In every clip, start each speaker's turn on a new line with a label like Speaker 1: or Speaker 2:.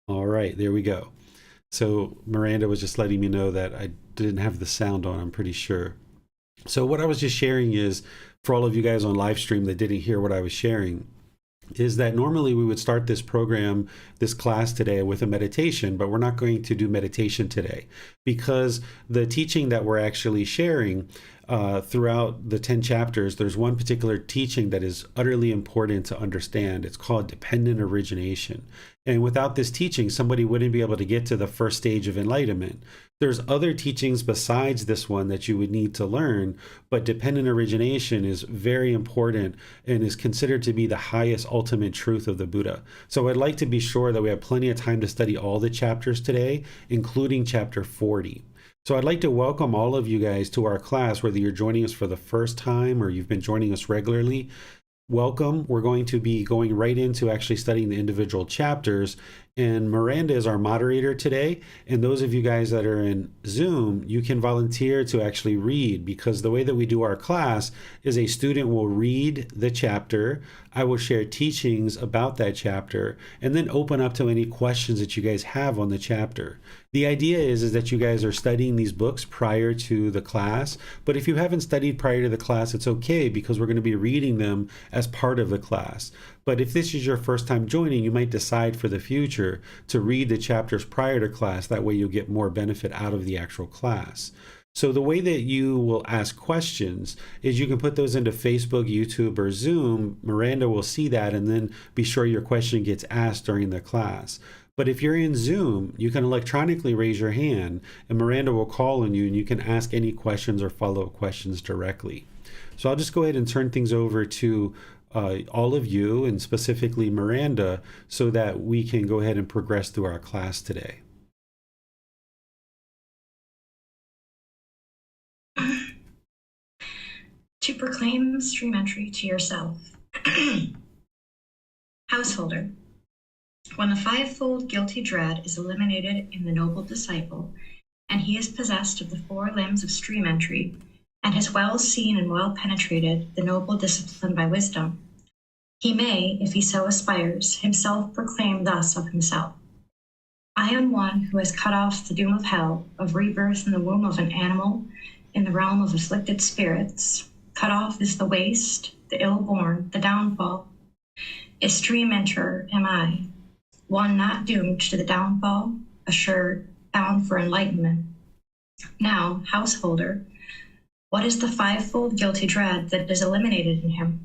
Speaker 1: All right, there we go. So Miranda was just letting me know that I didn't have the sound on, I'm pretty sure. So what I was just sharing is, for all of you guys on live stream that didn't hear what I was sharing, is that normally we would start this program, this class today with a meditation, but we're not going to do meditation today because the teaching that we're actually sharing throughout the 10 chapters, there's one particular teaching that is utterly important to understand. It's called dependent origination. And without this teaching, somebody wouldn't be able to get to the first stage of enlightenment. There's other teachings besides this one that you would need to learn, but dependent origination is very important and is considered to be the highest ultimate truth of the Buddha. So I'd like to be sure that we have plenty of time to study all the chapters today, including chapter 40. So I'd like to welcome all of you guys to our class, whether you're joining us for the first time or you've been joining us regularly. Welcome. We're going to be going right into actually studying the individual chapters. And Miranda is our moderator today. And those of you guys that are in Zoom, you can volunteer to actually read, because the way that we do our class is a student will read the chapter. I will share teachings about that chapter and then open up to any questions that you guys have on the chapter. The idea is that you guys are studying these books prior to the class. But if you haven't studied prior to the class, it's okay, because we're going to be reading them as part of the class. But if this is your first time joining, you might decide for the future to read the chapters prior to class. That way you'll get more benefit out of the actual class. So the way that you will ask questions is you can put those into Facebook, YouTube, or Zoom. Miranda will see that and then be sure your question gets asked during the class. But if you're in Zoom, you can electronically raise your hand and Miranda will call on you and you can ask any questions or follow-up questions directly. So I'll just go ahead and turn things over to all of you, and specifically Miranda, so that we can go ahead and progress through our class today.
Speaker 2: To proclaim stream entry to yourself. Householder. When the fivefold guilty dread is eliminated in the noble disciple, and he is possessed of the four limbs of stream entry, and has well seen and well penetrated the noble discipline by wisdom, he may, if he so aspires, himself proclaim thus of himself: I am one who has cut off the doom of hell, of rebirth in the womb of an animal, in the realm of afflicted spirits. Cut off is the waste, the ill-born, the downfall. A stream enterer am I, one not doomed to the downfall, assured, bound for enlightenment. Now, householder, what is the fivefold guilty dread that is eliminated in him?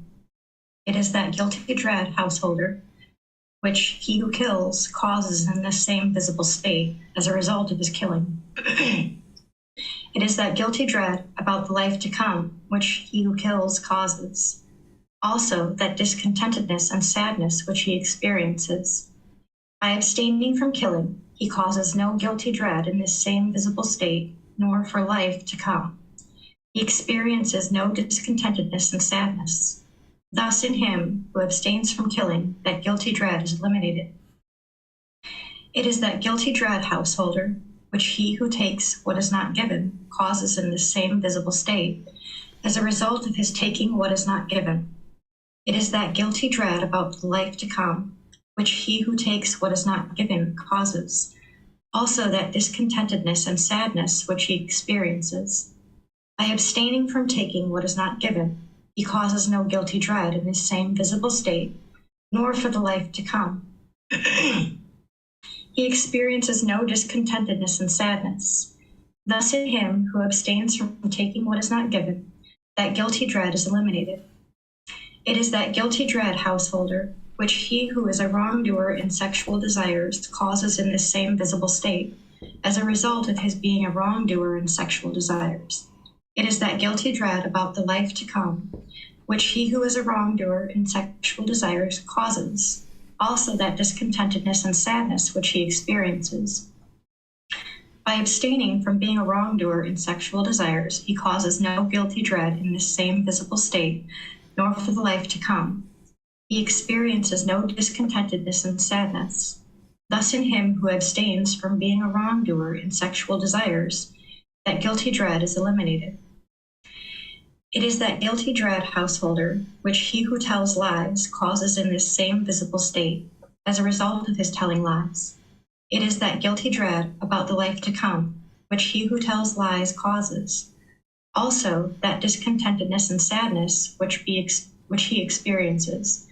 Speaker 2: It is that guilty dread, householder, which he who kills causes in this same visible state as a result of his killing. It is that guilty dread about the life to come, which he who kills causes. Also, that discontentedness and sadness which he experiences. By abstaining from killing, he causes no guilty dread in this same visible state, nor for life to come. He experiences no discontentedness and sadness. Thus, in him who abstains from killing, that guilty dread is eliminated. It is that guilty dread, householder, which he who takes what is not given causes in this same visible state, as a result of his taking what is not given. It is that guilty dread about the life to come, which he who takes what is not given causes. Also that discontentedness and sadness which he experiences. By abstaining from taking what is not given, he causes no guilty dread in this same visible state, nor for the life to come. He experiences no discontentedness and sadness. Thus in him who abstains from taking what is not given, that guilty dread is eliminated. It is that guilty dread, householder, which he who is a wrongdoer in sexual desires causes in this same visible state, as a result of his being a wrongdoer in sexual desires. It is that guilty dread about the life to come, which he who is a wrongdoer in sexual desires causes. Also that discontentedness and sadness which he experiences. By abstaining from being a wrongdoer in sexual desires, he causes no guilty dread in this same visible state, nor for the life to come. He experiences no discontentedness and sadness. Thus in him who abstains from being a wrongdoer in sexual desires, that guilty dread is eliminated. It is that guilty dread, householder, which he who tells lies causes in this same visible state, as a result of his telling lies. It is that guilty dread about the life to come, which he who tells lies causes. Also, that discontentedness and sadness which he experiences.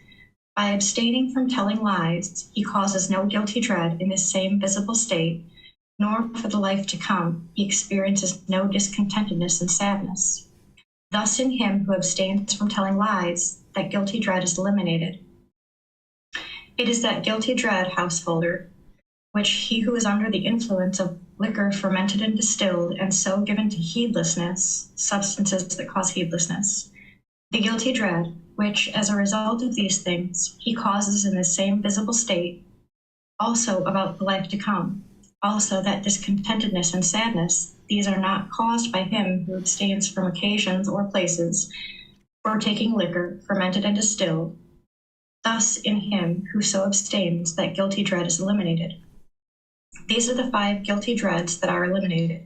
Speaker 2: By abstaining from telling lies, he causes no guilty dread in this same visible state, nor for the life to come, he experiences no discontentedness and sadness. Thus, in him who abstains from telling lies, that guilty dread is eliminated. It is that guilty dread, householder, which he who is under the influence of liquor fermented and distilled, and so given to heedlessness, substances that cause heedlessness, the guilty dread, which, as a result of these things, he causes in the same visible state, also about the life to come, also that discontentedness and sadness, these are not caused by him who abstains from occasions or places for taking liquor, fermented and distilled. Thus, in him who so abstains, that guilty dread is eliminated. These are the 5 guilty dreads that are eliminated.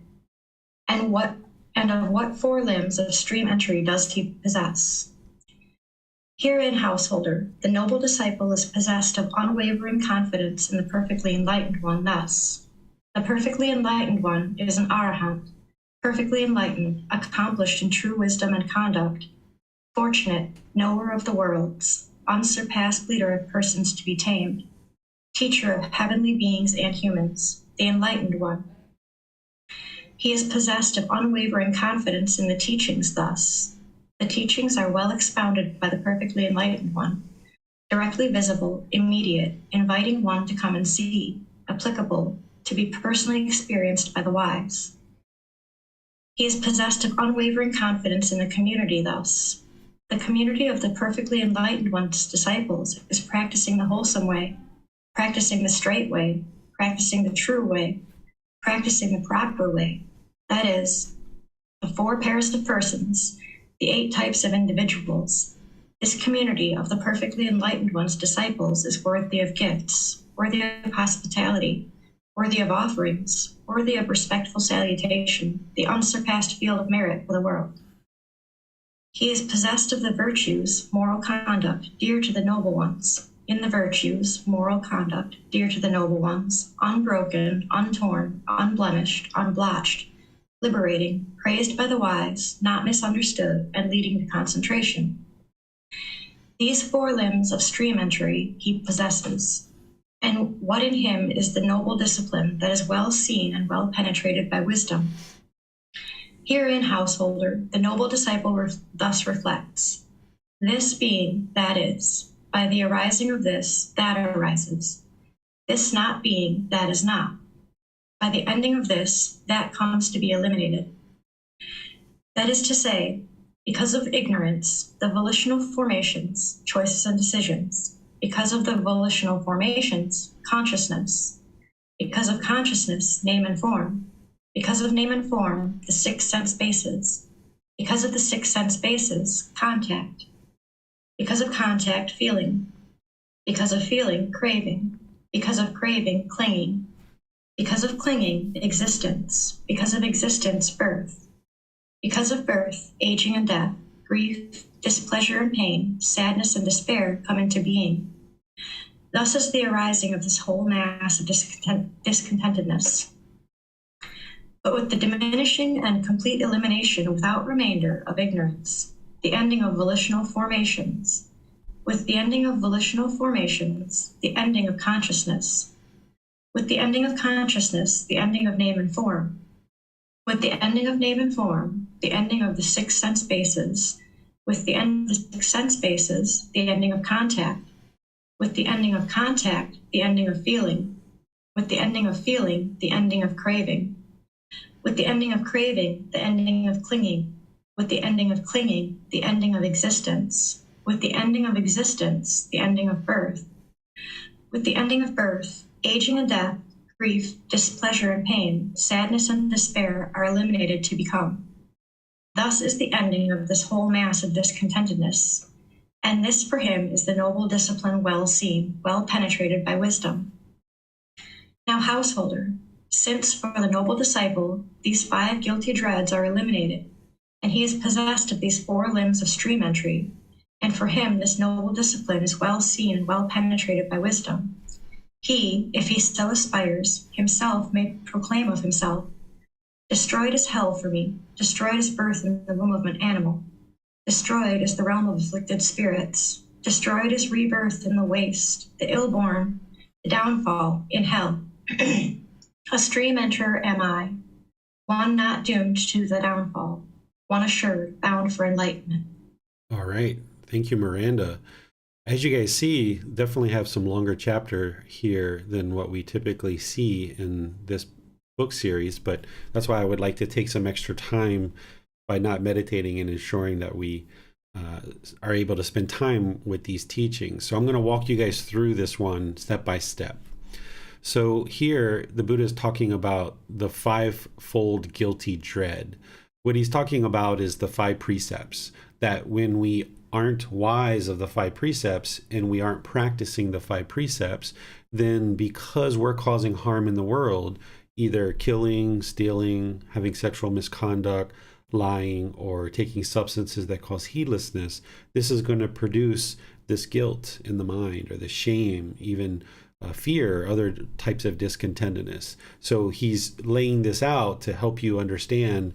Speaker 2: And of what 4 limbs of stream entry does he possess? Herein, householder, the noble disciple is possessed of unwavering confidence in the perfectly enlightened one thus. The perfectly enlightened one is an arahant, perfectly enlightened, accomplished in true wisdom and conduct, fortunate, knower of the worlds, unsurpassed leader of persons to be tamed, teacher of heavenly beings and humans, the enlightened one. He is possessed of unwavering confidence in the teachings thus. The teachings are well expounded by the perfectly enlightened one, directly visible, immediate, inviting one to come and see, applicable, to be personally experienced by the wise. He is possessed of unwavering confidence in the community thus. The community of the perfectly enlightened one's disciples is practicing the wholesome way, practicing the straight way, practicing the true way, practicing the proper way. That is, the 4 pairs of persons, the 8 types of individuals. This community of the perfectly enlightened one's disciples is worthy of gifts, worthy of hospitality, worthy of offerings, worthy of respectful salutation, the unsurpassed field of merit for the world. He is possessed of the virtues, moral conduct, dear to the noble ones. In the virtues, moral conduct, dear to the noble ones, unbroken, untorn, unblemished, unblotched, liberating, praised by the wise, not misunderstood, and leading to concentration. These 4 limbs of stream entry he possesses. And what in him is the noble discipline that is well seen and well penetrated by wisdom? Herein, householder, the noble disciple thus reflects. This being, that is, by the arising of this, that arises. This not being, that is not. By the ending of this, that comes to be eliminated. That is to say, because of ignorance, the volitional formations, choices and decisions. Because of the volitional formations, consciousness. Because of consciousness, name and form. Because of name and form, the 6 sense bases. Because of the 6 sense bases, contact. Because of contact, feeling. Because of feeling, craving. Because of craving, clinging. Because of clinging, existence. Because of existence, birth. Because of birth, aging and death, grief, displeasure and pain, sadness and despair come into being. Thus is the arising of this whole mass of discontentedness. But with the diminishing and complete elimination without remainder of ignorance, the ending of volitional formations, with the ending of volitional formations, the ending of consciousness, with the ending of consciousness, the ending of name and form, with the ending of name and form, the ending of the 6 sense bases, with the end of the 6 sense bases, the ending of contact, with the ending of contact, the ending of feeling, with the ending of feeling, the ending of craving, with the ending of craving, the ending of clinging, with the ending of clinging, the ending of existence, with the ending of existence, the ending of birth, with the ending of birth, aging and death, grief, displeasure and pain, sadness and despair are eliminated to become. Thus is the ending of this whole mass of discontentedness, and this for him is the noble discipline well seen, well penetrated by wisdom. Now, householder, since for the noble disciple these 5 guilty dreads are eliminated, and he is possessed of these 4 limbs of stream entry, and for him this noble discipline is well seen and well penetrated by wisdom, He, if he still aspires, himself may proclaim of himself, destroyed is hell for me, destroyed is birth in the womb of an animal, destroyed is the realm of afflicted spirits, destroyed is rebirth in the waste, the ill-born, the downfall in hell. A stream enterer am I, one not doomed to the downfall, one assured, bound for enlightenment.
Speaker 1: All right. Thank you, Miranda. As you guys see, definitely have some longer chapter here than what we typically see in this book series, but that's why I would like to take some extra time by not meditating and ensuring that we are able to spend time with these teachings. So I'm going to walk you guys through this one step by step. So here, the Buddha is talking about the fivefold guilty dread. What he's talking about is the 5 precepts, that when we aren't wise of the 5 precepts and we aren't practicing the 5 precepts, then because we're causing harm in the world, either killing, stealing, having sexual misconduct, lying, or taking substances that cause heedlessness, this is going to produce this guilt in the mind, or the shame, even fear, other types of discontentedness. So he's laying this out to help you understand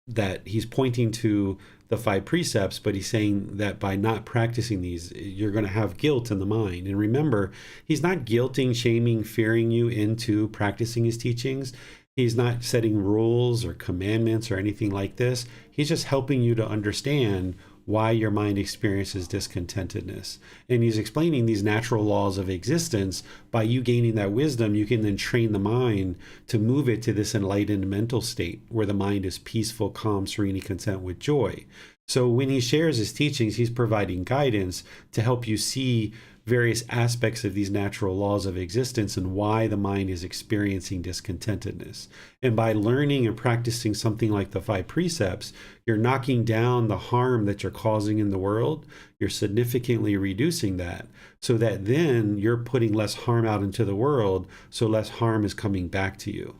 Speaker 1: that he's pointing to the 5 precepts, but he's saying that by not practicing these, you're going to have guilt in the mind. And remember, he's not guilting, shaming, fearing you into practicing his teachings. He's not setting rules or commandments or anything like this. He's just helping you to understand why your mind experiences discontentedness. And he's explaining these natural laws of existence. By you gaining that wisdom, you can then train the mind to move it to this enlightened mental state where the mind is peaceful, calm, serene, content with joy. So when he shares his teachings, he's providing guidance to help you see various aspects of these natural laws of existence and why the mind is experiencing discontentedness. And by learning and practicing something like the 5 precepts, you're knocking down the harm that you're causing in the world. You're significantly reducing that so that then you're putting less harm out into the world, so less harm is coming back to you.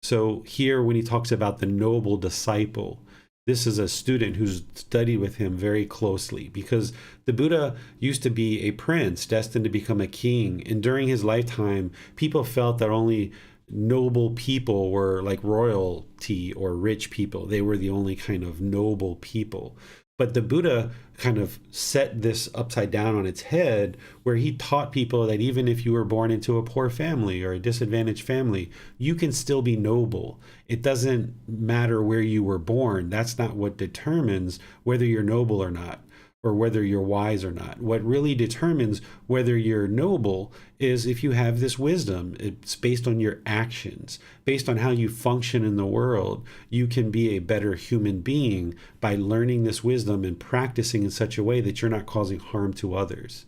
Speaker 1: So here, when he talks about the noble disciple, this is a student who's studied with him very closely, because the Buddha used to be a prince destined to become a king. And during his lifetime, people felt that only noble people were like royalty or rich people. They were the only kind of noble people. But the Buddha kind of set this upside down on its head, where he taught people that even if you were born into a poor family or a disadvantaged family, you can still be noble. It doesn't matter where you were born. That's not what determines whether you're noble or not, or whether you're wise or not. What really determines whether you're noble is if you have this wisdom. It's based on your actions, based on how you function in the world. You can be a better human being by learning this wisdom and practicing in such a way that you're not causing harm to others.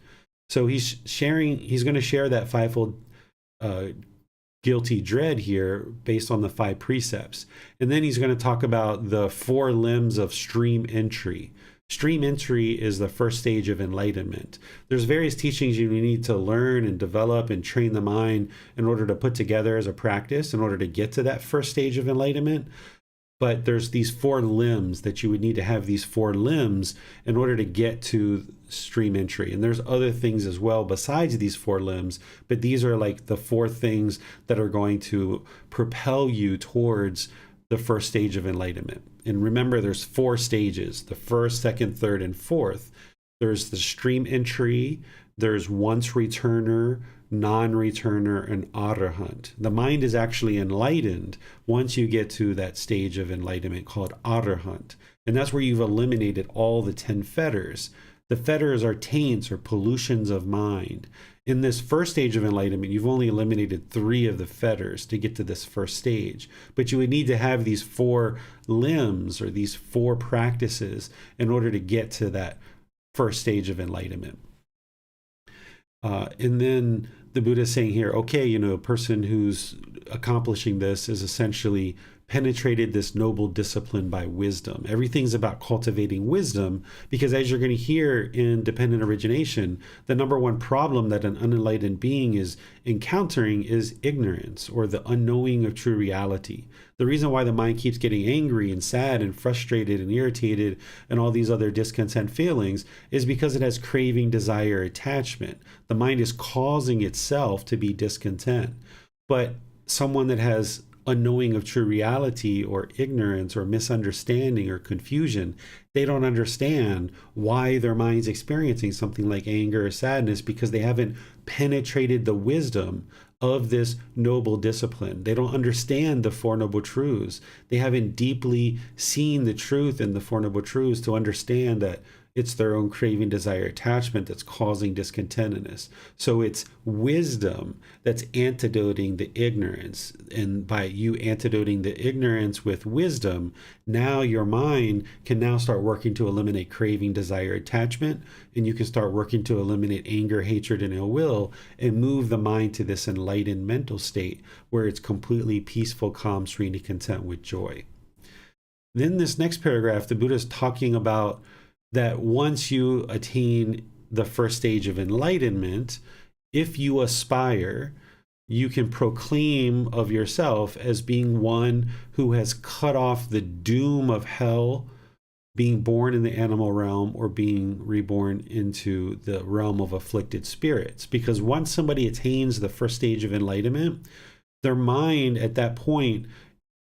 Speaker 1: So he's going to share that fivefold guilty dread here based on the 5 precepts. And then he's going to talk about the 4 limbs of stream entry. Stream entry is the first stage of enlightenment. There's various teachings you need to learn and develop and train the mind in order to put together as a practice in order to get to that first stage of enlightenment. But there's these 4 limbs that you would need to have, these 4 limbs in order to get to stream entry. And there's other things as well besides these 4 limbs, but these are like the 4 things that are going to propel you towards the first stage of enlightenment. And remember, there's 4 stages: the first, second, third, and fourth. There's the stream entry, there's once returner, non-returner, and arahant. The mind is actually enlightened once you get to that stage of enlightenment called arahant. And that's where you've eliminated all the 10 fetters. The fetters are taints or pollutions of mind. In this first stage of enlightenment, you've only eliminated 3 of the fetters to get to this first stage. But you would need to have these 4 limbs or these 4 practices in order to get to that first stage of enlightenment. And then the Buddha is saying here, okay, a person who's accomplishing this is essentially penetrated this noble discipline by wisdom. Everything's about cultivating wisdom, because as you're going to hear in dependent origination, the number one problem that an unenlightened being is encountering is ignorance, or the unknowing of true reality. The reason why the mind keeps getting angry and sad and frustrated and irritated and all these other discontent feelings is because it has craving, desire, attachment. The mind is causing itself to be discontent. But someone that has unknowing of true reality, or ignorance, or misunderstanding, or confusion, they don't understand why their mind's experiencing something like anger or sadness, because they haven't penetrated the wisdom of this noble discipline. They don't understand the Four Noble Truths. They haven't deeply seen the truth in the Four Noble Truths to understand that it's their own craving, desire, attachment that's causing discontentedness. So it's wisdom that's antidoting the ignorance. And by you antidoting the ignorance with wisdom, now your mind can now start working to eliminate craving, desire, attachment, and you can start working to eliminate anger, hatred, and ill will, and move the mind to this enlightened mental state where it's completely peaceful, calm, serene, and content with joy. Then this next paragraph, the Buddha is talking about that once you attain the first stage of enlightenment, if you aspire, you can proclaim of yourself as being one who has cut off the doom of hell, being born in the animal realm, or being reborn into the realm of afflicted spirits. Because once somebody attains the first stage of enlightenment, their mind at that point,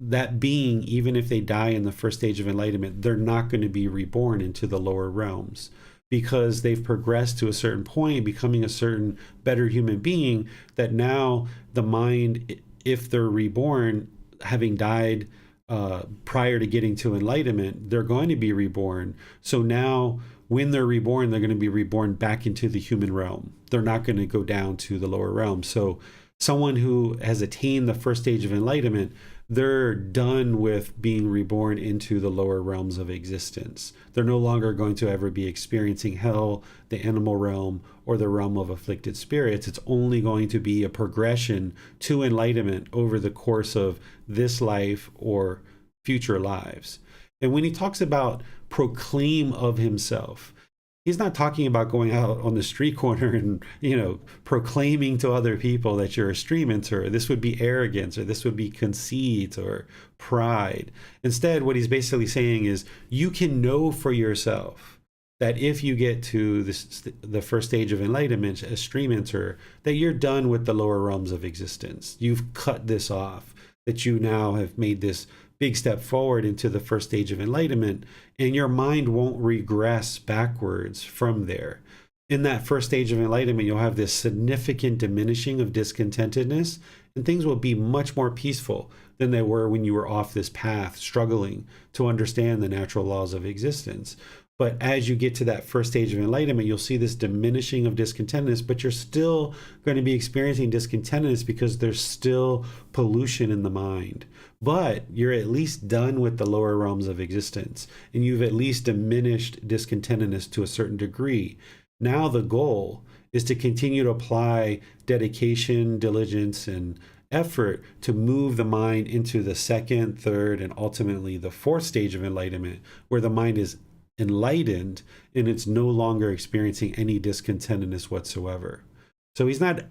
Speaker 1: that being, even if they die in the first stage of enlightenment, they're not going to be reborn into the lower realms, because they've progressed to a certain point, becoming a certain better human being, that now the mind, if they're reborn, having died prior to getting to enlightenment, they're going to be reborn. So now when they're reborn, they're going to be reborn back into the human realm. They're not going to go down to the lower realm. So someone who has attained the first stage of enlightenment, they're done with being reborn into the lower realms of existence. They're no longer going to ever be experiencing hell, the animal realm, or the realm of afflicted spirits. It's only going to be a progression to enlightenment over the course of this life or future lives. And when he talks about proclaim of himself, he's not talking about going out on the street corner and, proclaiming to other people that you're a stream enter. This would be arrogance, or this would be conceit or pride. Instead, what he's basically saying is you can know for yourself that if you get to the first stage of enlightenment, a stream enter, that you're done with the lower realms of existence. You've cut this off, that you now have made this big step forward into the first stage of enlightenment, and your mind won't regress backwards from there. In that first stage of enlightenment, you'll have this significant diminishing of discontentedness, and things will be much more peaceful than they were when you were off this path, struggling to understand the natural laws of existence. But as you get to that first stage of enlightenment, you'll see this diminishing of discontentedness, but you're still going to be experiencing discontentedness because there's still pollution in the mind. But you're at least done with the lower realms of existence, and you've at least diminished discontentedness to a certain degree. Now the goal is to continue to apply dedication, diligence, and effort to move the mind into the second, third, and ultimately the fourth stage of enlightenment, where the mind is enlightened and it's no longer experiencing any discontentedness whatsoever. So he's not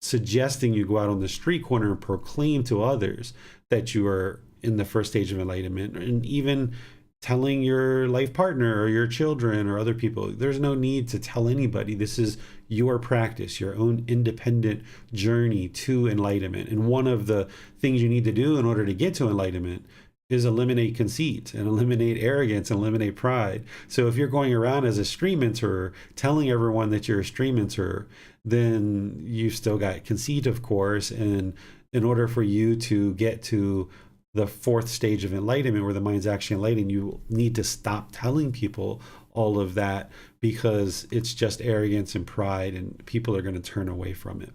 Speaker 1: suggesting you go out on the street corner and proclaim to others that you are in the first stage of enlightenment, and even telling your life partner or your children or other people. There's no need to tell anybody. This is your practice, your own independent journey to enlightenment. And one of the things you need to do in order to get to enlightenment is eliminate conceit and eliminate arrogance and eliminate pride. So if you're going around as a stream enterer, telling everyone that you're a stream enterer, then you've still got conceit, of course. And in order for you to get to the fourth stage of enlightenment, where the mind's actually enlightened, you need to stop telling people all of that, because it's just arrogance and pride, and people are going to turn away from it.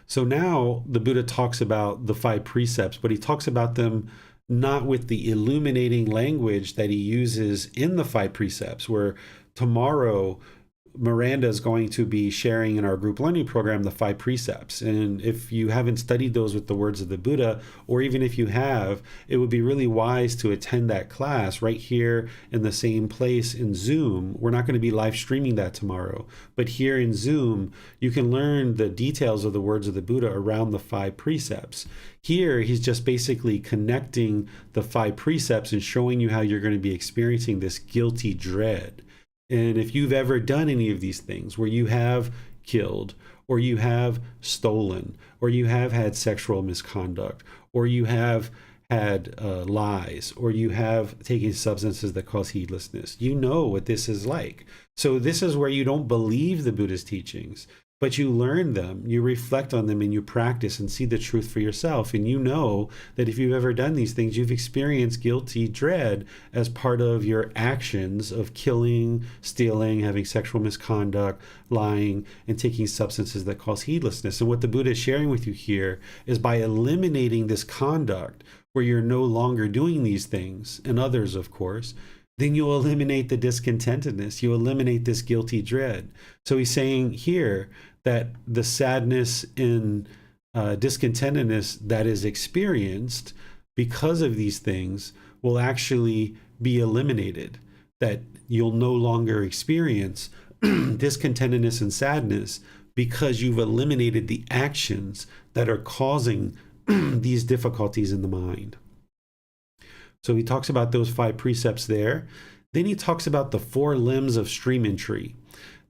Speaker 1: So now the Buddha talks about the 5 precepts, but he talks about them not with the illuminating language that he uses in the 5 precepts, where tomorrow Miranda is going to be sharing in our group learning program the 5 precepts. And if you haven't studied those with the words of the Buddha, or even if you have, it would be really wise to attend that class right here in the same place in Zoom. We're not going to be live streaming that tomorrow, but here in Zoom, you can learn the details of the words of the Buddha around the 5 precepts. Here, he's just basically connecting the 5 precepts and showing you how you're going to be experiencing this guilty dread. And if you've ever done any of these things where you have killed, or you have stolen, or you have had sexual misconduct, or you have had lies, or you have taken substances that cause heedlessness, you know what this is like. So this is where you don't believe the Buddha's teachings, but you learn them, you reflect on them, and you practice and see the truth for yourself. And you know that if you've ever done these things, you've experienced guilty dread as part of your actions of killing, stealing, having sexual misconduct, lying, and taking substances that cause heedlessness. And what the Buddha is sharing with you here is by eliminating this conduct where you're no longer doing these things, and others, of course, then you'll eliminate the discontentedness. You eliminate this guilty dread. So he's saying here that the sadness and discontentedness that is experienced because of these things will actually be eliminated, that you'll no longer experience discontentedness and sadness because you've eliminated the actions that are causing these difficulties in the mind. So he talks about those 5 precepts there. Then he talks about the 4 limbs of stream entry.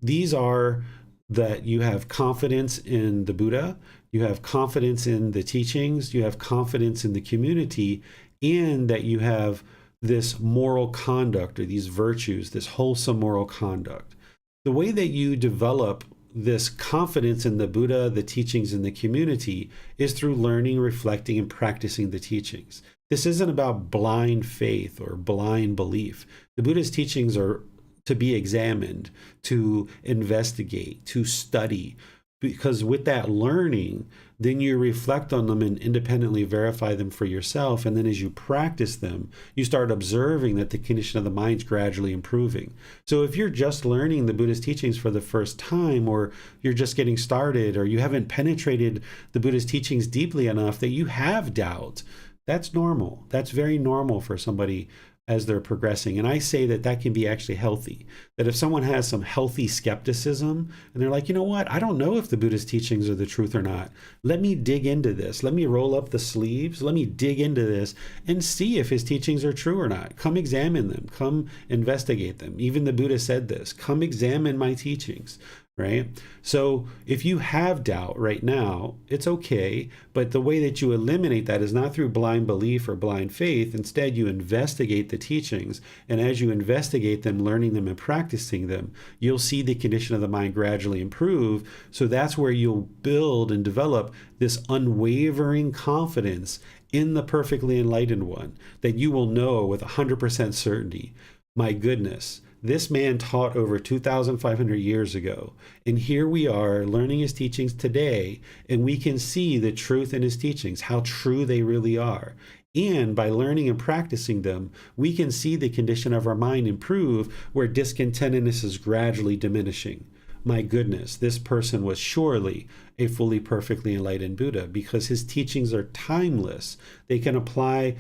Speaker 1: These are that you have confidence in the Buddha, you have confidence in the teachings, you have confidence in the community, and that you have this moral conduct, or these virtues, this wholesome moral conduct. The way that you develop this confidence in the Buddha, the teachings, and the community is through learning, reflecting, and practicing the teachings. This isn't about blind faith or blind belief. The Buddha's teachings are to be examined, to investigate, to study, because with that learning, then you reflect on them and independently verify them for yourself. And then as you practice them, you start observing that the condition of the mind is gradually improving. So if you're just learning the Buddha's teachings for the first time, or you're just getting started, or you haven't penetrated the Buddha's teachings deeply enough that you have doubt, that's normal. That's very normal for somebody as they're progressing. And I say that that can be actually healthy. That if someone has some healthy skepticism and they're like, you know what, I don't know if the Buddha's teachings are the truth or not. Let me dig into this. Let me roll up the sleeves. Let me dig into this and see if his teachings are true or not. Come examine them. Come investigate them. Even the Buddha said this, come examine my teachings. Right? So if you have doubt right now, it's okay. But the way that you eliminate that is not through blind belief or blind faith. Instead, you investigate the teachings. And as you investigate them, learning them and practicing them, you'll see the condition of the mind gradually improve. So that's where you'll build and develop this unwavering confidence in the perfectly enlightened one, that you will know with 100% certainty, my goodness, this man taught over 2,500 years ago, and here we are learning his teachings today, and we can see the truth in his teachings, how true they really are. And by learning and practicing them, we can see the condition of our mind improve, where discontentedness is gradually diminishing. My goodness, this person was surely a fully perfectly enlightened Buddha, because his teachings are timeless. They can apply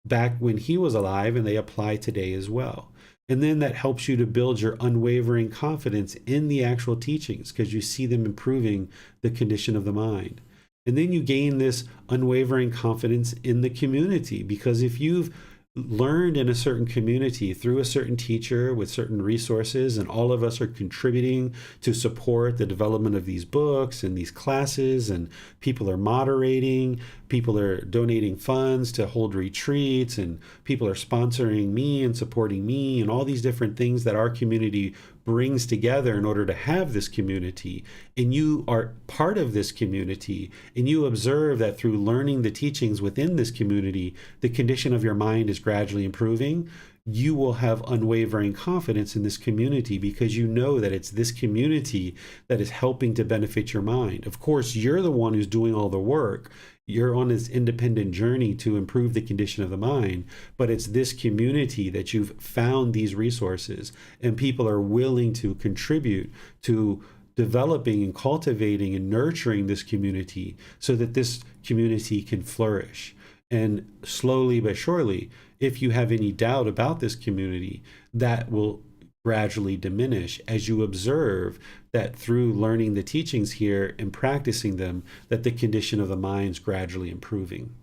Speaker 1: back when he was alive, and they apply today as well. And then that helps you to build your unwavering confidence in the actual teachings, because you see them improving the condition of the mind. And then you gain this unwavering confidence in the community, because if you've learned in a certain community through a certain teacher with certain resources, and all of us are contributing to support the development of these books and these classes, and people are moderating, people are donating funds to hold retreats, and people are sponsoring me and supporting me, and all these different things that our community brings together in order to have this community, and you are part of this community, and you observe that through learning the teachings within this community, the condition of your mind is gradually improving, you will have unwavering confidence in this community, because you know that it's this community that is helping to benefit your mind. Of course, you're the one who's doing all the work. You're on this independent journey to improve the condition of the mind, but it's this community that you've found these resources, and people are willing to contribute to developing and cultivating and nurturing this community so that this community can flourish. And slowly but surely, if you have any doubt about this community, that will gradually diminish as you observe that through learning the teachings here and practicing them, that the condition of the mind's gradually improving.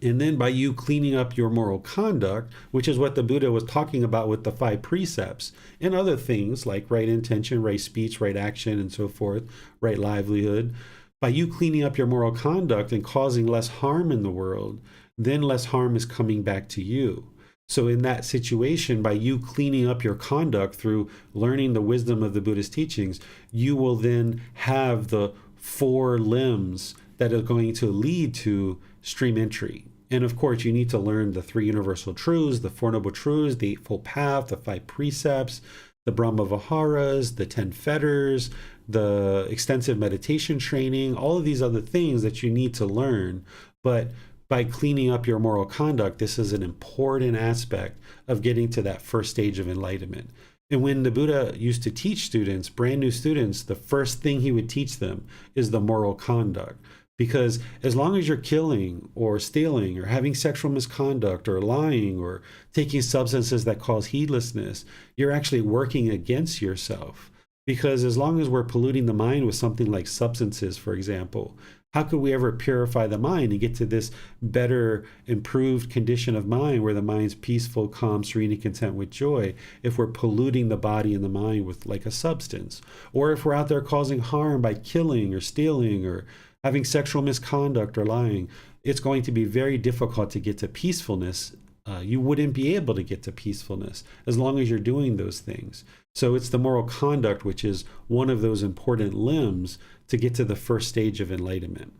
Speaker 1: And then by you cleaning up your moral conduct, which is what the Buddha was talking about with the 5 precepts and other things like right intention, right speech, right action, and so forth, right livelihood, by you cleaning up your moral conduct and causing less harm in the world, then less harm is coming back to you. So in that situation, by you cleaning up your conduct through learning the wisdom of the Buddhist teachings, you will then have the 4 limbs that are going to lead to stream entry. And of course, you need to learn the 3 universal truths, the 4 noble truths, the Eightfold Path, the 5 precepts, the Brahma Viharas, the 10 fetters, the extensive meditation training, all of these other things that you need to learn. But by cleaning up your moral conduct, this is an important aspect of getting to that first stage of enlightenment. And when the Buddha used to teach students, brand new students, the first thing he would teach them is the moral conduct. Because as long as you're killing or stealing or having sexual misconduct or lying or taking substances that cause heedlessness, you're actually working against yourself. Because as long as we're polluting the mind with something like substances, for example, how could we ever purify the mind and get to this better, improved condition of mind where the mind's peaceful, calm, serene, and content with joy if we're polluting the body and the mind with like a substance? Or if we're out there causing harm by killing or stealing or having sexual misconduct or lying, it's going to be very difficult to get to peacefulness. You wouldn't be able to get to peacefulness as long as you're doing those things. So it's the moral conduct, which is one of those important limbs to get to the first stage of enlightenment.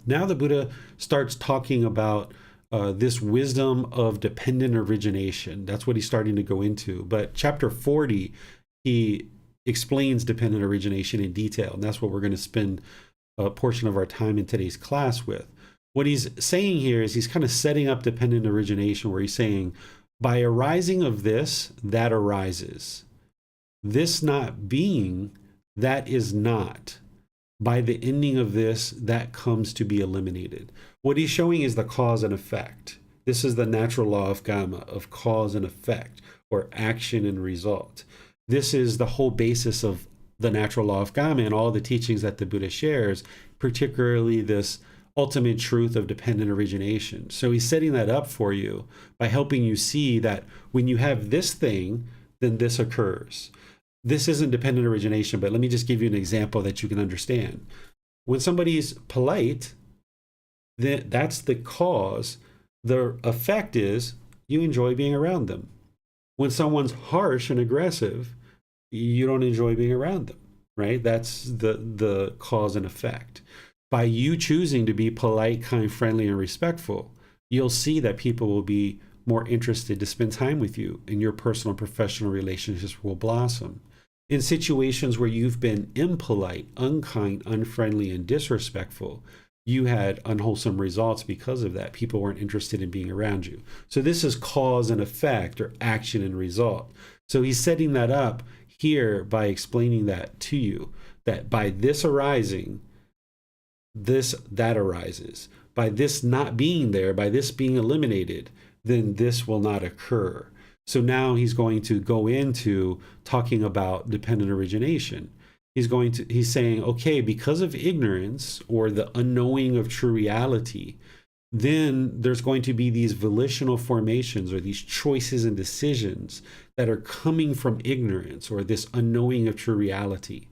Speaker 1: Now the Buddha starts talking about this wisdom of dependent origination. That's what he's starting to go into. But chapter 40, he explains dependent origination in detail. And that's what we're going to spend a portion of our time in today's class with. What he's saying here is he's kind of setting up dependent origination, where he's saying, by arising of this, that arises. This not being, that is not. By the ending of this, that comes to be eliminated. What he's showing is the cause and effect. This is the natural law of Gama, of cause and effect, or action and result. This is the whole basis of the natural law of Gama and all the teachings that the Buddha shares, particularly this ultimate truth of dependent origination. So he's setting that up for you by helping you see that when you have this thing, then this occurs. This isn't dependent origination, but let me just give you an example that you can understand. When somebody's polite, that's the cause. The effect is you enjoy being around them. When someone's harsh and aggressive, you don't enjoy being around them, right? That's the cause and effect. By you choosing to be polite, kind, friendly, and respectful, you'll see that people will be more interested to spend time with you, and your personal and professional relationships will blossom. In situations where you've been impolite, unkind, unfriendly, and disrespectful, you had unwholesome results because of that. People weren't interested in being around you. So this is cause and effect, or action and result. So he's setting that up here by explaining that to you, that by this arising, that arises. By this not being there, by this being eliminated, then this will not occur. So now he's going to go into talking about dependent origination. He's saying, okay, because of ignorance or the unknowing of true reality, then there's going to be these volitional formations or these choices and decisions that are coming from ignorance or this unknowing of true reality.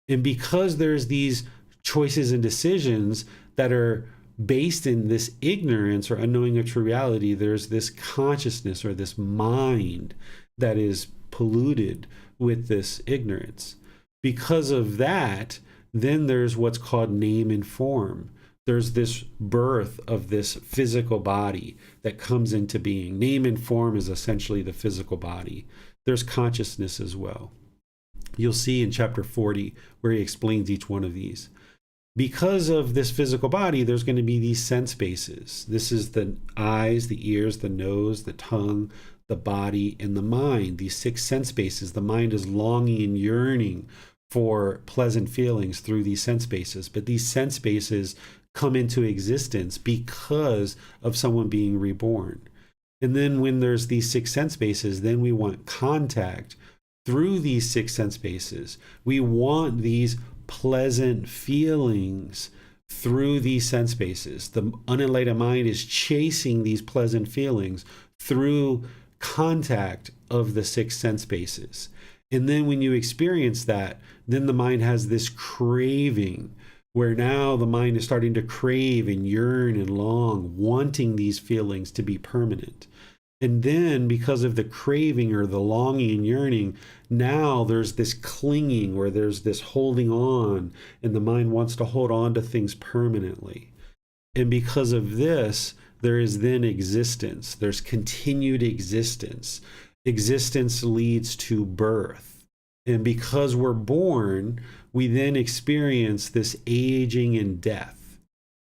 Speaker 1: And because there's these choices and decisions that are based in this ignorance or unknowing of true reality, there's this consciousness or this mind that is polluted with this ignorance. Because of that, then there's what's called name and form. There's this birth of this physical body that comes into being. Name and form is essentially the physical body. There's consciousness as well. You'll see in chapter 40 where he explains each one of these. Because of this physical body, there's going to be these sense bases. This is the eyes, the ears, the nose, the tongue, the body, and the mind. These 6 sense bases. The mind is longing and yearning for pleasant feelings through these sense bases. But these sense bases come into existence because of someone being reborn. And then when there's these 6 sense bases, then we want contact through these 6 sense bases. We want these pleasant feelings through these sense bases. The unenlightened mind is chasing these pleasant feelings through contact of the 6 sense bases. And then when you experience that, then the mind has this craving, where now the mind is starting to crave and yearn and long, wanting these feelings to be permanent. And then because of the craving or the longing and yearning, now there's this clinging, where there's this holding on, and the mind wants to hold on to things permanently. And because of this, there is then existence. There's continued existence. Existence leads to birth. And because we're born, we then experience this aging and death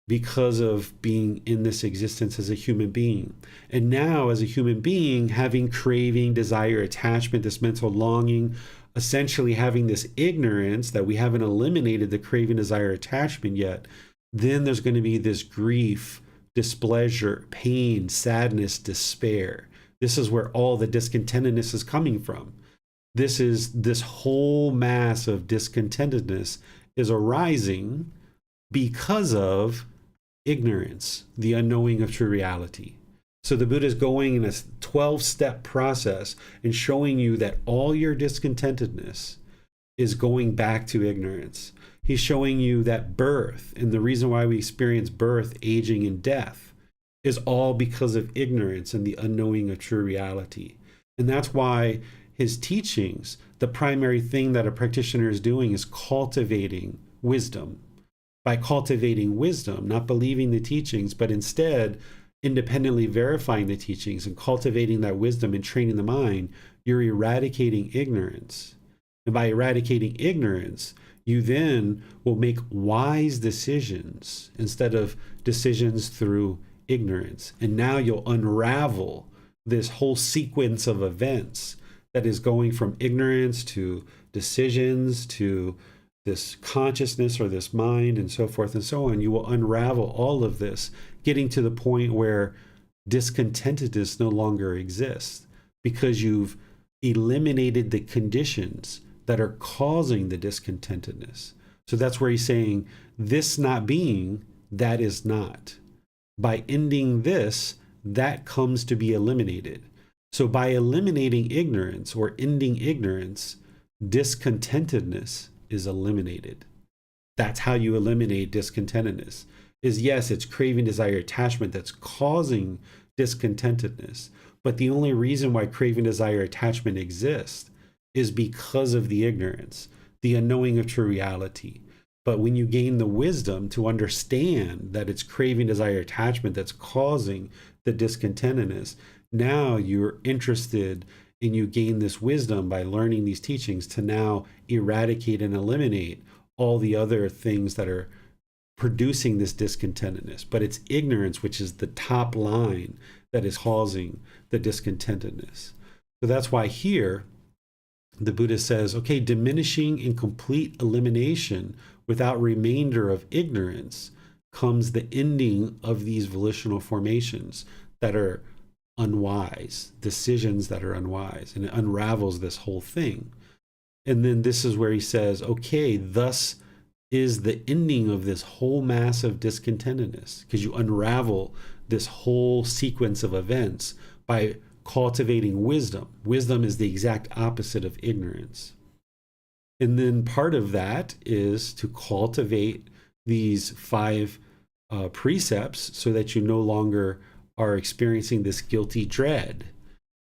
Speaker 1: because of being in this existence as a human being. And now, as a human being, having craving, desire, attachment, this mental longing, essentially having this ignorance that we haven't eliminated the craving, desire, attachment yet, then there's going to be this grief, displeasure, pain, sadness, despair. This is where all the discontentedness is coming from. This whole mass of discontentedness is arising because of ignorance, the unknowing of true reality. So the Buddha is going in a 12-step process and showing you that all your discontentedness is going back to ignorance. He's showing you that birth, and the reason why we experience birth, aging, and death is all because of ignorance and the unknowing of true reality. And that's why his teachings, the primary thing that a practitioner is doing is cultivating wisdom. By cultivating wisdom, not believing the teachings, but instead independently verifying the teachings and cultivating that wisdom and training the mind, you're eradicating ignorance. And by eradicating ignorance, you then will make wise decisions instead of decisions through ignorance. And now you'll unravel this whole sequence of events that is going from ignorance to decisions to this consciousness or this mind and so forth and so on. You will unravel all of this, getting to the point where discontentedness no longer exists because you've eliminated the conditions that are causing the discontentedness. So that's where he's saying, this not being, that is not. By ending this, that comes to be eliminated. So by eliminating ignorance or ending ignorance, discontentedness is eliminated. That's how you eliminate discontentedness. Is yes, it's craving, desire, attachment that's causing discontentedness. But the only reason why craving, desire, attachment exists is because of the ignorance, the unknowing of true reality. But when you gain the wisdom to understand that it's craving, desire, attachment that's causing the discontentedness, now you're interested and you gain this wisdom by learning these teachings to now eradicate and eliminate all the other things that are producing this discontentedness. But it's ignorance, which is the top line, that is causing the discontentedness. So that's why here the Buddha says, okay, diminishing in complete elimination without remainder of ignorance comes the ending of these volitional formations that are unwise, decisions that are unwise, and it unravels this whole thing. And then this is where he says, okay, thus is the ending of this whole mass of discontentedness, because you unravel this whole sequence of events by cultivating wisdom. Wisdom is the exact opposite of ignorance. And then part of that is to cultivate these 5 precepts so that you no longer are experiencing this guilty dread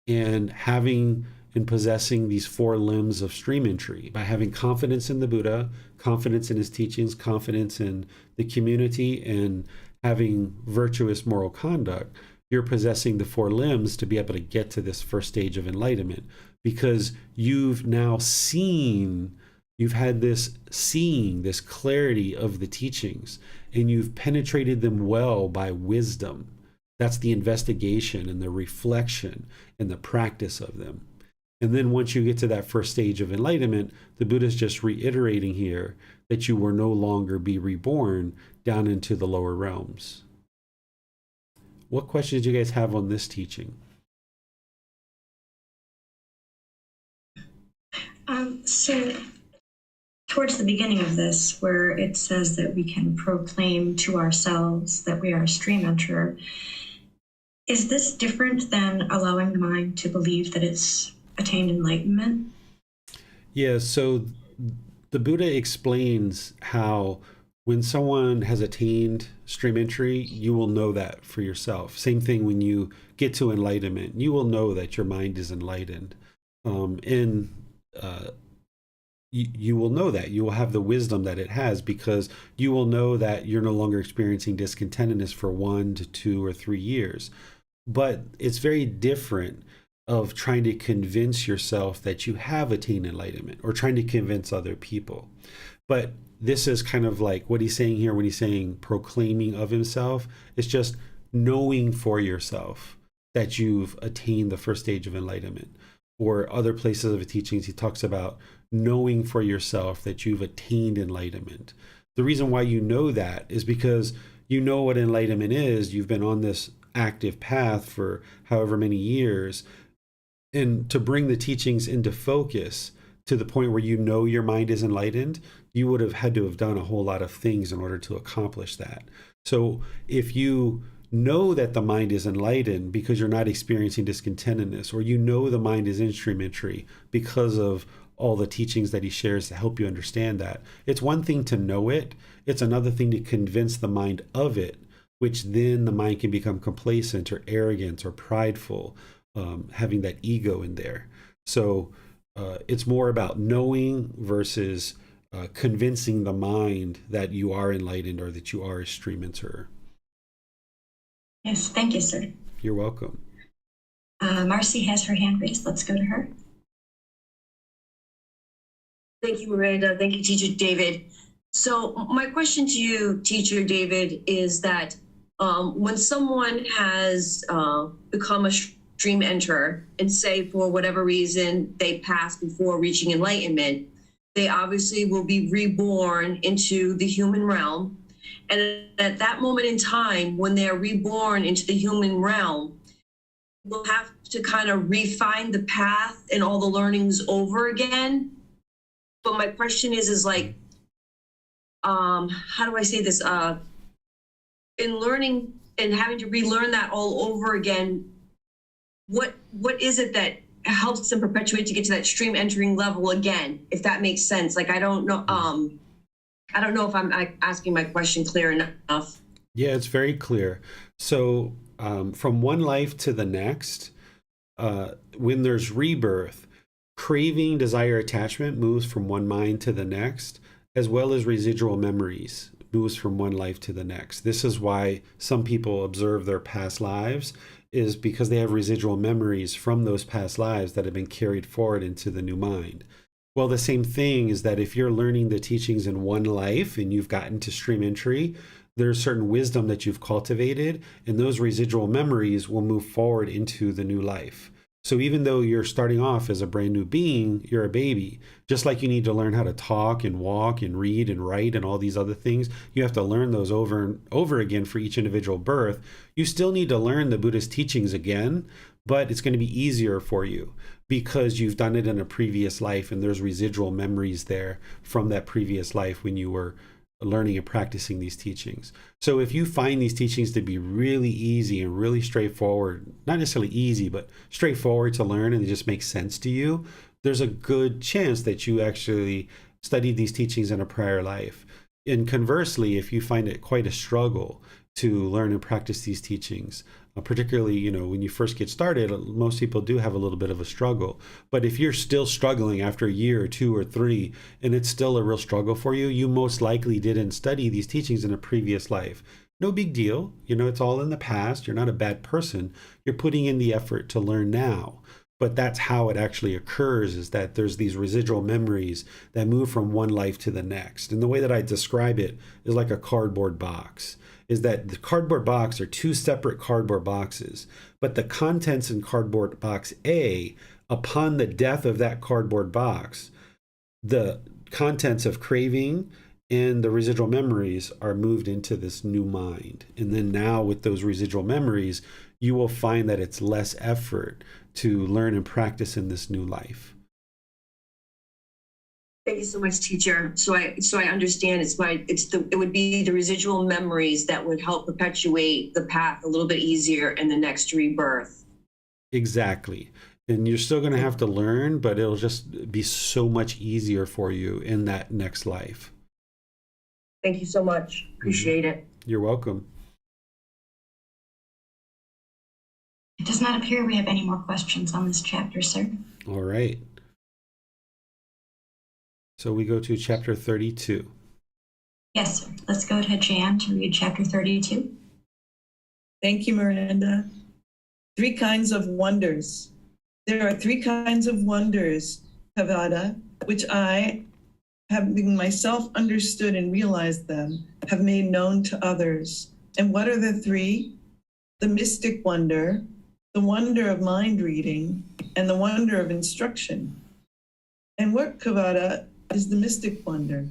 Speaker 1: and having and possessing these 4 limbs of stream entry by having confidence in the Buddha, confidence in his teachings, confidence in the community, and having virtuous moral conduct. You're possessing the 4 limbs to be able to get to this first stage of enlightenment because you've now seen You've had this seeing, this clarity of the teachings, and you've penetrated them well by wisdom. That's the investigation and the reflection and the practice of them. And then once you get to that first stage of enlightenment, the Buddha is just reiterating here that you will no longer be reborn down into the lower realms. What questions do you guys have on this teaching?
Speaker 2: So towards the beginning of this, where it says that we can proclaim to ourselves that we are a stream enterer, is this different than allowing the mind to believe that it's attained enlightenment?
Speaker 1: Yeah, so the Buddha explains how when someone has attained stream entry, you will know that for yourself. Same thing when you get to enlightenment, you will know that your mind is enlightened. You will know that. You will have the wisdom that it has, because you will know that you're no longer experiencing discontentedness for 1 to 2 or 3 years. But it's very different of trying to convince yourself that you have attained enlightenment, or trying to convince other people. But this is kind of like what he's saying here when he's saying proclaiming of himself. It's just knowing for yourself that you've attained the first stage of enlightenment. Or other places of the teachings, he talks about knowing for yourself that you've attained enlightenment. The reason why you know that is because you know what enlightenment is. You've been on this active path for however many years. And to bring the teachings into focus to the point where you know your mind is enlightened, you would have had to have done a whole lot of things in order to accomplish that. So if you know that the mind is enlightened because you're not experiencing discontentedness, or you know the mind is in stream entry because of all the teachings that he shares to help you understand that, it's one thing to know it, it's another thing to convince the mind of it, which then the mind can become complacent or arrogant or prideful, having that ego in there. So it's more about knowing versus convincing the mind that you are enlightened or that you are a stream enterer.
Speaker 2: Yes, thank you, sir.
Speaker 1: You're welcome.
Speaker 2: Marcy has her hand raised. Let's go to her.
Speaker 3: Thank you, Miranda. Thank you, Teacher David. So my question to you, Teacher David, is that when someone has become a stream enterer, and say for whatever reason they pass before reaching enlightenment, they obviously will be reborn into the human realm. And at that moment in time, when they're reborn into the human realm, we'll have to kind of refine the path and all the learnings over again. But my question is like, how do I say this? In learning and having to relearn that all over again, what is it that helps them perpetuate to get to that stream entering level again, if that makes sense? Like, I don't know if I'm asking my question clear enough.
Speaker 1: Yeah, it's very clear. So from one life to the next, when there's rebirth, craving, desire, attachment moves from one mind to the next, as well as residual memories moves from one life to the next. This is why some people observe their past lives, is because they have residual memories from those past lives that have been carried forward into the new mind. Well, the same thing is that if you're learning the teachings in one life and you've gotten to stream entry, there's certain wisdom that you've cultivated, and those residual memories will move forward into the new life. So even though you're starting off as a brand new being, you're a baby. Just like you need to learn how to talk and walk and read and write and all these other things, you have to learn those over and over again for each individual birth. You still need to learn the Buddhist teachings again, but it's going to be easier for you because you've done it in a previous life and there's residual memories there from that previous life when you were learning and practicing these teachings. So if you find these teachings to be really easy and really straightforward, not necessarily easy, but straightforward to learn, and they just make sense to you, there's a good chance that you actually studied these teachings in a prior life. And conversely, if you find it quite a struggle to learn and practice these teachings, particularly, when you first get started, most people do have a little bit of a struggle. But if you're still struggling after a year or 2 or 3, and it's still a real struggle for you, you most likely didn't study these teachings in a previous life. No big deal. It's all in the past. You're not a bad person. You're putting in the effort to learn now. but that's how it actually occurs, is that there's these residual memories that move from one life to the next. And the way that I describe it is like a cardboard box, is that the cardboard box are two separate cardboard boxes, but the contents in cardboard box A, upon the death of that cardboard box, the contents of craving and the residual memories are moved into this new mind. And then now with those residual memories, you will find that it's less effort to learn and practice in this new life.
Speaker 3: Thank you so much, teacher. So I understand it would be the residual memories that would help perpetuate the path a little bit easier in the next rebirth.
Speaker 1: Exactly. And you're still going to have to learn, but it'll just be so much easier for you in that next life.
Speaker 3: Thank you so much. Appreciate it.
Speaker 1: You're welcome.
Speaker 2: It does not appear we have any more questions on this chapter, sir.
Speaker 1: All right. So we go to chapter 32.
Speaker 2: Yes, sir. Let's go to Jan to read chapter 32.
Speaker 4: Thank you, Miranda. 3 kinds of wonders. There are 3 kinds of wonders, Kavada, which I, having myself understood and realized them, have made known to others. And what are the 3? The mystic wonder, the wonder of mind reading, and the wonder of instruction. And what, Kavada, is the mystic wonder?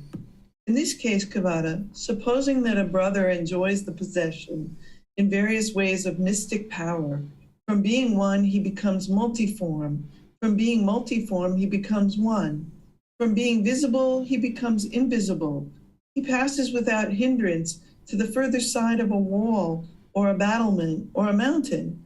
Speaker 4: In this case, Kavada, supposing that a brother enjoys the possession in various ways of mystic power, from being one, he becomes multiform. From being multiform, he becomes one. From being visible, he becomes invisible. He passes without hindrance to the further side of a wall or a battlement or a mountain.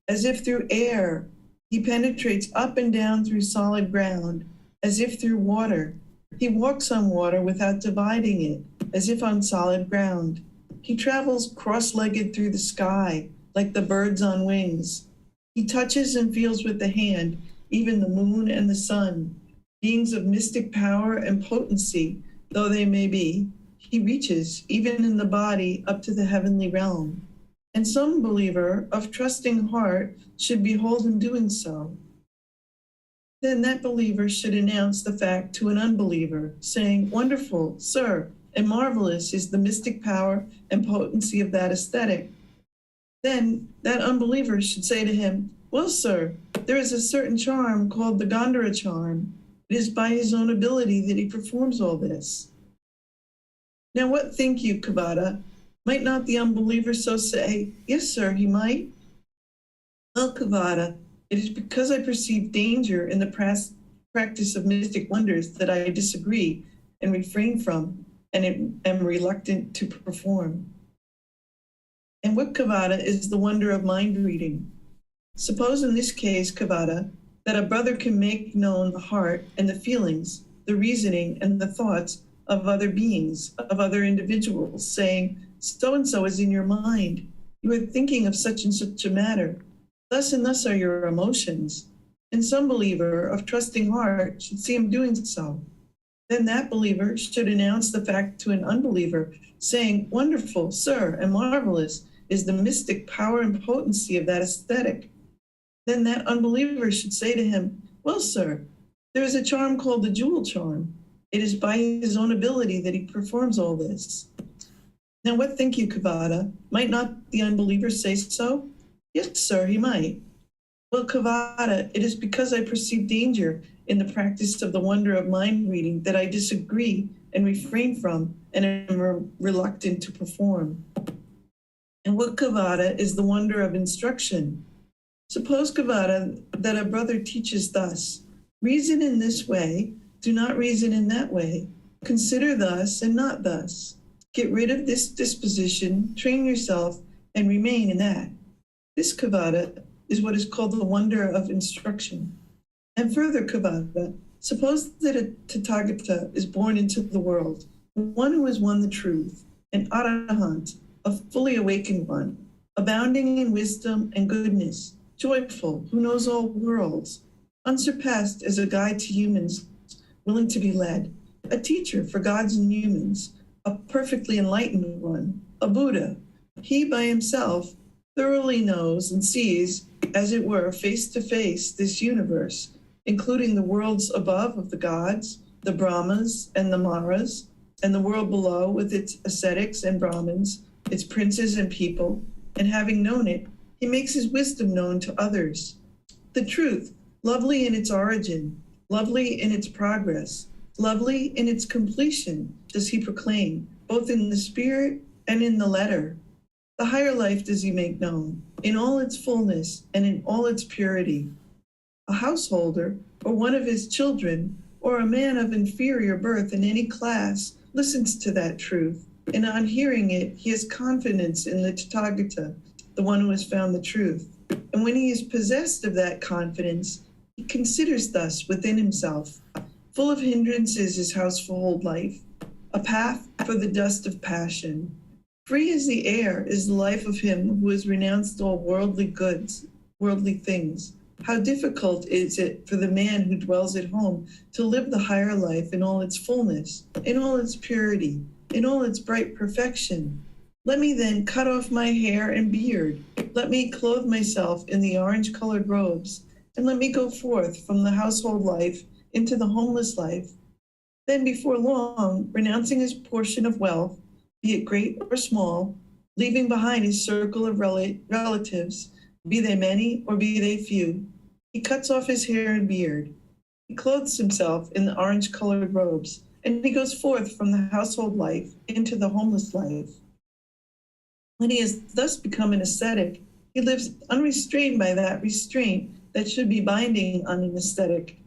Speaker 4: As if through air, he penetrates up and down through solid ground, as if through water. He walks on water without dividing it, as if on solid ground. He travels cross-legged through the sky, like the birds on wings. He touches and feels with the hand, even the moon and the sun. Beings of mystic power and potency, though they may be, he reaches, even in the body, up to the heavenly realm. And some believer of trusting heart should behold him doing so. Then that believer should announce the fact to an unbeliever, saying, "Wonderful, sir, and marvelous is the mystic power and potency of that aesthetic." Then that unbeliever should say to him, "Well, sir, there is a certain charm called the Gandhara charm. It is by his own ability that he performs all this." Now what think you, Kavada? Might not the unbeliever so say? Yes, sir, he might. Well, Kavada, it is because I perceive danger in the practice of mystic wonders that I disagree and refrain from and am reluctant to perform. And what, Kavada, is the wonder of mind reading? Suppose in this case, Kavada, that a brother can make known the heart and the feelings, the reasoning and the thoughts of other beings, of other individuals, saying, "So-and-so is in your mind. You are thinking of such and such a matter. Thus and thus are your emotions." And some believer of trusting heart should see him doing so. Then that believer should announce the fact to an unbeliever, saying, "Wonderful, sir, and marvelous is the mystic power and potency of that aesthetic." Then that unbeliever should say to him, "Well, sir, there is a charm called the jewel charm. It is by his own ability that he performs all this." Now what think you, Kavada? Might not the unbeliever say so? Yes, sir, he might. Well, Kavada, it is because I perceive danger in the practice of the wonder of mind reading that I disagree and refrain from and am reluctant to perform. And what, Kavada, is the wonder of instruction? Suppose, Kavada, that a brother teaches thus: "Reason in this way, do not reason in that way. Consider thus and not thus. Get rid of this disposition, train yourself, and remain in that." This, Kavada, is what is called the wonder of instruction. And further, Kavada, suppose that a Tathagata is born into the world, one who has won the truth, an Arahant, a fully awakened one, abounding in wisdom and goodness, joyful, who knows all worlds, unsurpassed as a guide to humans, willing to be led, a teacher for gods and humans, a perfectly enlightened one, a Buddha. He by himself thoroughly knows and sees as it were, face to face, this universe, including the worlds above of the gods, the Brahmas and the Maras, and the world below with its ascetics and Brahmins, its princes and people, and having known it, he makes his wisdom known to others. The truth, lovely in its origin, lovely in its progress, lovely in its completion, does he proclaim, both in the spirit and in the letter. The higher life does he make known, in all its fullness and in all its purity. A householder, or one of his children, or a man of inferior birth in any class, listens to that truth, and on hearing it, he has confidence in the Tathagata, the one who has found the truth. And when he is possessed of that confidence, he considers thus within himself, full of hindrances is household life, a path for the dust of passion. Free as the air is the life of him who has renounced all worldly goods, worldly things. How difficult is it for the man who dwells at home to live the higher life in all its fullness, in all its purity, in all its bright perfection. Let me then cut off my hair and beard. Let me clothe myself in the orange-colored robes, and let me go forth from the household life into the homeless life. Then before long, renouncing his portion of wealth, be it great or small, leaving behind his circle of relatives, be they many or be they few, he cuts off his hair and beard. He clothes himself in the orange-colored robes, and he goes forth from the household life into the homeless life. When he has thus become an ascetic, he lives unrestrained by that restraint that should be binding on an ascetic.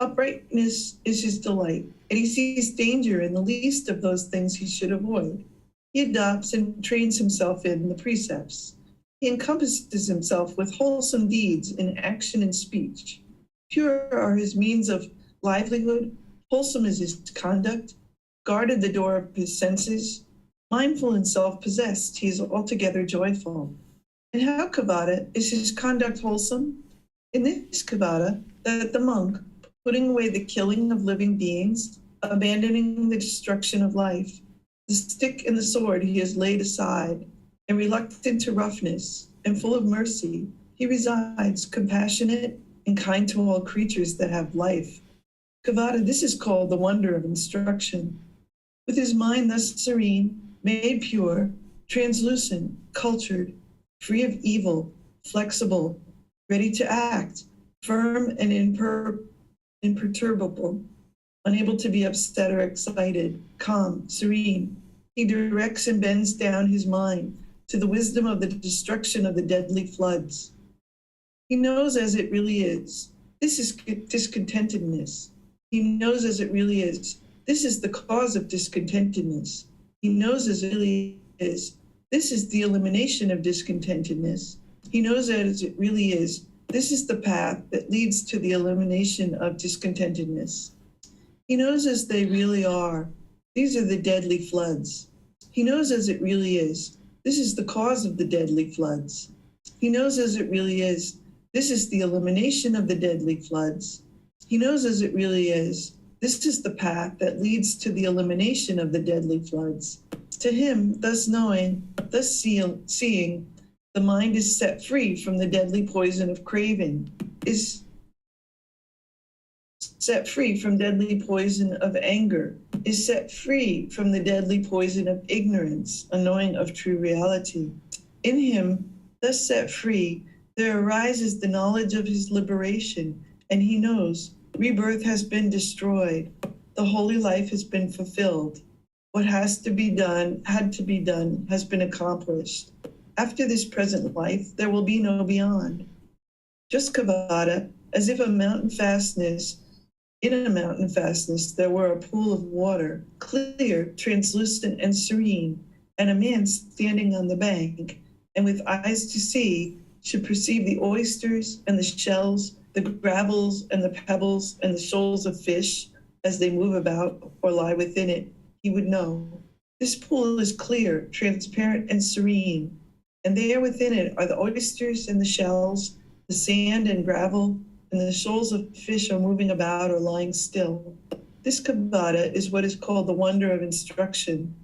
Speaker 4: Uprightness is his delight, and he sees danger in the least of those things he should avoid. He adopts and trains himself in the precepts. He encompasses himself with wholesome deeds in action and speech. Pure are his means of livelihood, wholesome is his conduct, guarded the door of his senses, mindful and self-possessed, he is altogether joyful. And how, Kavada, is his conduct wholesome? In this Kavada, that the monk, putting away the killing of living beings, abandoning the destruction of life, the stick and the sword he has laid aside, and reluctant to roughness, and full of mercy, he resides compassionate and kind to all creatures that have life. Kavada, this is called the wonder of instruction. With his mind thus serene, made pure, translucent, cultured, free of evil, flexible, ready to act, firm and imperturbable, unable to be upset or excited, calm, serene, he directs and bends down his mind to the wisdom of the destruction of the deadly floods. He knows as it really is. This is discontentedness. He knows as it really is. This is the cause of discontentedness. He knows as it really is. This is the elimination of discontentedness. He knows as it really is. This is the path that leads to the elimination of discontentedness. He knows as they really are. These are the deadly floods. He knows as it really is. This is the cause of the deadly floods. He knows as it really is. This is the elimination of the deadly floods. He knows as it really is. This is the path that leads to the elimination of the deadly floods. To him, thus knowing, thus seeing, the mind is set free from the deadly poison of craving, is set free from deadly poison of anger, is set free from the deadly poison of ignorance, unknowing of true reality. In him, thus set free, there arises the knowledge of his liberation, and he knows rebirth has been destroyed. The holy life has been fulfilled. What had to be done, has been accomplished. After this present life, there will be no beyond. Just Kavada, as if in a mountain fastness, there were a pool of water, clear, translucent, and serene, and a man standing on the bank, and with eyes to see, should perceive the oysters and the shells, the gravels and the pebbles and the shoals of fish as they move about or lie within it, he would know. This pool is clear, transparent, and serene, and there within it are the oysters and the shells, the sand and gravel, and the shoals of fish are moving about or lying still. This Kavada is what is called the wonder of instruction.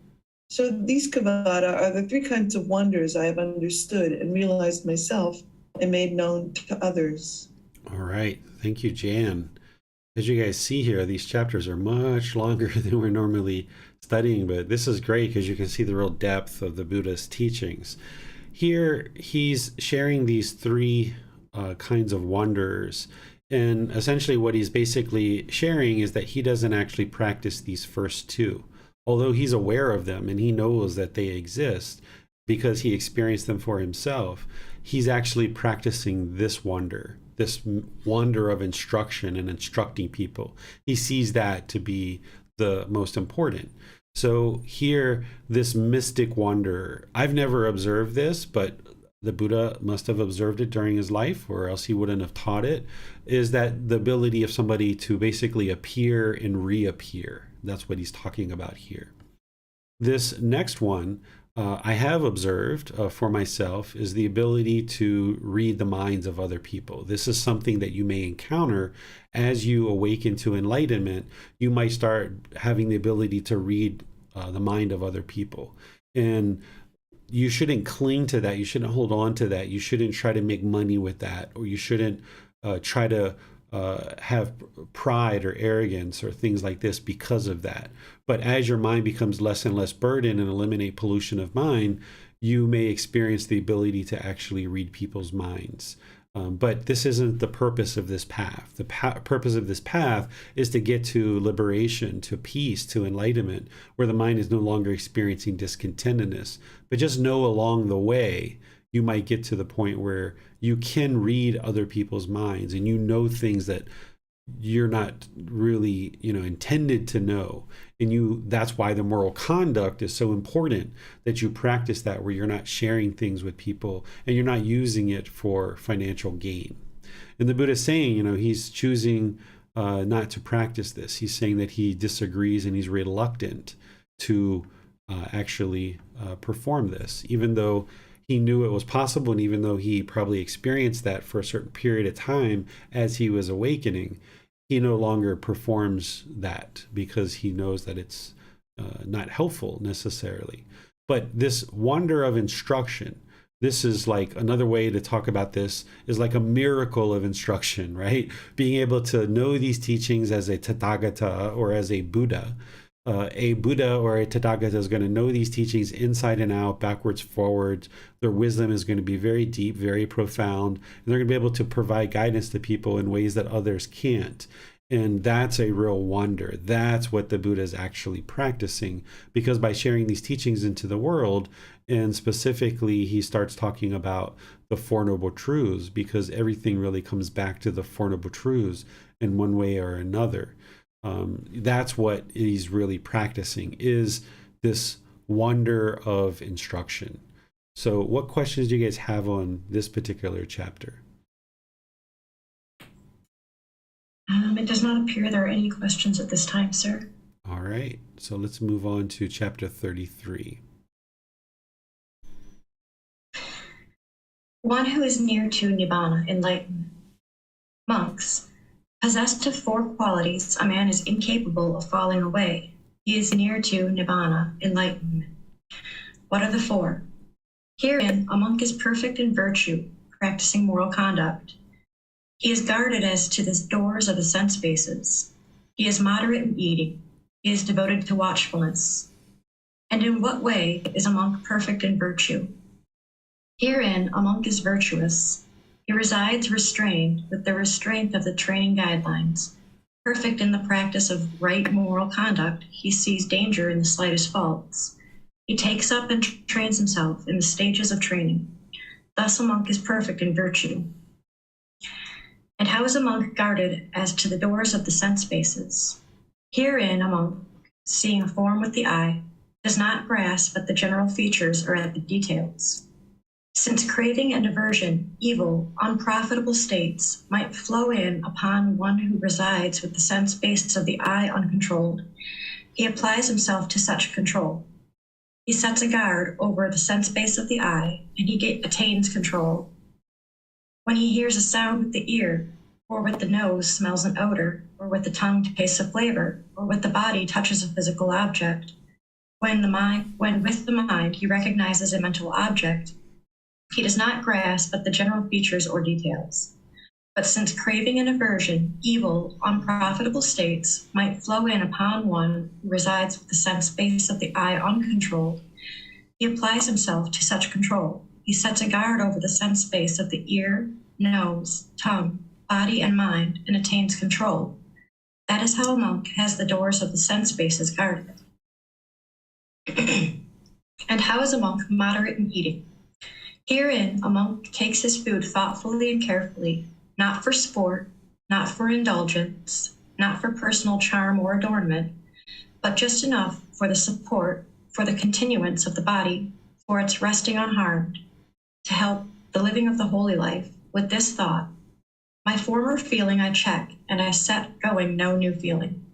Speaker 4: So these Kavada are the three kinds of wonders I have understood and realized myself, and made known to others.
Speaker 1: All right. Thank you, Jan. As you guys see here, these chapters are much longer than we're normally studying, but this is great because you can see the real depth of the Buddha's teachings. Here, he's sharing these three kinds of wonders. And essentially what he's basically sharing is that he doesn't actually practice these first two, although he's aware of them and he knows that they exist because he experienced them for himself. He's actually practicing this wonder of instruction and instructing people. He sees that to be the most important. So here, this mystic wonder, I've never observed this, but the Buddha must have observed it during his life, or else he wouldn't have taught it, is that the ability of somebody to basically appear and reappear. That's what he's talking about here. This next one I have observed for myself is the ability to read the minds of other people. This is something that you may encounter as you awaken to enlightenment. You might start having the ability to read the mind of other people. And you shouldn't cling to that. You shouldn't hold on to that. You shouldn't try to make money with that, or you shouldn't try to have pride or arrogance or things like this because of that. But as your mind becomes less and less burdened and eliminate pollution of mind, you may experience the ability to actually read people's minds. But this isn't the purpose of this path. The purpose of this path is to get to liberation, to peace, to enlightenment, where the mind is no longer experiencing discontentedness. But just know along the way, you might get to the point where you can read other people's minds and you know things that you're not really, intended to know. And that's why the moral conduct is so important, that you practice that, where you're not sharing things with people and you're not using it for financial gain. And the Buddha is saying, he's choosing not to practice this. He's saying that he disagrees and he's reluctant to actually perform this, even though he knew it was possible, and even though he probably experienced that for a certain period of time as he was awakening. He no longer performs that because he knows that it's not helpful necessarily. But this wonder of instruction, this is like another way to talk about this, is like a miracle of instruction, right? Being able to know these teachings as a Tathagata or as a Buddha. A Buddha or a Tathagata is going to know these teachings inside and out, backwards, forwards. Their wisdom is going to be very deep, very profound, and they're going to be able to provide guidance to people in ways that others can't. And that's a real wonder. That's what the Buddha is actually practicing, because by sharing these teachings into the world, and specifically he starts talking about the Four Noble Truths, because everything really comes back to the Four Noble Truths in one way or another. That's what he's really practicing, is this wonder of instruction. So what questions do you guys have on this particular chapter?
Speaker 2: It does not appear there are any questions at this time, sir.
Speaker 1: All right, so let's move on to chapter 33.
Speaker 2: One who is near to Nibbana, enlightenment. Monks, possessed of four qualities, a man is incapable of falling away. He is near to Nibbana, enlightenment. What are the four? Herein, a monk is perfect in virtue, practicing moral conduct. He is guarded as to the doors of the sense bases. He is moderate in eating. He is devoted to watchfulness. And in what way is a monk perfect in virtue? Herein, a monk is virtuous. He resides restrained with the restraint of the training guidelines. Perfect in the practice of right moral conduct, he sees danger in the slightest faults. He takes up and trains himself in the stages of training. Thus a monk is perfect in virtue. And how is a monk guarded as to the doors of the sense bases? Herein a monk, seeing a form with the eye, does not grasp at the general features or at the details. Since craving and aversion, evil, unprofitable states, might flow in upon one who resides with the sense bases of the eye uncontrolled, he applies himself to such control. He sets a guard over the sense base of the eye, and he attains control. When he hears a sound with the ear, or with the nose smells an odor, or with the tongue tastes a flavor, or with the body touches a physical object, when with the mind he recognizes a mental object, He does not grasp at the general features or details. But since craving and aversion, evil, unprofitable states, might flow in upon one who resides with the sense space of the eye uncontrolled, he applies himself to such control. He sets a guard over the sense space of the ear, nose, tongue, body, and mind, and attains control. That is how a monk has the doors of the sense spaces guarded. And how is a monk moderate in eating? Herein, a monk takes his food thoughtfully and carefully, not for sport, not for indulgence, not for personal charm or adornment, but just enough for the support, for the continuance of the body, for its resting unharmed, to help the living of the holy life with this thought: my former feeling I check, and I set going no new feeling.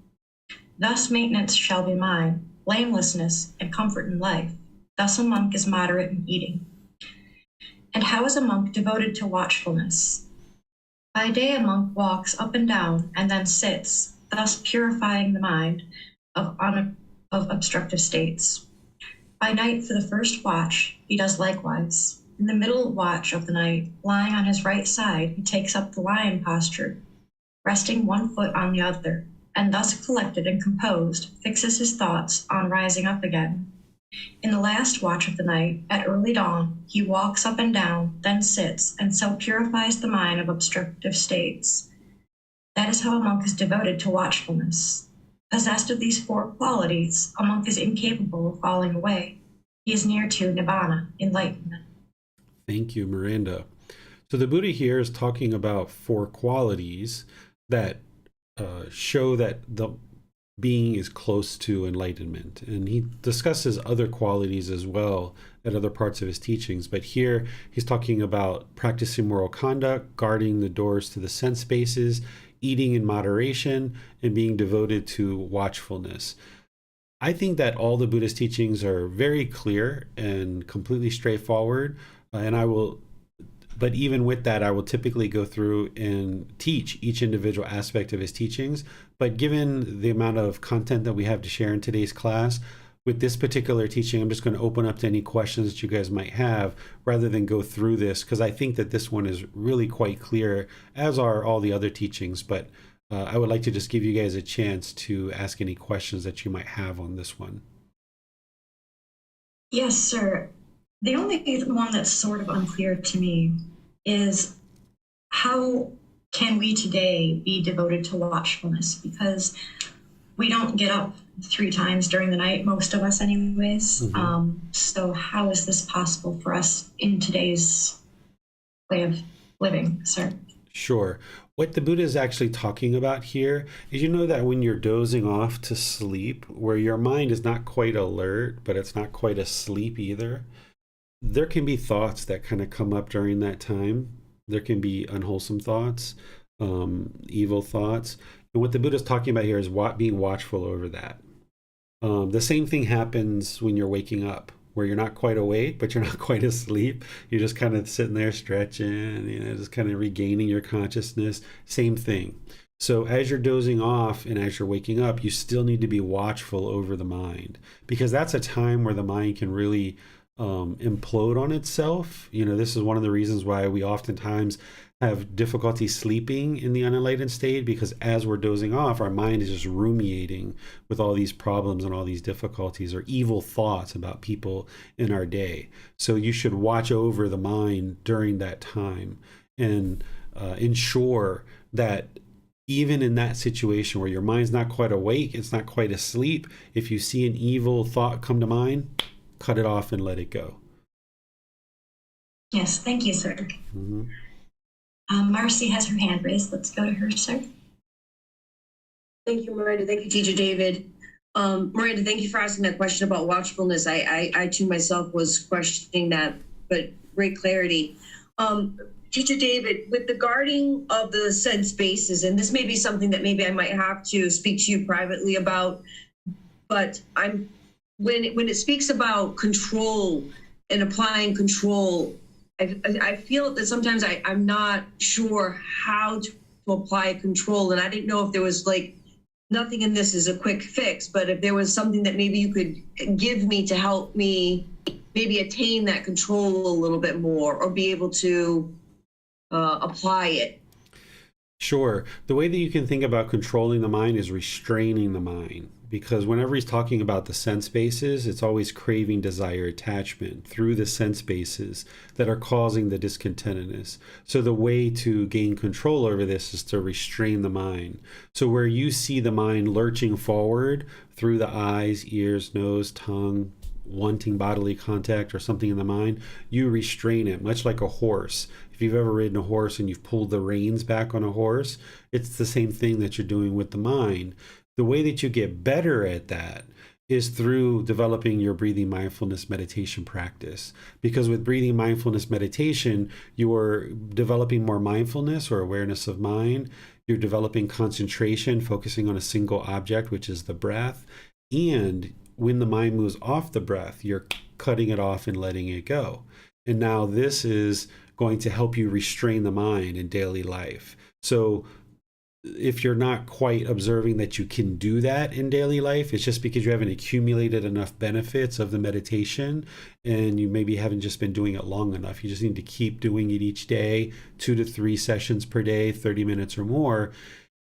Speaker 2: Thus maintenance shall be mine, blamelessness and comfort in life. Thus a monk is moderate in eating. And how is a monk devoted to watchfulness? By day a monk walks up and down and then sits, thus purifying the mind of obstructive states. By night for the first watch he does likewise. In the middle watch of the night, lying on his right side, he takes up the lion posture, resting one foot on the other, and thus collected and composed, fixes his thoughts on rising up again. In the last watch of the night, at early dawn, he walks up and down, then sits, and so purifies the mind of obstructive states. That is how a monk is devoted to watchfulness. Possessed of these four qualities, a monk is incapable of falling away. He is near to nibbana, enlightenment.
Speaker 1: Thank you, Miranda. So the Buddha here is talking about four qualities that show that the being is close to enlightenment. And he discusses other qualities as well at other parts of his teachings. But here he's talking about practicing moral conduct, guarding the doors to the sense spaces, eating in moderation, and being devoted to watchfulness. I think that all the Buddhist teachings are very clear and completely straightforward. But even with that, I will typically go through and teach each individual aspect of his teachings. But given the amount of content that we have to share in today's class, with this particular teaching, I'm just going to open up to any questions that you guys might have rather than go through this, because I think that this one is really quite clear, as are all the other teachings. But I would like to just give you guys a chance to ask any questions that you might have on this one.
Speaker 2: Yes, sir. The only one that's sort of unclear to me is how can we today be devoted to watchfulness? Because we don't get up 3 times during the night, most of us anyways.
Speaker 1: Mm-hmm.
Speaker 2: So how is this possible for us in today's way of living, sir?
Speaker 1: Sure. What the Buddha is actually talking about here is, you know, that when you're dozing off to sleep, where your mind is not quite alert, but it's not quite asleep either, there can be thoughts that kind of come up during that time. There can be unwholesome thoughts, evil thoughts. And what the Buddha is talking about here is being watchful over that. The same thing happens when you're waking up, where you're not quite awake, but you're not quite asleep. You're just kind of sitting there stretching, just kind of regaining your consciousness. Same thing. So as you're dozing off and as you're waking up, you still need to be watchful over the mind, because that's a time where the mind can really implode on itself. This is one of the reasons why we oftentimes have difficulty sleeping in the unenlightened state, because as we're dozing off, our mind is just ruminating with all these problems and all these difficulties or evil thoughts about people in our day. So you should watch over the mind during that time and ensure that even in that situation where your mind's not quite awake, it's not quite asleep, if you see an evil thought come to mind, cut it off and let it go.
Speaker 2: Yes, thank you, sir.
Speaker 1: Mm-hmm.
Speaker 2: Marcy has her hand raised. Let's go to her, sir.
Speaker 3: Thank you, Miranda. Thank you, Teacher David. Miranda, thank you for asking that question about watchfulness. I too myself was questioning that, but great clarity. Teacher David, with the guarding of the sense spaces, and this may be something that maybe I might have to speak to you privately about, but when it speaks about control and applying control, I feel that sometimes I'm not sure how to apply control. And I didn't know if there was nothing in this is a quick fix, but if there was something that maybe you could give me to help me maybe attain that control a little bit more, or be able to apply it?
Speaker 1: Sure. The way that you can think about controlling the mind is restraining the mind. Because whenever he's talking about the sense bases, it's always craving, desire, attachment through the sense bases that are causing the discontentedness. So the way to gain control over this is to restrain the mind. So where you see the mind lurching forward through the eyes, ears, nose, tongue, wanting bodily contact or something in the mind, you restrain it, much like a horse. If you've ever ridden a horse and you've pulled the reins back on a horse, it's the same thing that you're doing with the mind. The way that you get better at that is through developing your breathing mindfulness meditation practice. Because with breathing mindfulness meditation, you are developing more mindfulness or awareness of mind. You're developing concentration, focusing on a single object, which is the breath. And when the mind moves off the breath, you're cutting it off and letting it go. And now this is going to help you restrain the mind in daily life. So if you're not quite observing that you can do that in daily life, it's just because you haven't accumulated enough benefits of the meditation, and you maybe haven't just been doing it long enough. You just need to keep doing it each day, 2 to 3 sessions per day, 30 minutes or more.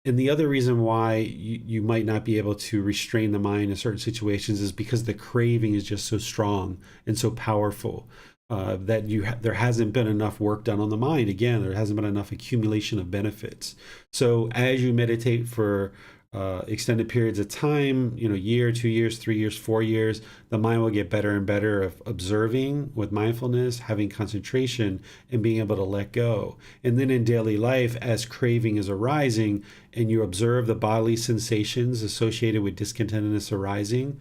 Speaker 1: And the other reason why you might not be able to restrain the mind in certain situations is because the craving is just so strong and so powerful. That there hasn't been enough work done on the mind. Again, there hasn't been enough accumulation of benefits. So as you meditate for extended periods of time, year, 2 years, 3 years, 4 years, the mind will get better and better of observing with mindfulness, having concentration, and being able to let go. And then in daily life, as craving is arising and you observe the bodily sensations associated with discontentedness arising,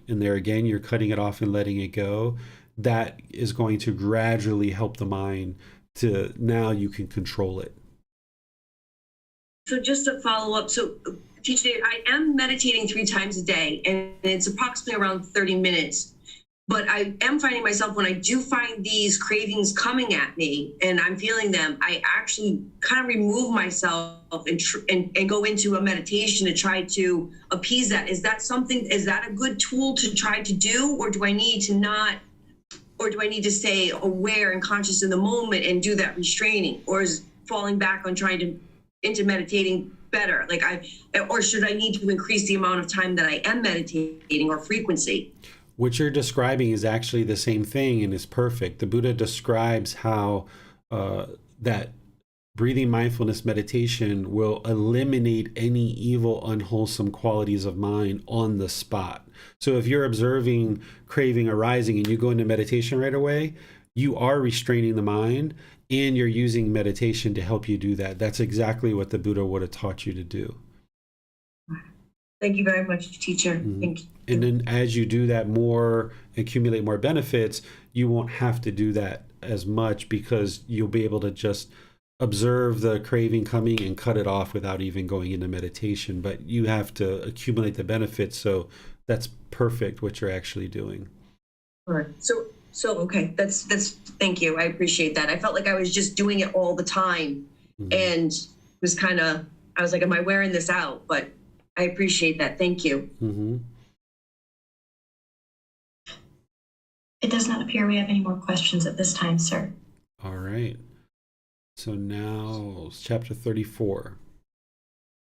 Speaker 1: and there again, you're cutting it off and letting it go, that is going to gradually help the mind to now you can control it.
Speaker 3: So just to follow up, so Teacher David, I am meditating 3 times a day, and it's approximately around 30 minutes. But I am finding myself, when I do find these cravings coming at me and I'm feeling them, I actually kind of remove myself and go into a meditation to try to appease that. Is that a good tool to try to do, or do I need to stay aware and conscious in the moment and do that restraining? Or is falling back on into meditating better? Or should I need to increase the amount of time that I am meditating, or frequency?
Speaker 1: What you're describing is actually the same thing and is perfect. The Buddha describes how that breathing mindfulness meditation will eliminate any evil, unwholesome qualities of mind on the spot. So if you're observing craving arising and you go into meditation right away, you are restraining the mind, and you're using meditation to help you do that. That's exactly what the Buddha would have taught you to do.
Speaker 3: Thank you very much, teacher.
Speaker 1: Mm-hmm.
Speaker 3: Thank you.
Speaker 1: And then as you do that more, accumulate more benefits, you won't have to do that as much, because you'll be able to just observe the craving coming and cut it off without even going into meditation. But you have to accumulate the benefits. So that's perfect what you're actually doing.
Speaker 3: All right. So okay, that's thank you. I appreciate that. I felt like I was just doing it all the time, and was I was like, am I wearing this out? But I appreciate that. Thank you.
Speaker 1: Mm-hmm.
Speaker 2: It does not appear we have any more questions at this time, sir.
Speaker 1: All right. So now it's chapter 34.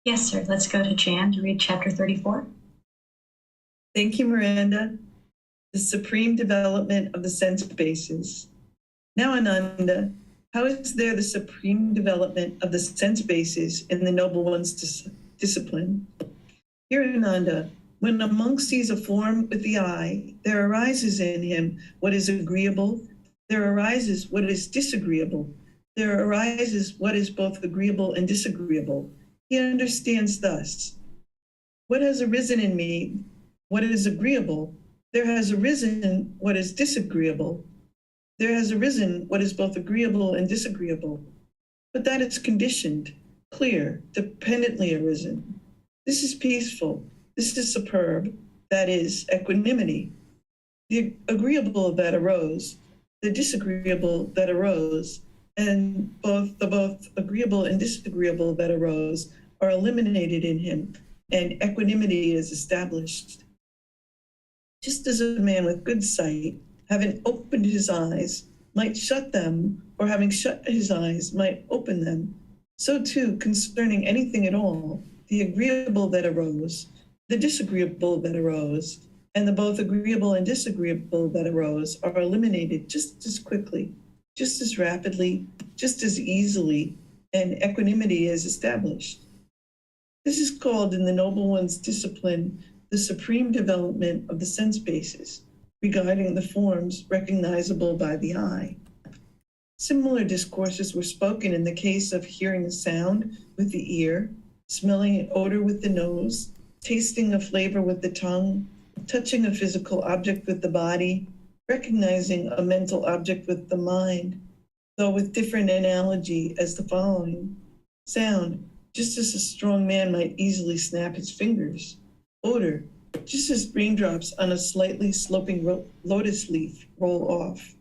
Speaker 2: Yes, sir. Let's go to Jan to read chapter 34.
Speaker 4: Thank you, Miranda. The supreme development of the sense bases. Now, Ananda, how is there the supreme development of the sense bases in the Noble One's discipline? Here, Ananda, when a monk sees a form with the eye, there arises in him what is agreeable, there arises what is disagreeable, there arises what is both agreeable and disagreeable. He understands thus: what has arisen in me, what is agreeable, there has arisen what is disagreeable. There has arisen what is both agreeable and disagreeable. But that is conditioned, clear, dependently arisen. This is peaceful. This is superb. That is equanimity. The agreeable that arose, the disagreeable that arose, and both agreeable and disagreeable that arose are eliminated in him, and equanimity is established. Just as a man with good sight having opened his eyes, might shut them, or having shut his eyes, might open them. So too, concerning anything at all, the agreeable that arose, the disagreeable that arose, and the both agreeable and disagreeable that arose are eliminated just as quickly, just as rapidly, just as easily, and equanimity is established. This is called in the Noble One's discipline the supreme development of the sense bases regarding the forms recognizable by the eye. Similar discourses were spoken in the case of hearing a sound with the ear, smelling an odor with the nose, tasting a flavor with the tongue, touching a physical object with the body, recognizing a mental object with the mind, though with different analogy as the following. Sound, just as a strong man might easily snap his fingers. Odor, just as raindrops on a slightly sloping lotus leaf roll off.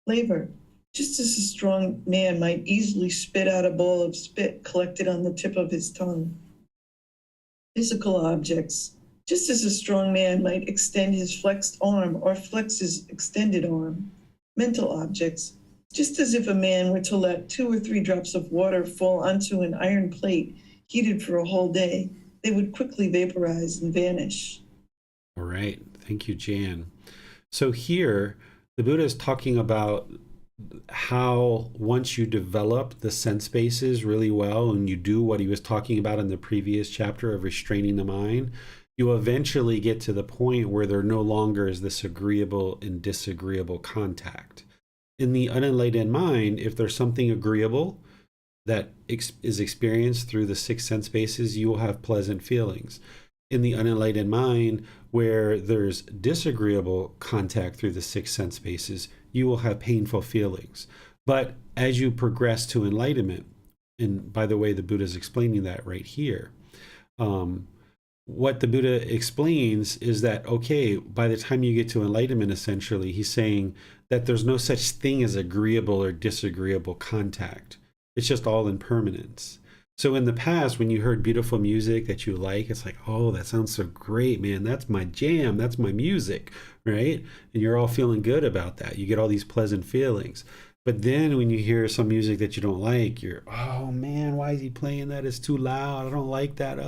Speaker 4: Flavor, just as a strong man might easily spit out a bowl of spit collected on the tip of his tongue. Physical objects, just as a strong man might extend his flexed arm or flex his extended arm. Mental objects, just as if a man were to let 2 or 3 drops of water fall onto an iron plate heated for a whole day, they would quickly vaporize and vanish.
Speaker 1: All right. Thank you, Jan. So here, the Buddha is talking about how once you develop the sense bases really well and you do what he was talking about in the previous chapter of restraining the mind, you eventually get to the point where there no longer is this agreeable and disagreeable contact. In the unenlightened mind, if there's something agreeable that is experienced through the 6 sense bases, you will have pleasant feelings. In the unenlightened mind, where there's disagreeable contact through the 6 sense bases, you will have painful feelings. But as you progress to enlightenment, and by the way, the Buddha is explaining that right here, what the Buddha explains is that, okay, by the time you get to enlightenment, essentially, he's saying that there's no such thing as agreeable or disagreeable contact. It's just all impermanence. So in the past, when you heard beautiful music that you like, it's like, oh, that sounds so great, man. That's my jam. That's my music, right? And you're all feeling good about that. You get all these pleasant feelings. But then when you hear some music that you don't like, you're, oh man, why is he playing that? It's too loud. I don't like that.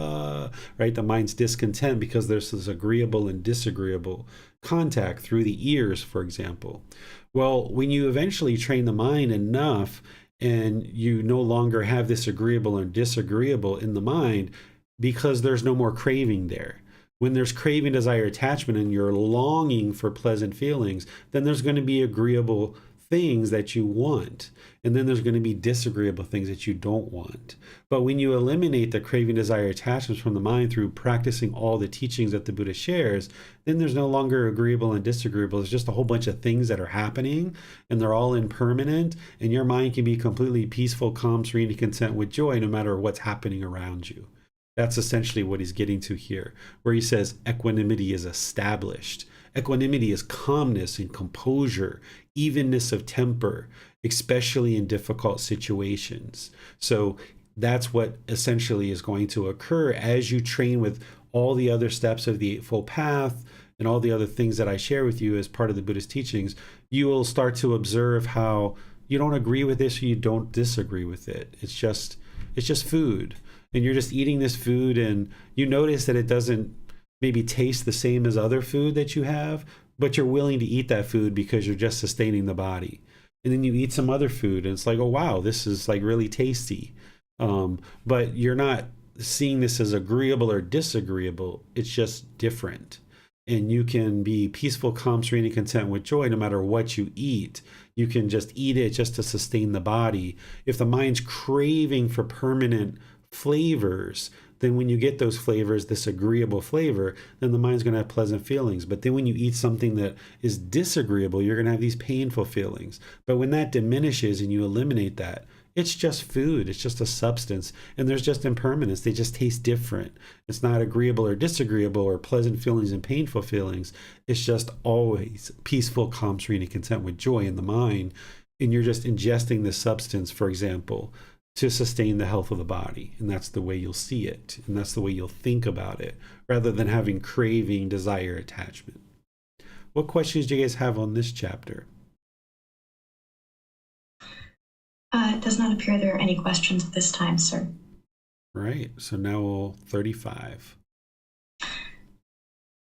Speaker 1: Right? The mind's discontent because there's this agreeable and disagreeable contact through the ears, for example. Well, when you eventually train the mind enough and you no longer have this agreeable and disagreeable in the mind because there's no more craving there. When there's craving, desire, attachment, and you're longing for pleasant feelings, then there's going to be agreeable things that you want, and then there's going to be disagreeable things that you don't want. But when you eliminate the craving, desire, attachments from the mind through practicing all the teachings that the Buddha shares, then there's no longer agreeable and disagreeable. It's just a whole bunch of things that are happening, and they're all impermanent, and your mind can be completely peaceful, calm, serene, and content with joy no matter what's happening around you. That's essentially what he's getting to here, where he says equanimity is established. Equanimity is calmness and composure, evenness of temper, especially in difficult situations. So that's what essentially is going to occur as you train with all the other steps of the Eightfold Path and all the other things that I share with you as part of the Buddhist teachings. You will start to observe how you don't agree with this or you don't disagree with it. It's just food. And you're just eating this food and you notice that it doesn't maybe taste the same as other food that you have, but you're willing to eat that food because you're just sustaining the body. And then you eat some other food and it's like, oh, wow, this is like really tasty. But you're not seeing this as agreeable or disagreeable. It's just different. And you can be peaceful, calm, serene, and content with joy no matter what you eat. You can just eat it just to sustain the body. If the mind's craving for permanent flavors, then when you get those flavors, this agreeable flavor, then the mind's going to have pleasant feelings. But then when you eat something that is disagreeable, you're going to have these painful feelings. But when that diminishes and you eliminate that, it's just food. It's just a substance. And there's just impermanence. They just taste different. It's not agreeable or disagreeable or pleasant feelings and painful feelings. It's just always peaceful, calm, serene, and content with joy in the mind. And you're just ingesting this substance, for example, to sustain the health of the body. And that's the way you'll see it. And that's the way you'll think about it, rather than having craving, desire, attachment. What questions do you guys have on this chapter?
Speaker 2: It does not appear there are any questions at this time, sir.
Speaker 1: Right, so now we'll 35.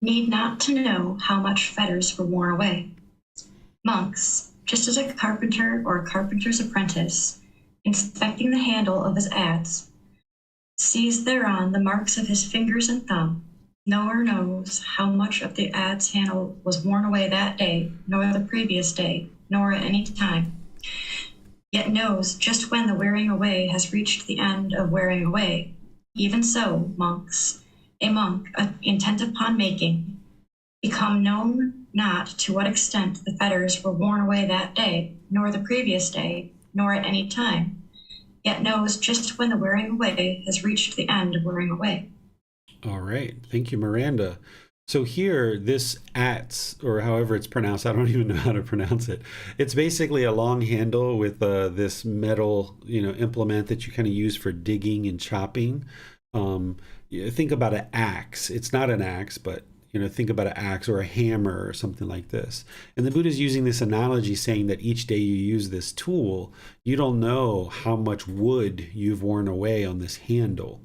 Speaker 2: Need not to know how much fetters were worn away. Monks, just as a carpenter or a carpenter's apprentice, inspecting the handle of his adze, sees thereon the marks of his fingers and thumb, nor knows how much of the adze handle was worn away that day, nor the previous day, nor at any time, yet knows just when the wearing away has reached the end of wearing away. Even so, monks, a monk intent upon making, become known not to what extent the fetters were worn away that day, nor the previous day, nor at any time, yet knows just when the wearing away has reached the end of wearing away.
Speaker 1: All right, thank you, Miranda. So here, this adze, or however it's pronounced, I don't even know how to pronounce it. It's basically a long handle with this metal, implement that you kind of use for digging and chopping. Think about an axe. It's not an axe, but think about an axe or a hammer or something like this. And the Buddha is using this analogy, saying that each day you use this tool, you don't know how much wood you've worn away on this handle.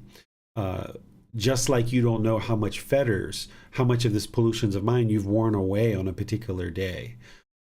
Speaker 1: Just like you don't know how much fetters, how much of this pollutions of mind you've worn away on a particular day.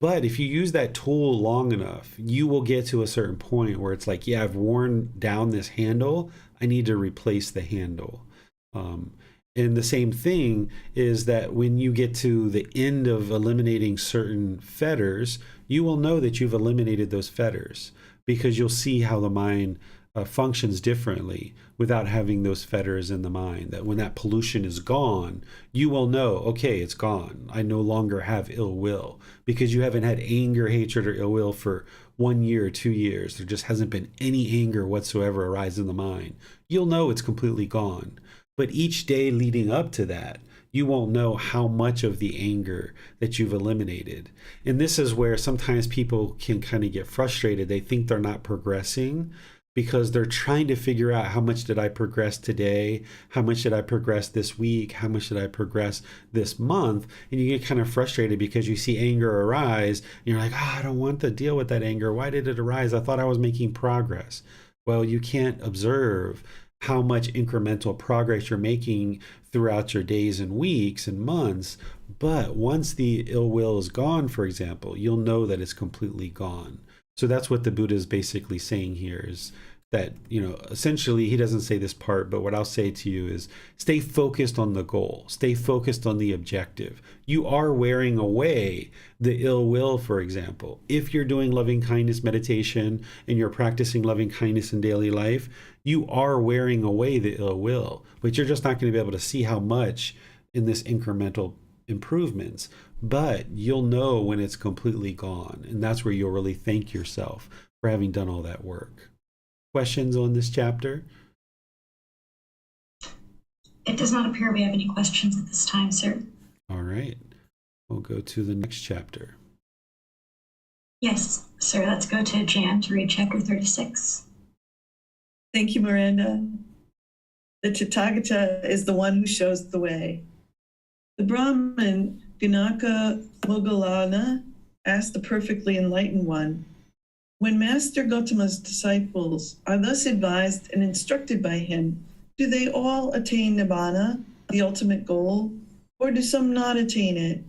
Speaker 1: But if you use that tool long enough, you will get to a certain point where it's like, yeah, I've worn down this handle. I need to replace the handle. And the same thing is that when you get to the end of eliminating certain fetters, you will know that you've eliminated those fetters, because you'll see how the mind functions differently without having those fetters in the mind. That when that pollution is gone, you will know, okay, it's gone. I no longer have ill will, because you haven't had anger, hatred, or ill will for 1 year or 2 years. There just hasn't been any anger whatsoever arise in the mind. You'll know it's completely gone. But each day leading up to that, you won't know how much of the anger that you've eliminated. And this is where sometimes people can kind of get frustrated. They think they're not progressing because they're trying to figure out, how much did I progress today? How much did I progress this week? How much did I progress this month? And you get kind of frustrated because you see anger arise and you're like, I don't want to deal with that anger. Why did it arise? I thought I was making progress. Well, you can't observe how much incremental progress you're making throughout your days and weeks and months. But once the ill will is gone, for example, you'll know that it's completely gone. So that's what the Buddha is basically saying here, is that, essentially he doesn't say this part, but what I'll say to you is stay focused on the goal, stay focused on the objective. You are wearing away the ill will, for example. If you're doing loving kindness meditation and you're practicing loving kindness in daily life, you are wearing away the ill will, but you're just not going to be able to see how much in this incremental improvements, but you'll know when it's completely gone. And that's where you'll really thank yourself for having done all that work. Questions on this chapter?
Speaker 2: It does not appear we have any questions at this time, sir.
Speaker 1: All right. We'll go to the next chapter.
Speaker 2: Yes, sir, let's go to Jan to read chapter 36.
Speaker 4: Thank you, Miranda. The Tathagata is the one who shows the way. The Brahmin, Ganaka Moggallana, asked the perfectly enlightened one, when Master Gotama's disciples are thus advised and instructed by him, do they all attain Nibbana, the ultimate goal, or do some not attain it?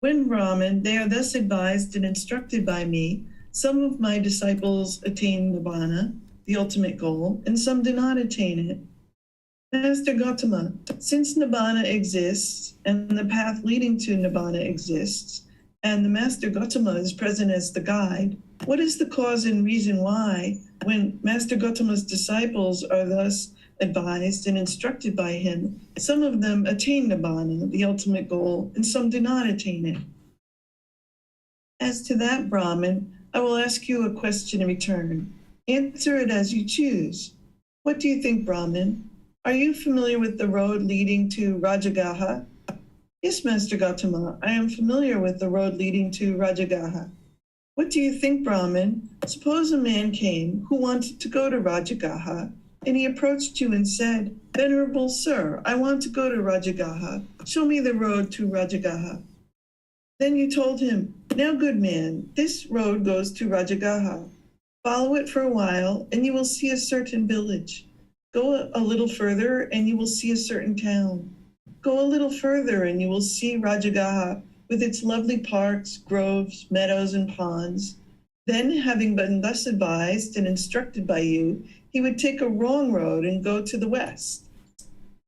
Speaker 4: When Brahmin, they are thus advised and instructed by me, some of my disciples attain Nibbana, the ultimate goal, and some do not attain it. Master Gotama, since Nibbana exists, and the path leading to Nibbana exists, and the Master Gotama is present as the guide, what is the cause and reason why, when Master Gotama's disciples are thus advised and instructed by him, some of them attain Nibbana, the ultimate goal, and some do not attain it? As to that, Brahmin, I will ask you a question in return. Answer it as you choose. What do you think, Brahmin? Are you familiar with the road leading to Rajagaha? Yes, Master Gotama, I am familiar with the road leading to Rajagaha. What do you think, Brahmin? Suppose a man came who wanted to go to Rajagaha, and he approached you and said, Venerable Sir, I want to go to Rajagaha. Show me the road to Rajagaha. Then you told him, "Now, good man, this road goes to Rajagaha. Follow it for a while, and you will see a certain village. Go a little further, and you will see a certain town. Go a little further, and you will see Rajagaha with its lovely parks, groves, meadows, and ponds." Then, having been thus advised and instructed by you, he would take a wrong road and go to the west.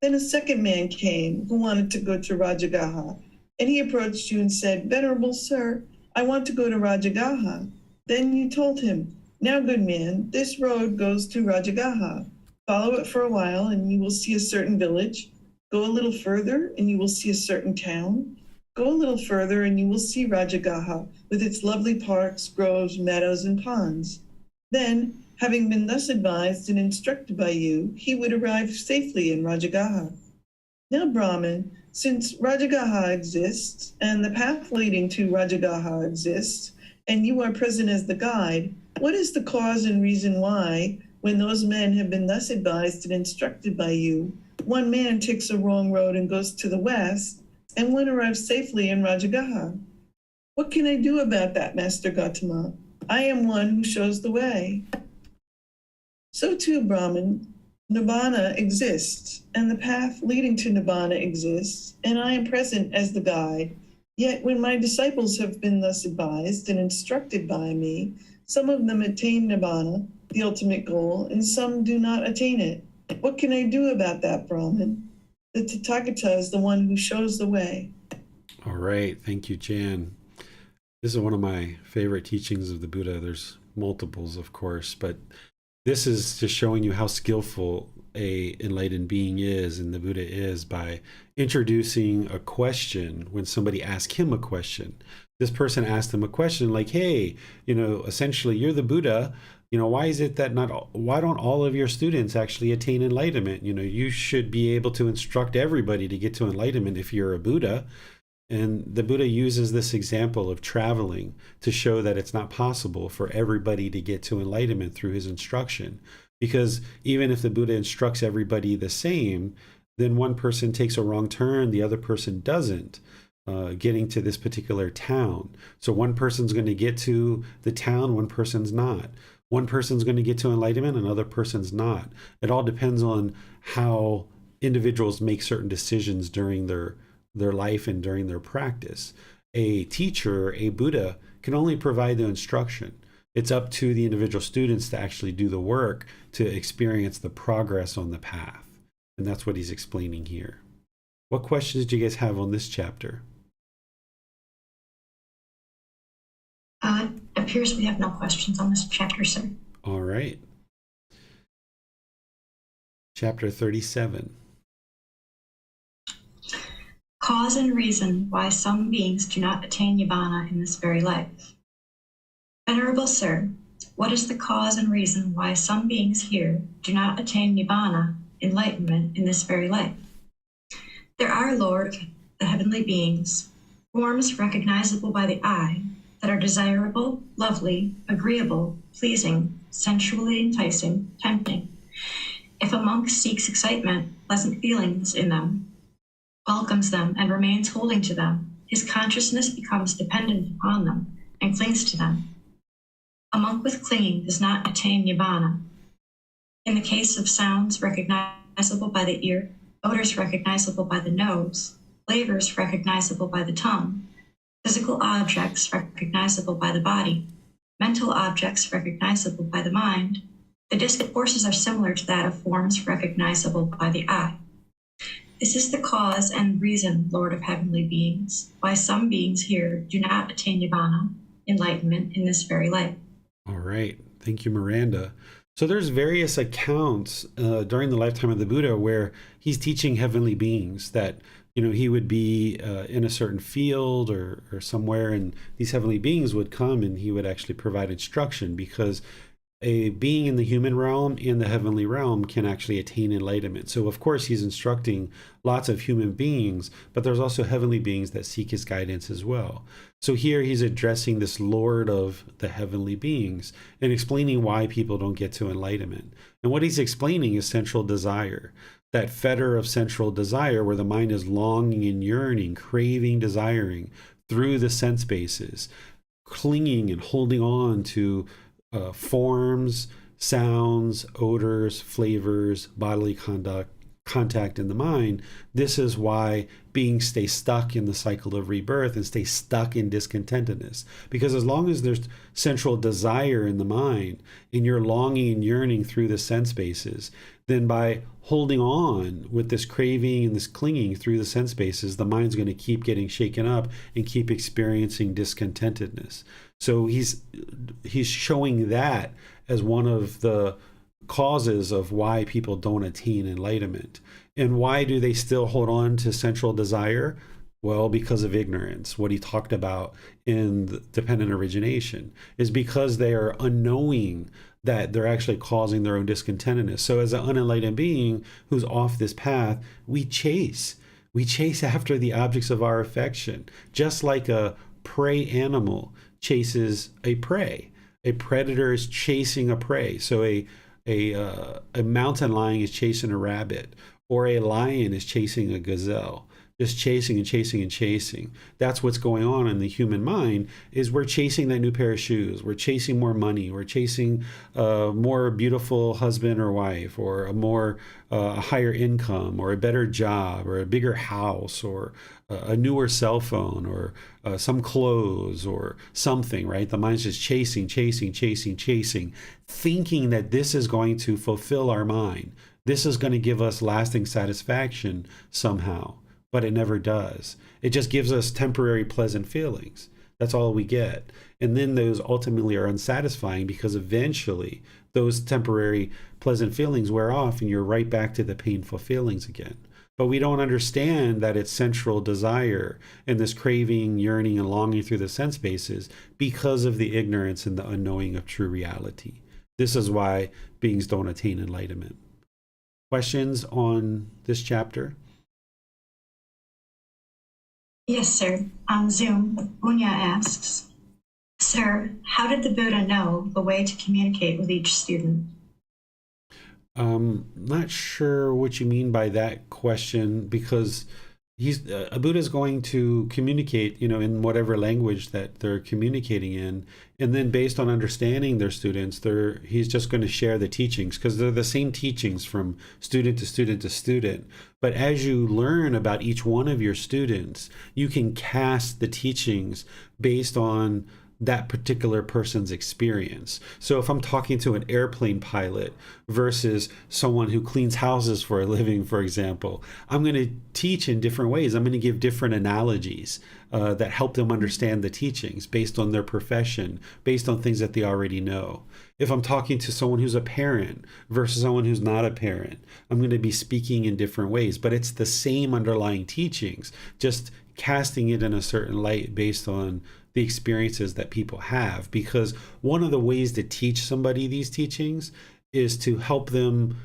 Speaker 4: Then a second man came who wanted to go to Rajagaha, and he approached you and said, "Venerable sir, I want to go to Rajagaha." Then you told him, "Now, good man, this road goes to Rajagaha. Follow it for a while, and you will see a certain village. Go a little further, and you will see a certain town. Go a little further, and you will see Rajagaha with its lovely parks, groves, meadows, and ponds." Then, having been thus advised and instructed by you, he would arrive safely in Rajagaha. Now, Brahmin, since Rajagaha exists, and the path leading to Rajagaha exists, and you are present as the guide, what is the cause and reason why, when those men have been thus advised and instructed by you, one man takes a wrong road and goes to the west, and one arrives safely in Rajagaha? What can I do about that, Master Gautama? I am one who shows the way. So too, Brahman, Nibbana exists, and the path leading to Nibbana exists, and I am present as the guide. Yet when my disciples have been thus advised and instructed by me, some of them attain Nibbana, the ultimate goal, and some do not attain it. What can I do about that, Brahman? The Tathagata is the one who shows the way.
Speaker 1: All right. Thank you, Jan. This is one of my favorite teachings of the Buddha. There's multiples, of course, but this is just showing you how skillful a enlightened being is, and the Buddha is, by introducing a question when somebody asks him a question. This person asked him a question like, "Hey, essentially, you're the Buddha. Why is it that why don't all of your students actually attain enlightenment? You should be able to instruct everybody to get to enlightenment if you're a Buddha." And the Buddha uses this example of traveling to show that it's not possible for everybody to get to enlightenment through his instruction. Because even if the Buddha instructs everybody the same, then one person takes a wrong turn, the other person doesn't, getting to this particular town. So one person's going to get to the town, one person's not. One person's going to get to enlightenment, another person's not. It all depends on how individuals make certain decisions during their life and during their practice. A teacher, a Buddha, can only provide the instruction. It's up to the individual students to actually do the work to experience the progress on the path. And that's what he's explaining here. What questions do you guys have on this chapter?
Speaker 2: It appears we have no questions on this chapter, sir.
Speaker 1: All right. Chapter 37.
Speaker 2: Cause and reason why some beings do not attain Nibbana in this very life. Venerable sir, what is the cause and reason why some beings here do not attain Nibbana, enlightenment, in this very life? There are, Lord, the heavenly beings, forms recognizable by the eye, that are desirable, lovely, agreeable, pleasing, sensually enticing, tempting. If a monk seeks excitement, pleasant feelings in them, welcomes them, and remains holding to them, his consciousness becomes dependent upon them and clings to them. A monk with clinging does not attain Nibbana. In the case of sounds recognizable by the ear, odors recognizable by the nose, flavors recognizable by the tongue, physical objects recognizable by the body, mental objects recognizable by the mind, the discourses are similar to that of forms recognizable by the eye. This is the cause and reason, Lord of heavenly beings, why some beings here do not attain Nibbana, enlightenment, in this very life.
Speaker 1: All right. Thank you, Miranda. So there's various accounts during the lifetime of the Buddha where he's teaching heavenly beings that, he would be in a certain field or somewhere, and these heavenly beings would come and he would actually provide instruction, because a being in the human realm and the heavenly realm can actually attain enlightenment. So of course he's instructing lots of human beings, but there's also heavenly beings that seek his guidance as well. So here he's addressing this Lord of the heavenly beings and explaining why people don't get to enlightenment. And what he's explaining is central desire, that fetter of central desire where the mind is longing and yearning, craving, desiring through the sense bases, clinging and holding on to forms, sounds, odors, flavors, bodily contact in the mind. This is why beings stay stuck in the cycle of rebirth and stay stuck in discontentedness. Because as long as there's central desire in the mind and you're longing and yearning through the sense bases, then by holding on with this craving and this clinging through the sense bases, the mind's going to keep getting shaken up and keep experiencing discontentedness. So he's showing that as one of the causes of why people don't attain enlightenment. And why do they still hold on to central desire? Well, because of ignorance. What he talked about in the dependent origination is because they are unknowing that they're actually causing their own discontentedness. So as an unenlightened being who's off this path, we chase after the objects of our affection, just like a prey animal chases a prey. A predator is chasing a prey. So a mountain lion is chasing a rabbit, or a lion is chasing a gazelle, just chasing and chasing and chasing. That's what's going on in the human mind, is we're chasing that new pair of shoes. We're chasing more money. We're chasing a more beautiful husband or wife, or a more higher income, or a better job, or a bigger house, or a newer cell phone, or some clothes, or something, right? The mind's just chasing, thinking that this is going to fulfill our mind. This is going to give us lasting satisfaction somehow, but it never does. It just gives us temporary pleasant feelings. That's all we get. And then those ultimately are unsatisfying, because eventually those temporary pleasant feelings wear off and you're right back to the painful feelings again. But we don't understand that it's central desire and this craving, yearning, and longing through the sense bases because of the ignorance and the unknowing of true reality. This is why beings don't attain enlightenment. Questions on this chapter?
Speaker 2: Yes, sir. On Zoom, Bunya asks, Sir, how did the Buddha know the way to communicate with each student?
Speaker 1: Not sure what you mean by that question, because a Buddha is going to communicate, in whatever language that they're communicating in, and then based on understanding their students, he's just going to share the teachings, because they're the same teachings from student to student to student. But as you learn about each one of your students, you can cast the teachings based on that particular person's experience. So if I'm talking to an airplane pilot versus someone who cleans houses for a living, for example, I'm going to teach in different ways. I'm going to give different analogies that help them understand the teachings based on their profession, based on things that they already know. If I'm talking to someone who's a parent versus someone who's not a parent, I'm going to be speaking in different ways, but it's the same underlying teachings, just casting it in a certain light based on the experiences that people have. Because one of the ways to teach somebody these teachings is to help them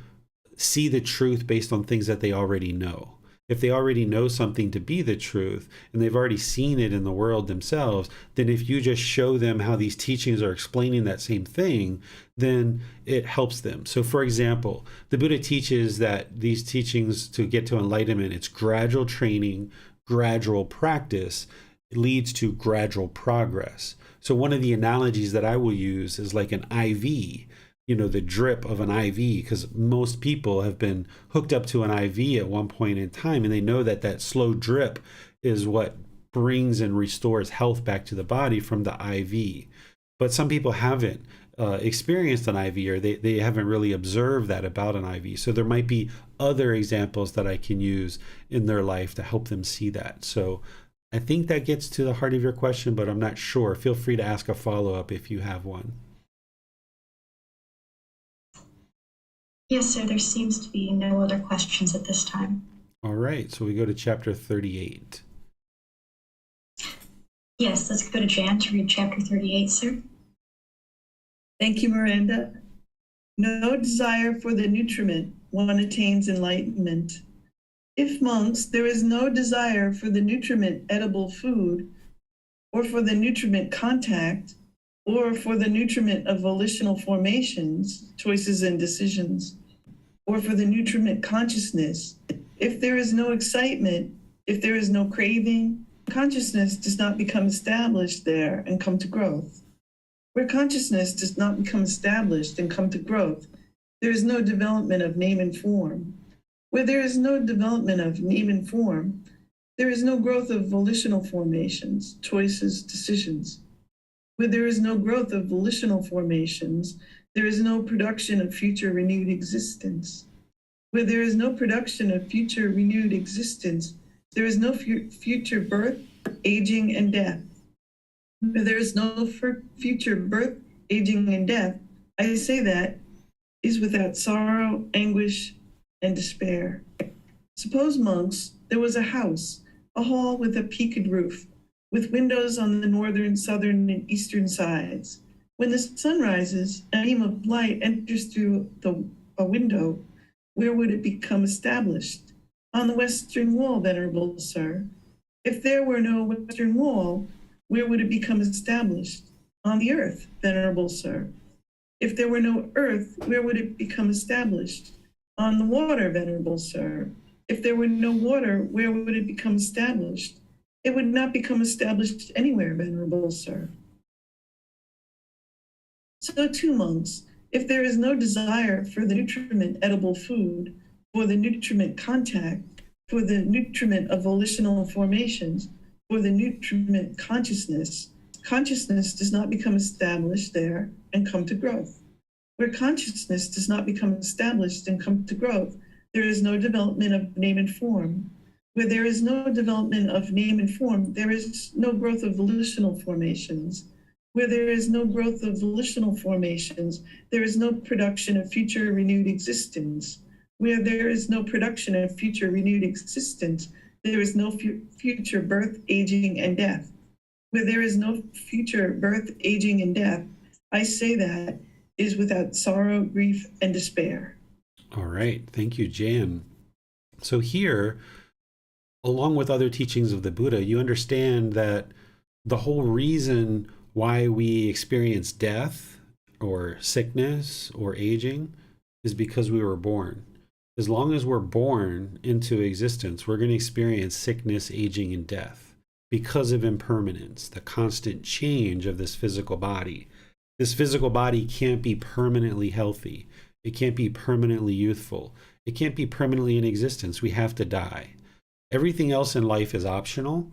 Speaker 1: see the truth based on things that they already know. If they already know something to be the truth and they've already seen it in the world themselves, then if you just show them how these teachings are explaining that same thing, then it helps them. So for example, the Buddha teaches that these teachings to get to enlightenment, it's gradual training, gradual practice, leads to gradual progress. So one of the analogies that I will use is like an IV, the drip of an IV, because most people have been hooked up to an IV at one point in time, and they know that that slow drip is what brings and restores health back to the body from the IV. But some people haven't experienced an IV, or they haven't really observed that about an IV. So there might be other examples that I can use in their life to help them see that. So I think that gets to the heart of your question, but I'm not sure. Feel free to ask a follow-up if you have one.
Speaker 2: Yes, sir. There seems to be no other questions at this time.
Speaker 1: All right, so we go to chapter 38.
Speaker 2: Yes, let's go to Jan to read chapter 38, sir.
Speaker 4: Thank you, Miranda. No desire for the nutriment, one attains enlightenment. If, monks, there is no desire for the nutriment edible food, or for the nutriment contact, or for the nutriment of volitional formations, choices and decisions, or for the nutriment consciousness, if there is no excitement, if there is no craving, consciousness does not become established there and come to growth. Where consciousness does not become established and come to growth, there is no development of name and form. Where there is no development of name and form, there is no growth of volitional formations, choices, decisions. Where there is no growth of volitional formations, there is no production of future renewed existence. Where there is no production of future renewed existence, there is no future birth, aging, and death. Where there is no future birth, aging, and death, I say that is without sorrow, anguish, and despair. Suppose, monks, there was a house, a hall with a peaked roof, with windows on the northern, southern, and eastern sides. When the sun rises, a beam of light enters through a window. Where would it become established? On the western wall, venerable sir. If there were no western wall, where would it become established? On the earth, venerable sir. If there were no earth, where would it become established? On the water, venerable sir. If there were no water, where would it become established? It would not become established anywhere, venerable sir. So too, monks, if there is no desire for the nutriment edible food, for the nutriment contact, for the nutriment of volitional formations, for the nutriment consciousness, consciousness does not become established there and come to growth. Where consciousness does not become established and come to growth, there is no development of name and form. Where there is no development of name and form, there is no growth of volitional formations. Where there is no growth of volitional formations, there is no production of future renewed existence. Where there is no production of future renewed existence, there is no future birth, aging, and death. Where there is no future birth, aging, and death, I say that is without sorrow, grief, and despair.
Speaker 1: All right. Thank you, Jan. So here, along with other teachings of the Buddha, you understand that the whole reason why we experience death or sickness or aging is because we were born. As long as we're born into existence, we're going to experience sickness, aging, and death because of impermanence, the constant change of this physical body. This physical body can't be permanently healthy. It can't be permanently youthful. It can't be permanently in existence. We have to die. Everything else in life is optional,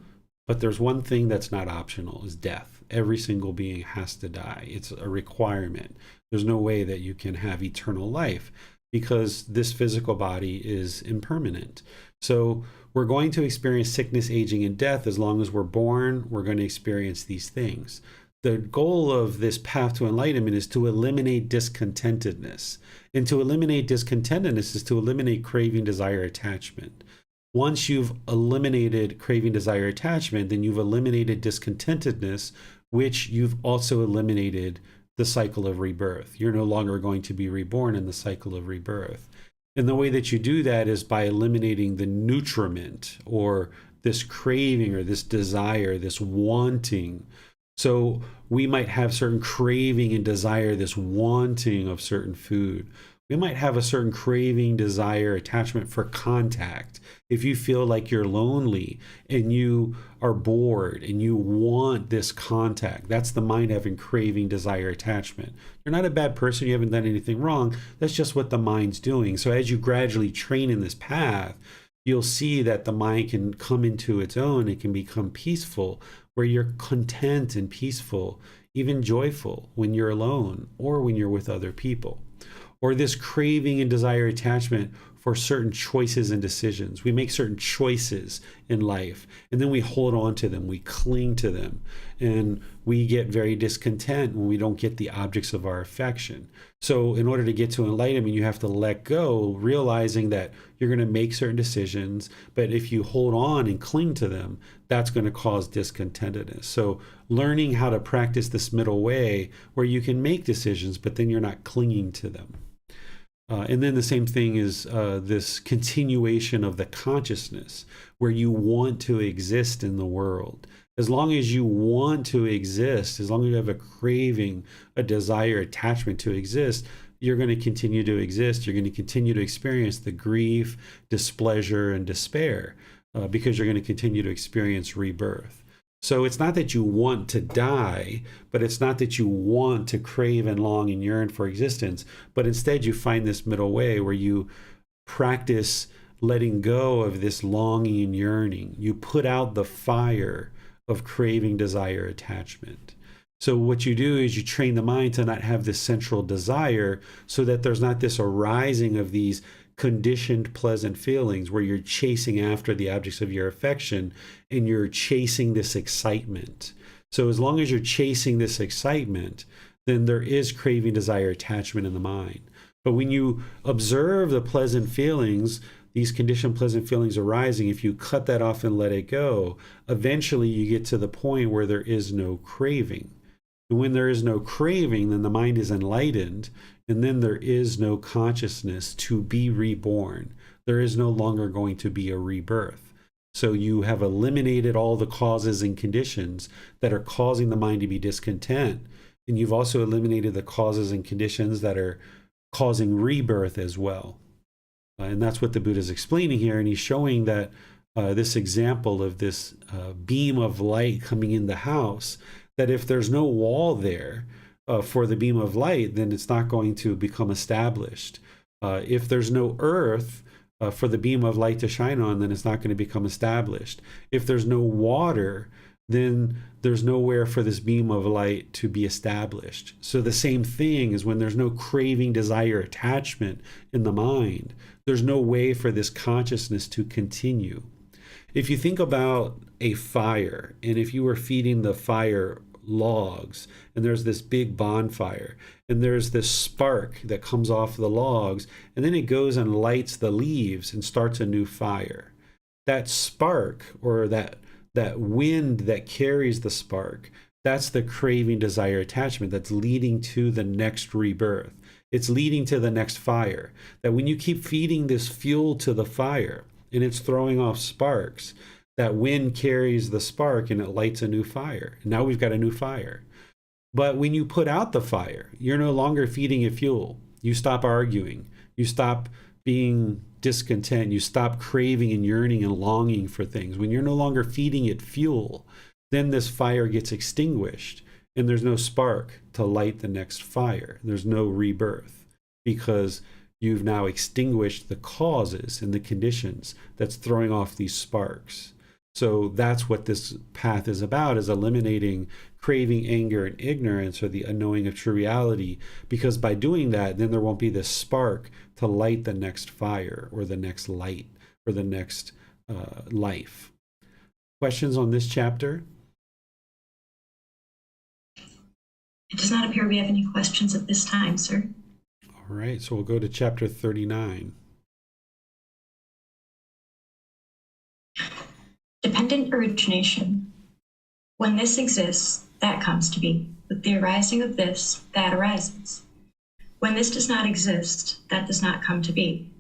Speaker 1: but there's one thing that's not optional, is death. Every single being has to die. It's a requirement. There's no way that you can have eternal life because this physical body is impermanent. So we're going to experience sickness, aging, and death. As long as we're born, we're going to experience these things. The goal of this path to enlightenment is to eliminate discontentedness. And to eliminate discontentedness is to eliminate craving, desire, attachment. Once you've eliminated craving, desire, attachment, then you've eliminated discontentedness, which you've also eliminated the cycle of rebirth. You're no longer going to be reborn in the cycle of rebirth. And the way that you do that is by eliminating the nutriment or this craving or this desire, this wanting. So we might have certain craving and desire, this wanting of certain food. We might have a certain craving, desire, attachment for contact. If you feel like you're lonely and you are bored and you want this contact, that's the mind having craving, desire, attachment. You're not a bad person. You haven't done anything wrong. That's just what the mind's doing. So as you gradually train in this path, you'll see that the mind can come into its own. It can become peaceful, where you're content and peaceful, even joyful when you're alone or when you're with other people. Or this craving and desire attachment for certain choices and decisions. We make certain choices in life and then we hold on to them, we cling to them, and we get very discontent when we don't get the objects of our affection. So in order to get to enlightenment, you have to let go, realizing that you're going to make certain decisions, but if you hold on and cling to them, that's going to cause discontentedness. So learning how to practice this middle way where you can make decisions, but then you're not clinging to them. And then the same thing is this continuation of the consciousness where you want to exist in the world. As long as you want to exist, as long as you have a craving, a desire, attachment to exist, you're going to continue to exist. You're going to continue to experience the grief, displeasure, and despair. because you're going to continue to experience rebirth. So it's not that you want to die, but it's not that you want to crave and long and yearn for existence, but instead you find this middle way where you practice letting go of this longing and yearning. You put out the fire of craving, desire, attachment. So what you do is you train the mind to not have this central desire, so that there's not this arising of these conditioned pleasant feelings where you're chasing after the objects of your affection and you're chasing this excitement. So as long as you're chasing this excitement, then there is craving, desire, attachment in the mind. But when you observe the pleasant feelings, these conditioned pleasant feelings arising, if you cut that off and let it go, eventually you get to the point where there is no craving. And when there is no craving, then the mind is enlightened, and then there is no consciousness to be reborn. There is no longer going to be a rebirth. So you have eliminated all the causes and conditions that are causing the mind to be discontent. And you've also eliminated the causes and conditions that are causing rebirth as well. And that's what the Buddha is explaining here. And he's showing that this example of this beam of light coming in the house, that if there's no wall there for the beam of light, then it's not going to become established. If there's no earth for the beam of light to shine on, then it's not going to become established. If there's no water, then there's nowhere for this beam of light to be established. So the same thing is when there's no craving, desire, attachment in the mind, there's no way for this consciousness to continue. If you think about a fire, and if you were feeding the fire logs, and there's this big bonfire, and there's this spark that comes off the logs, and then it goes and lights the leaves and starts a new fire. That spark, or that wind that carries the spark, that's the craving, desire, attachment that's leading to the next rebirth. It's leading to the next fire. That when you keep feeding this fuel to the fire and it's throwing off sparks, that wind carries the spark and it lights a new fire. And now we've got a new fire. But when you put out the fire, you're no longer feeding it fuel. You stop arguing. You stop being discontent. You stop craving and yearning and longing for things. When you're no longer feeding it fuel, then this fire gets extinguished and there's no spark to light the next fire. There's no rebirth because you've now extinguished the causes and the conditions that's throwing off these sparks. So that's what this path is about, is eliminating craving, anger, and ignorance, or the unknowing of true reality. Because by doing that, then there won't be this spark to light the next fire, or the next light, or the next life. Questions on this chapter?
Speaker 2: It does not appear we have any questions at this time, sir.
Speaker 1: All right, so we'll go to chapter 39.
Speaker 2: Dependent origination. When this exists, that comes to be. With the arising of this, that arises. When this does not exist, that does not come to be.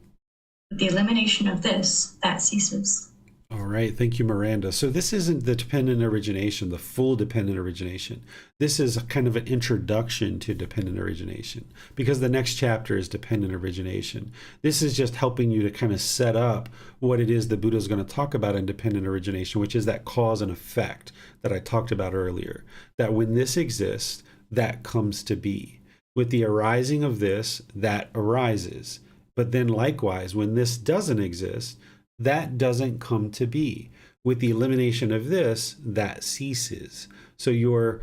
Speaker 2: With the elimination of this, that ceases.
Speaker 1: All right, thank you, Miranda. So this isn't the dependent origination, the full dependent origination. This is a kind of an introduction to dependent origination, because the next chapter is dependent origination. This is just helping you to kind of set up what it is the Buddha is going to talk about in dependent origination, which is that cause and effect that I talked about earlier. That when this exists, that comes to be. With the arising of this, that arises. But then likewise, when this doesn't exist, that doesn't come to be. With the elimination of this, that ceases. So you're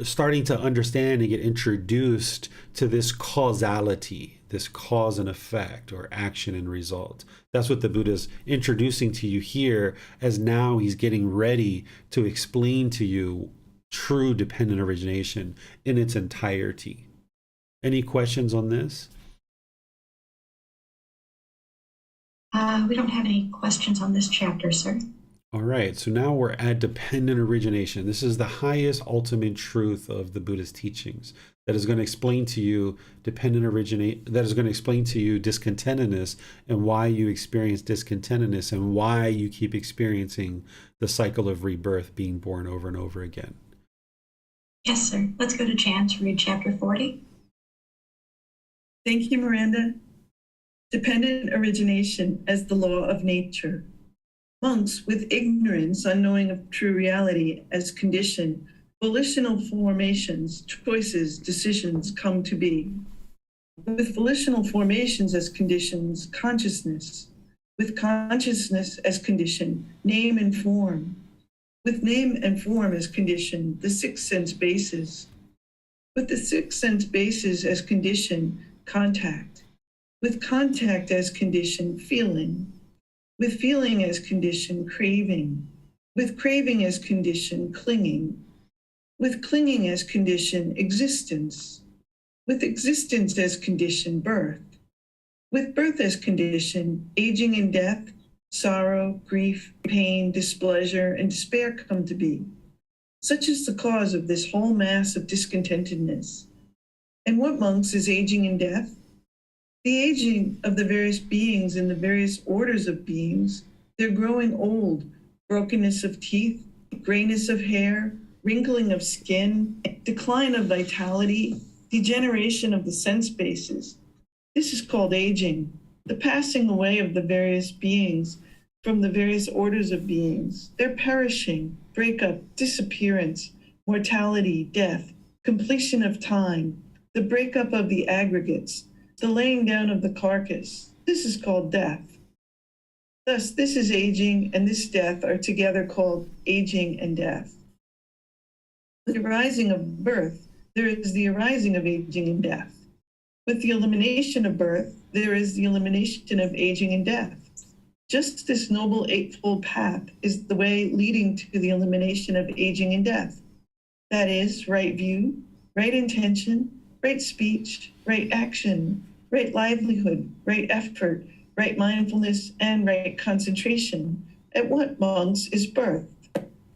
Speaker 1: starting to understand and get introduced to this causality, this cause and effect, or action and result. That's what the Buddha's introducing to you here, as now he's getting ready to explain to you true dependent origination in its entirety. Any questions on this?
Speaker 2: We don't have any questions on this chapter, sir.
Speaker 1: All right, so now we're at dependent origination. This is the highest ultimate truth of the Buddha's teachings that is going to explain to you that is going to explain to you discontentedness and why you experience discontentedness and why you keep experiencing the cycle of rebirth, being born over and over again.
Speaker 2: Yes, sir. Let's go to Jan to read chapter 40.
Speaker 4: Thank you, Miranda. Dependent origination as the law of nature. Monks with ignorance, unknowing of true reality as condition, volitional formations, choices, decisions come to be. With volitional formations as conditions, consciousness. With consciousness as condition, name and form. With name and form as condition, the six sense bases. With the six sense bases as condition, contact. With contact as condition, feeling. With feeling as condition, craving. With craving as condition, clinging. With clinging as condition, existence. With existence as condition, birth. With birth as condition, aging and death, sorrow, grief, pain, displeasure, and despair come to be. Such is the cause of this whole mass of discontentedness. And what, monks, is aging and death? The aging of the various beings in the various orders of beings, their growing old, brokenness of teeth, grayness of hair, wrinkling of skin, decline of vitality, degeneration of the sense bases. This is called aging, the passing away of the various beings from the various orders of beings, their perishing, breakup, disappearance, mortality, death, completion of time, the breakup of the aggregates, the laying down of the carcass. This is called death. Thus, this is aging and this death are together called aging and death. With the arising of birth, there is the arising of aging and death. With the elimination of birth, there is the elimination of aging and death. Just this noble eightfold path is the way leading to the elimination of aging and death. That is, right view, right intention, right speech, right action, right livelihood, right effort, right mindfulness, and right concentration. At what, monks, is birth?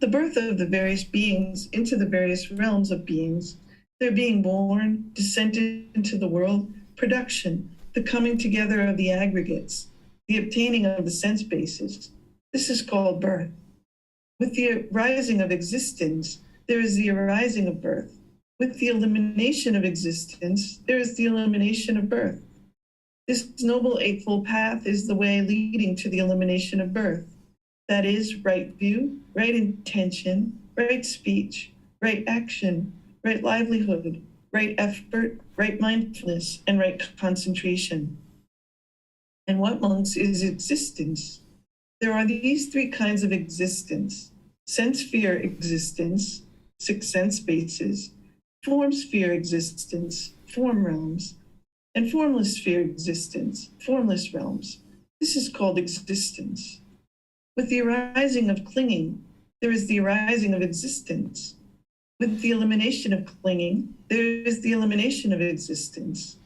Speaker 4: The birth of the various beings into the various realms of beings, their being born, descended into the world, production, the coming together of the aggregates, the obtaining of the sense bases. This is called birth. With the rising of existence, there is the arising of birth. With the elimination of existence, there is the elimination of birth. This noble eightfold path is the way leading to the elimination of birth. That is, right view, right intention, right speech, right action, right livelihood, right effort, right mindfulness, and right concentration. And what, monks, is existence? There are these three kinds of existence: sense sphere existence, six sense bases; form sphere existence, form realms; and formless sphere existence, formless realms. This is called existence. With the arising of clinging, there is the arising of existence. With the elimination of clinging, there is the elimination of existence.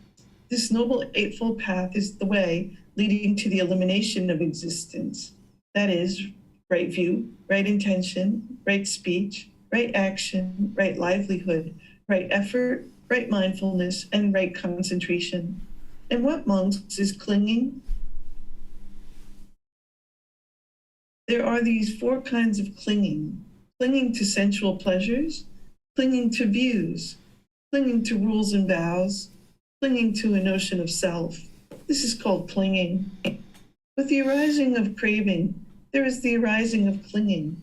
Speaker 4: This noble eightfold path is the way leading to the elimination of existence. That is, right view, right intention, right speech, right action, right livelihood, right effort, right mindfulness, and right concentration. And what, monks, is clinging? There are these four kinds of clinging: clinging to sensual pleasures, clinging to views, clinging to rules and vows, clinging to a notion of self. This is called clinging. With the arising of craving, there is the arising of clinging.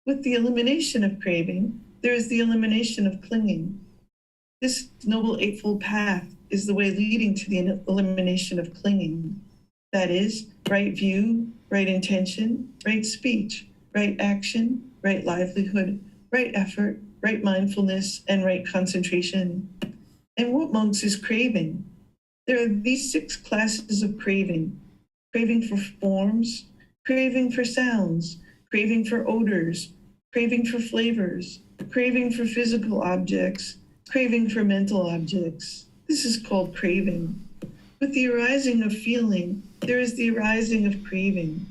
Speaker 4: With the elimination of craving, there is the elimination of clinging. This noble eightfold path is the way leading to the elimination of clinging. That is, right view, right intention, right speech, right action, right livelihood, right effort, right mindfulness, and right concentration. And what, monks, is craving? There are these six classes of craving: craving for forms, craving for sounds, craving for odors, craving for flavors, craving for physical objects, craving for mental objects. This is called craving. With the arising of feeling, there is the arising of craving.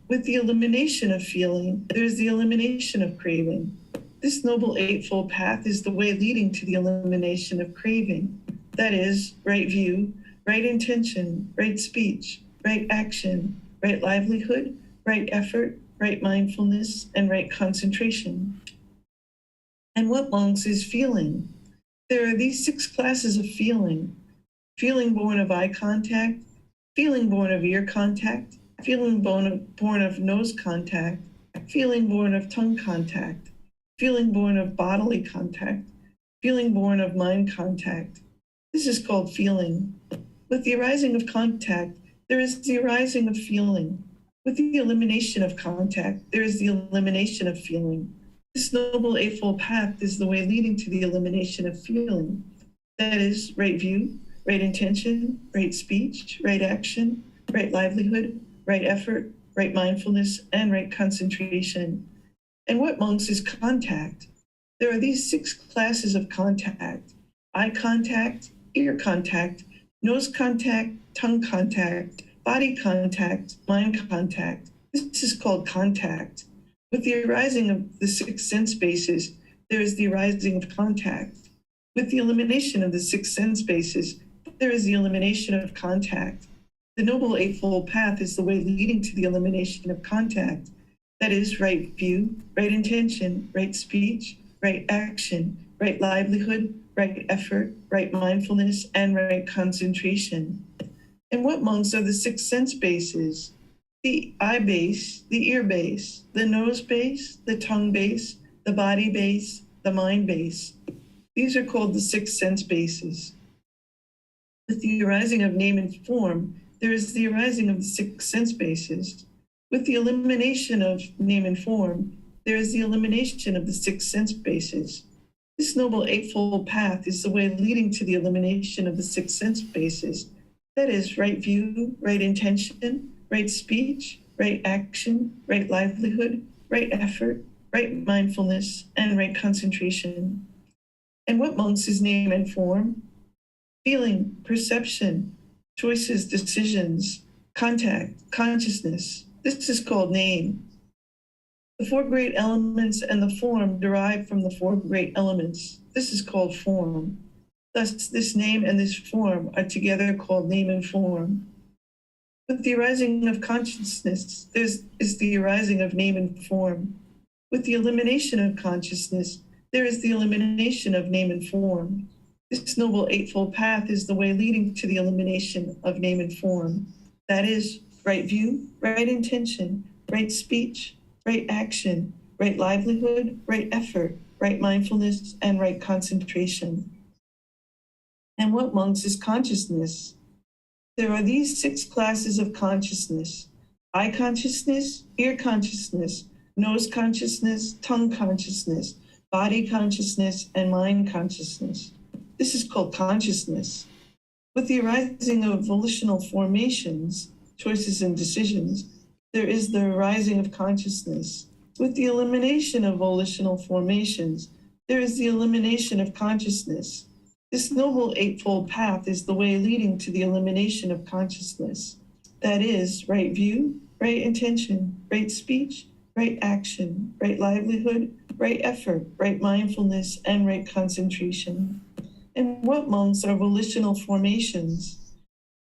Speaker 4: With the elimination of feeling, there is the elimination of craving. This noble eightfold path is the way leading to the elimination of craving. That is, right view, right intention, right speech, right action, right livelihood, right effort, right mindfulness, and right concentration. And what, monks, is feeling? There are these six classes of feeling: feeling born of eye contact, feeling born of ear contact, feeling born of nose contact, feeling born of tongue contact, feeling born of bodily contact, feeling born of mind contact. This is called feeling. With the arising of contact, there is the arising of feeling. With the elimination of contact, there is the elimination of feeling. This Noble Eightfold Path is the way leading to the elimination of feeling. That is, right view, right intention, right speech, right action, right livelihood, right effort, right mindfulness, and right concentration. And what, monks, is contact? There are these 6 classes of contact: eye contact, ear contact, nose contact, tongue contact, body contact, mind contact. This is called contact. With the arising of the 6 sense bases, there is the arising of contact. With the elimination of the 6 sense bases, there is the elimination of contact. The Noble Eightfold Path is the way leading to the elimination of contact. That is, right view, right intention, right speech, right action, right livelihood, right effort, right mindfulness, and right concentration. And what, monks, are the 6 sense bases? The eye base, the ear base, the nose base, the tongue base, the body base, the mind base. These are called the 6 sense bases. With the arising of name and form, there is the arising of the 6 sense bases. With the elimination of name and form, there is the elimination of the 6 sense bases. This Noble Eightfold Path is the way leading to the elimination of the 6 sense bases. That is, right view, right intention, right speech, right action, right livelihood, right effort, right mindfulness, and right concentration. And what, monks, is name and form? Feeling, perception, choices, decisions, contact, consciousness. This is called name. The 4 great elements and the form derive from the 4 great elements. This is called form. Thus, this name and this form are together called name and form. With the arising of consciousness, there is the arising of name and form. With the elimination of consciousness, there is the elimination of name and form. This Noble Eightfold Path is the way leading to the elimination of name and form. That is, right view, right intention, right speech, right action, right livelihood, right effort, right mindfulness, and right concentration. And what, monks, is consciousness? There are these 6 classes of consciousness: eye consciousness, ear consciousness, nose consciousness, tongue consciousness, body consciousness, and mind consciousness. This is called consciousness. With the arising of volitional formations, choices, and decisions, there is the arising of consciousness. With the elimination of volitional formations, there is the elimination of consciousness. This Noble Eightfold Path is the way leading to the elimination of consciousness. That is, right view, right intention, right speech, right action, right livelihood, right effort, right mindfulness, and right concentration. And what, monks, are volitional formations?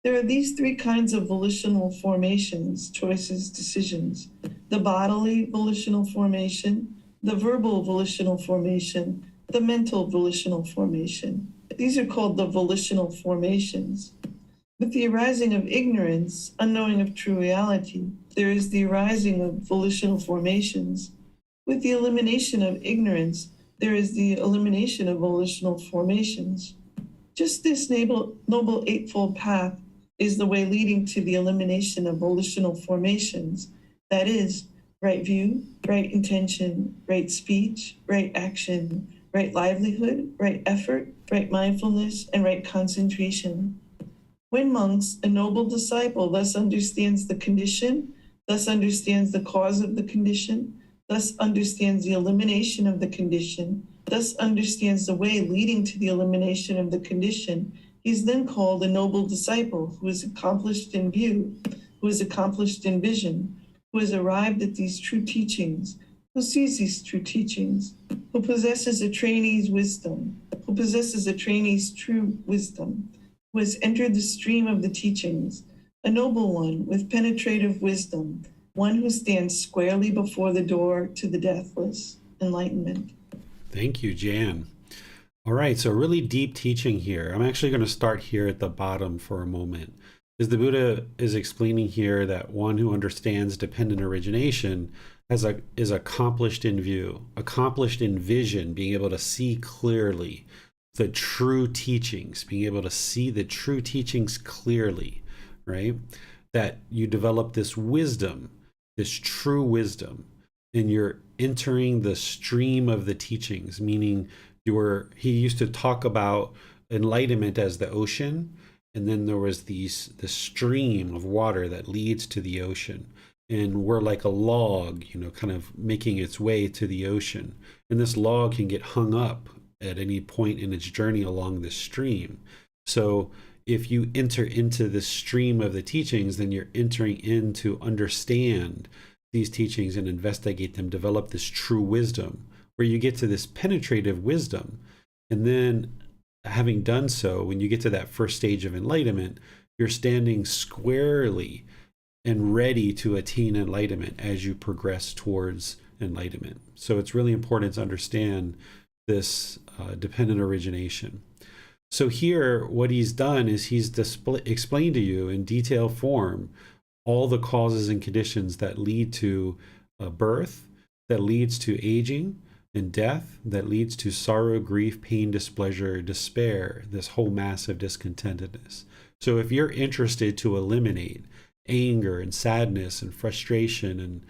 Speaker 4: There are these 3 kinds of volitional formations, choices, decisions: the bodily volitional formation, the verbal volitional formation, the mental volitional formation. These are called the volitional formations. With the arising of ignorance, unknowing of true reality, there is the arising of volitional formations. With the elimination of ignorance, there is the elimination of volitional formations. Just this Noble Eightfold Path is the way leading to the elimination of volitional formations. That is, right view, right intention, right speech, right action, right livelihood, right effort, right mindfulness, and right concentration. When, monks, a noble disciple thus understands the condition, thus understands the cause of the condition, thus understands the elimination of the condition, thus understands the way leading to the elimination of the condition, he is then called a noble disciple who is accomplished in view, who is accomplished in vision, who has arrived at these true teachings, who sees these true teachings, who possesses a trainee's wisdom, who possesses a trainee's true wisdom, who has entered the stream of the teachings, a noble one with penetrative wisdom, one who stands squarely before the door to the deathless enlightenment.
Speaker 1: Thank you, Jan. All right, so really deep teaching here. I'm actually going to start here at the bottom for a moment. is the Buddha is explaining here that one who understands dependent origination is accomplished in view, accomplished in vision, being able to see clearly the true teachings, being able to see the true teachings clearly, right? That you develop this wisdom, this true wisdom, and you're entering the stream of the teachings, meaning he used to talk about enlightenment as the ocean, and then there was the stream of water that leads to the ocean, and we're like a log, kind of making its way to the ocean, and this log can get hung up at any point in its journey along this stream. So if you enter into the stream of the teachings, then you're entering in to understand these teachings and investigate them, develop this true wisdom, where you get to this penetrative wisdom. And then having done so, when you get to that first stage of enlightenment, you're standing squarely and ready to attain enlightenment as you progress towards enlightenment. So it's really important to understand this dependent origination. So here, what he's done is he's explained to you in detailed form all the causes and conditions that lead to birth, that leads to aging and death, that leads to sorrow, grief, pain, displeasure, despair, this whole massive discontentedness. So if you're interested to eliminate anger and sadness and frustration and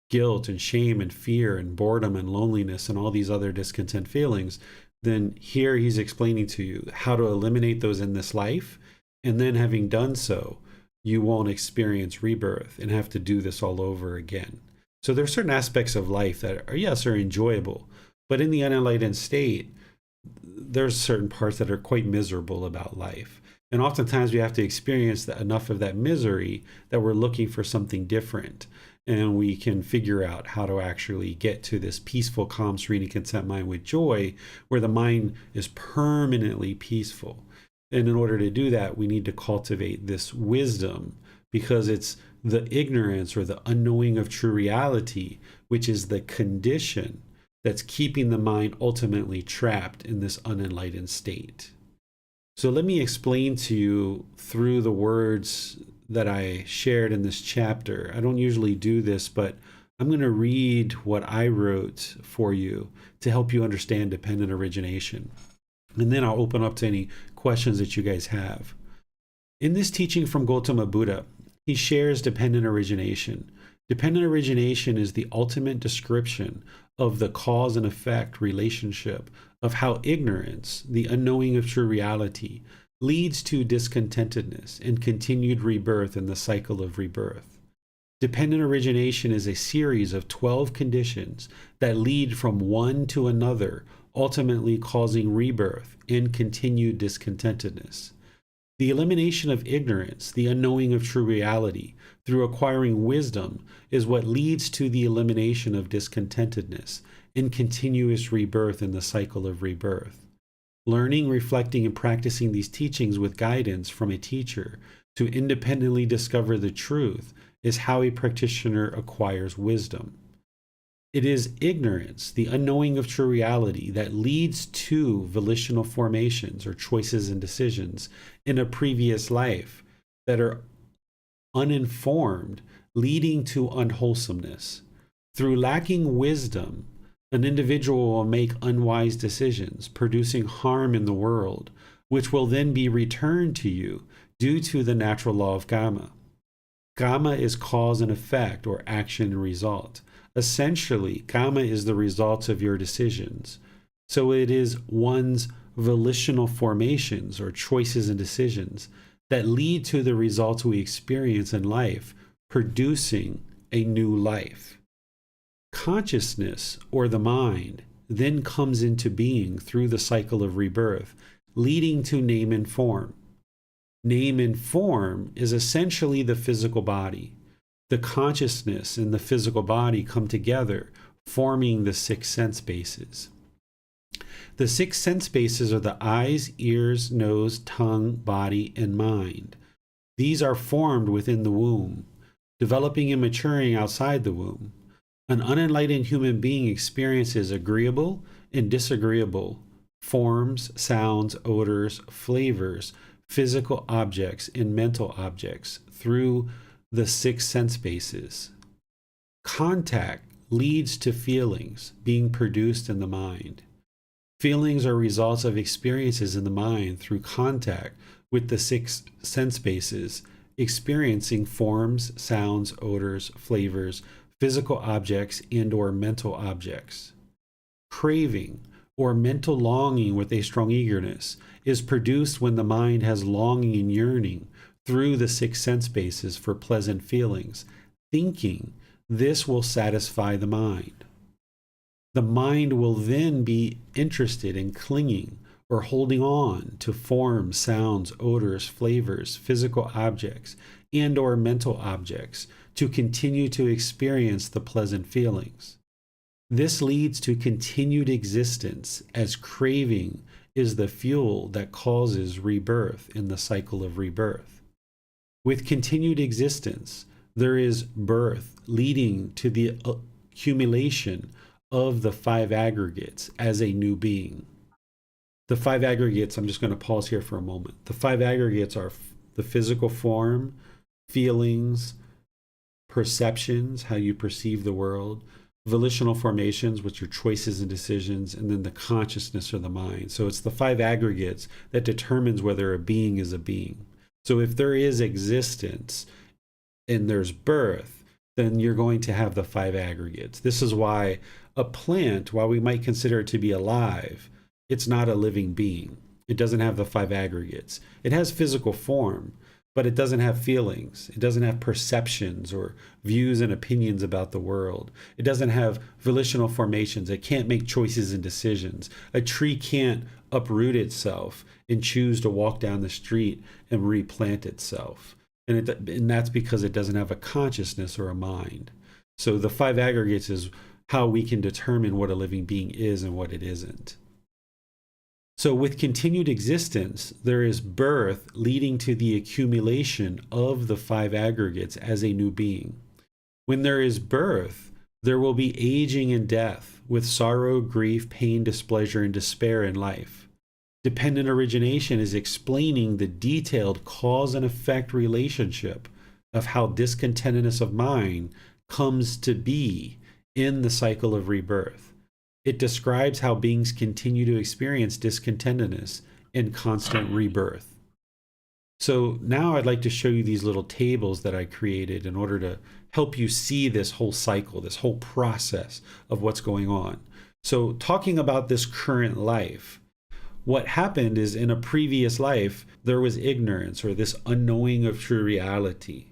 Speaker 1: guilt and shame and fear and boredom and loneliness and all these other discontent feelings, then here he's explaining to you how to eliminate those in this life. And then having done so, you won't experience rebirth and have to do this all over again. So there's certain aspects of life that are enjoyable, but in the unenlightened state, there's certain parts that are quite miserable about life. And oftentimes we have to experience enough of that misery that we're looking for something different. And we can figure out how to actually get to this peaceful, calm, serene, and content mind with joy, where the mind is permanently peaceful. And in order to do that, we need to cultivate this wisdom, because it's the ignorance or the unknowing of true reality, which is the condition that's keeping the mind ultimately trapped in this unenlightened state. So let me explain to you through the words that I shared in this chapter. I don't usually do this, but I'm going to read what I wrote for you to help you understand dependent origination. And then I'll open up to any questions that you guys have. In this teaching from Gotama Buddha, he shares dependent origination. Dependent origination is the ultimate description of the cause and effect relationship of how ignorance, the unknowing of true reality, leads to discontentedness and continued rebirth in the cycle of rebirth. Dependent origination is a series of 12 conditions that lead from one to another, ultimately causing rebirth and continued discontentedness. The elimination of ignorance, the unknowing of true reality, through acquiring wisdom, is what leads to the elimination of discontentedness and continuous rebirth in the cycle of rebirth. Learning, reflecting, and practicing these teachings with guidance from a teacher to independently discover the truth is how a practitioner acquires wisdom. It is ignorance, the unknowing of true reality, that leads to volitional formations or choices and decisions in a previous life that are uninformed, leading to unwholesomeness. Through lacking wisdom, an individual will make unwise decisions, producing harm in the world, which will then be returned to you due to the natural law of Karma. Karma is cause and effect, or action and result. Essentially, karma is the result of your decisions. So it is one's volitional formations or choices and decisions that lead to the results we experience in life, producing a new life. Consciousness, or the mind, then comes into being through the cycle of rebirth, leading to name and form. Name and form is essentially the physical body. The consciousness and the physical body come together, forming the 6 sense bases. The 6 sense bases are the eyes, ears, nose, tongue, body, and mind. These are formed within the womb, developing and maturing outside the womb. An unenlightened human being experiences agreeable and disagreeable forms, sounds, odors, flavors, physical objects and mental objects through the 6 sense bases. Contact leads to feelings being produced in the mind. Feelings are results of experiences in the mind through contact with the 6 sense bases, experiencing forms, sounds, odors, flavors, physical objects, and/or mental objects. Craving, or mental longing with a strong eagerness, is produced when the mind has longing and yearning through the 6 sense bases for pleasant feelings, thinking this will satisfy the mind. The mind will then be interested in clinging or holding on to forms, sounds, odors, flavors, physical objects, and/or mental objects to continue to experience the pleasant feelings. This leads to continued existence, as craving is the fuel that causes rebirth in the cycle of rebirth. With continued existence, there is birth leading to the accumulation of the 5 aggregates as a new being. The 5 aggregates, I'm just going to pause here for a moment. The 5 aggregates are the physical form, feelings, perceptions, how you perceive the world, volitional formations, which are choices and decisions, and then the consciousness or the mind. So it's the 5 aggregates that determines whether a being is a being. So if there is existence and there's birth, then you're going to have the 5 aggregates. This is why a plant, while we might consider it to be alive, it's not a living being. It doesn't have the 5 aggregates. It has physical form, but it doesn't have feelings. It doesn't have perceptions or views and opinions about the world. It doesn't have volitional formations. It can't make choices and decisions. A tree can't uproot itself and choose to walk down the street and replant itself. And that's because it doesn't have a consciousness or a mind. So the 5 aggregates is how we can determine what a living being is and what it isn't. So with continued existence, there is birth leading to the accumulation of the 5 aggregates as a new being. When there is birth, there will be aging and death, with sorrow, grief, pain, displeasure, and despair in life. Dependent origination is explaining the detailed cause and effect relationship of how discontentedness of mind comes to be in the cycle of rebirth. It describes how beings continue to experience discontentedness in constant rebirth. So now I'd like to show you these little tables that I created in order to help you see this whole cycle, this whole process of what's going on. So talking about this current life, what happened is in a previous life, there was ignorance or this unknowing of true reality.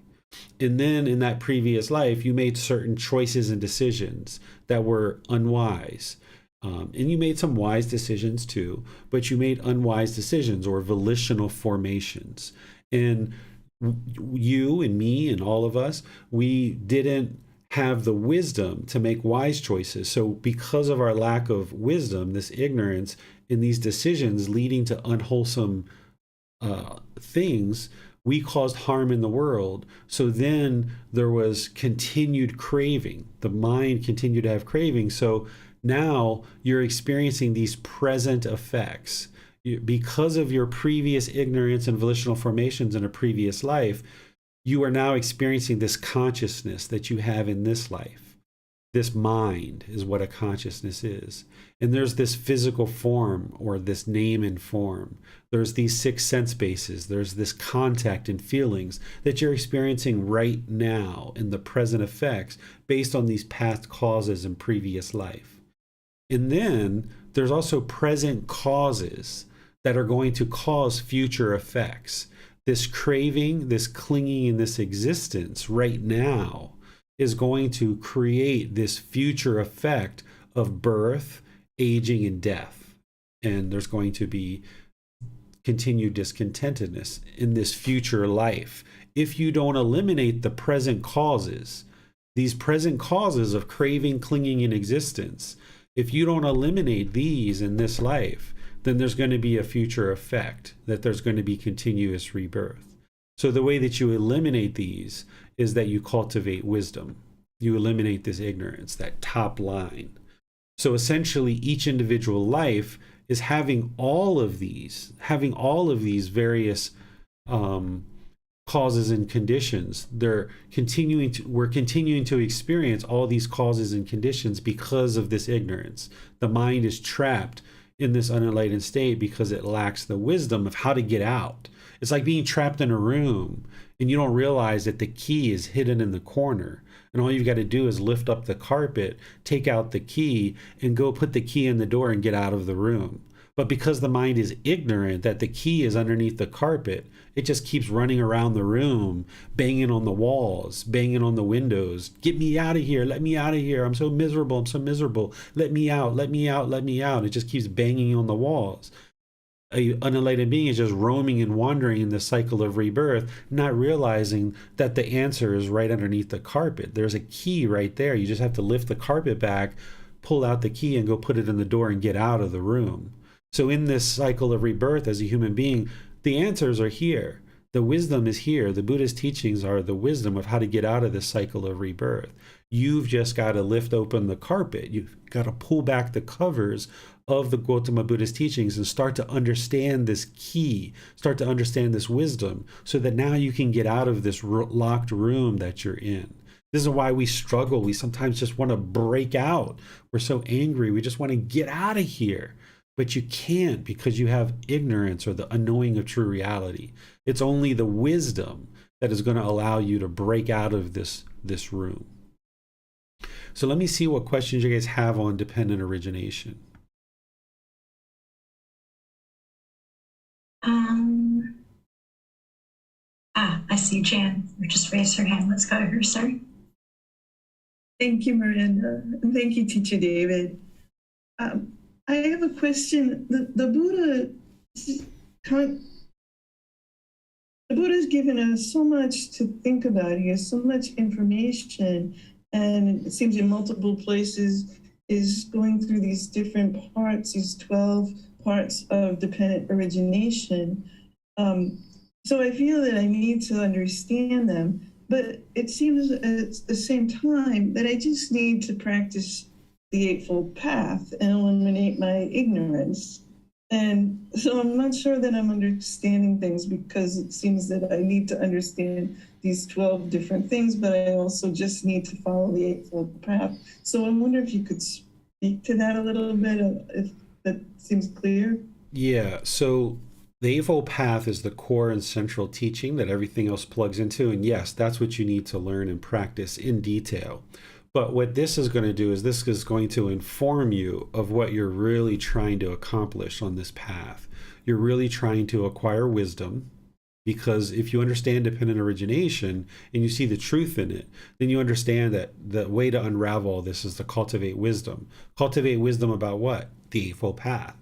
Speaker 1: And then in that previous life, you made certain choices and decisions that were unwise. And you made some wise decisions too, but you made unwise decisions or volitional formations. And you and me and all of us, we didn't have the wisdom to make wise choices. So because of our lack of wisdom, this ignorance in these decisions leading to unwholesome things, we caused harm in the world. So then there was continued craving. The mind continued to have craving. So now you're experiencing these present effects. Because of your previous ignorance and volitional formations in a previous life, you are now experiencing this consciousness that you have in this life. This mind is what a consciousness is. And there's this physical form or this name and form. There's these 6 sense bases. There's this contact and feelings that you're experiencing right now in the present effects based on these past causes in previous life. And then there's also present causes that are going to cause future effects. This craving, this clinging, and this existence right now is going to create this future effect of birth, aging, and death. And there's going to be continued discontentedness in this future life. If you don't eliminate the present causes, these present causes of craving, clinging, and existence, if you don't eliminate these in this life, then there's going to be a future effect, that there's going to be continuous rebirth. So the way that you eliminate these is that you cultivate wisdom. You eliminate this ignorance, that top line. So essentially each individual life is having all of these various um, causes and conditions. We're continuing to experience all these causes and conditions because of this ignorance. The mind is trapped in this unenlightened state because it lacks the wisdom of how to get out. It's like being trapped in a room and you don't realize that the key is hidden in the corner. And all you've got to do is lift up the carpet, take out the key, and go put the key in the door and get out of the room. But because the mind is ignorant that the key is underneath the carpet, it just keeps running around the room, banging on the walls, banging on the windows. Get me out of here. Let me out of here. I'm so miserable. I'm so miserable. Let me out. Let me out. Let me out. It just keeps banging on the walls. An unenlightened being is just roaming and wandering in the cycle of rebirth, not realizing that the answer is right underneath the carpet. There's a key right there. You just have to lift the carpet back, pull out the key, and go put it in the door and get out of the room. So in this cycle of rebirth as a human being, the answers are here. The wisdom is here. The Buddha's teachings are the wisdom of how to get out of this cycle of rebirth. You've just got to lift open the carpet. You've got to pull back the covers of the Gotama Buddha's teachings and start to understand this key, start to understand this wisdom, so that now you can get out of this locked room that you're in. This is why we struggle. We sometimes just want to break out. We're so angry. We just want to get out of here. But you can't, because you have ignorance or the unknowing of true reality. It's only the wisdom that is going to allow you to break out of this room. So let me see what questions you guys have on dependent origination.
Speaker 2: I see Jan just raised her hand. Let's go to her, sir.
Speaker 4: Thank you, Miranda. And thank you, Teacher David. I have a question. The Buddha's given us so much to think about. He has so much information, and it seems in multiple places is going through these different parts, these 12 parts of dependent origination. So I feel that I need to understand them, but it seems at the same time that I just need to practice the Eightfold Path and eliminate my ignorance. And so I'm not sure that I'm understanding things, because it seems that I need to understand these 12 different things, but I also just need to follow the Eightfold Path. So I wonder if you could speak to that a little bit, if that seems clear.
Speaker 1: Yeah, so the Eightfold Path is the core and central teaching that everything else plugs into. And yes, that's what you need to learn and practice in detail. But what this is going to do is this is going to inform you of what you're really trying to accomplish on this path. You're really trying to acquire wisdom, because if you understand dependent origination and you see the truth in it, then you understand that the way to unravel all this is to cultivate wisdom. Cultivate wisdom about what? The Eightfold Path,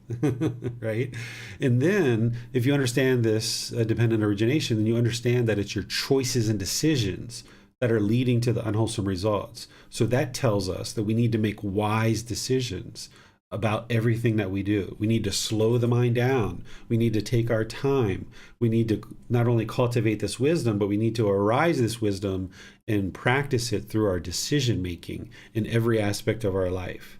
Speaker 1: right? And then if you understand this dependent origination, then you understand that it's your choices and decisions that are leading to the unwholesome results. So that tells us that we need to make wise decisions about everything that we do. We need to slow the mind down. We need to take our time. We need to not only cultivate this wisdom, but we need to arise this wisdom and practice it through our decision making in every aspect of our life.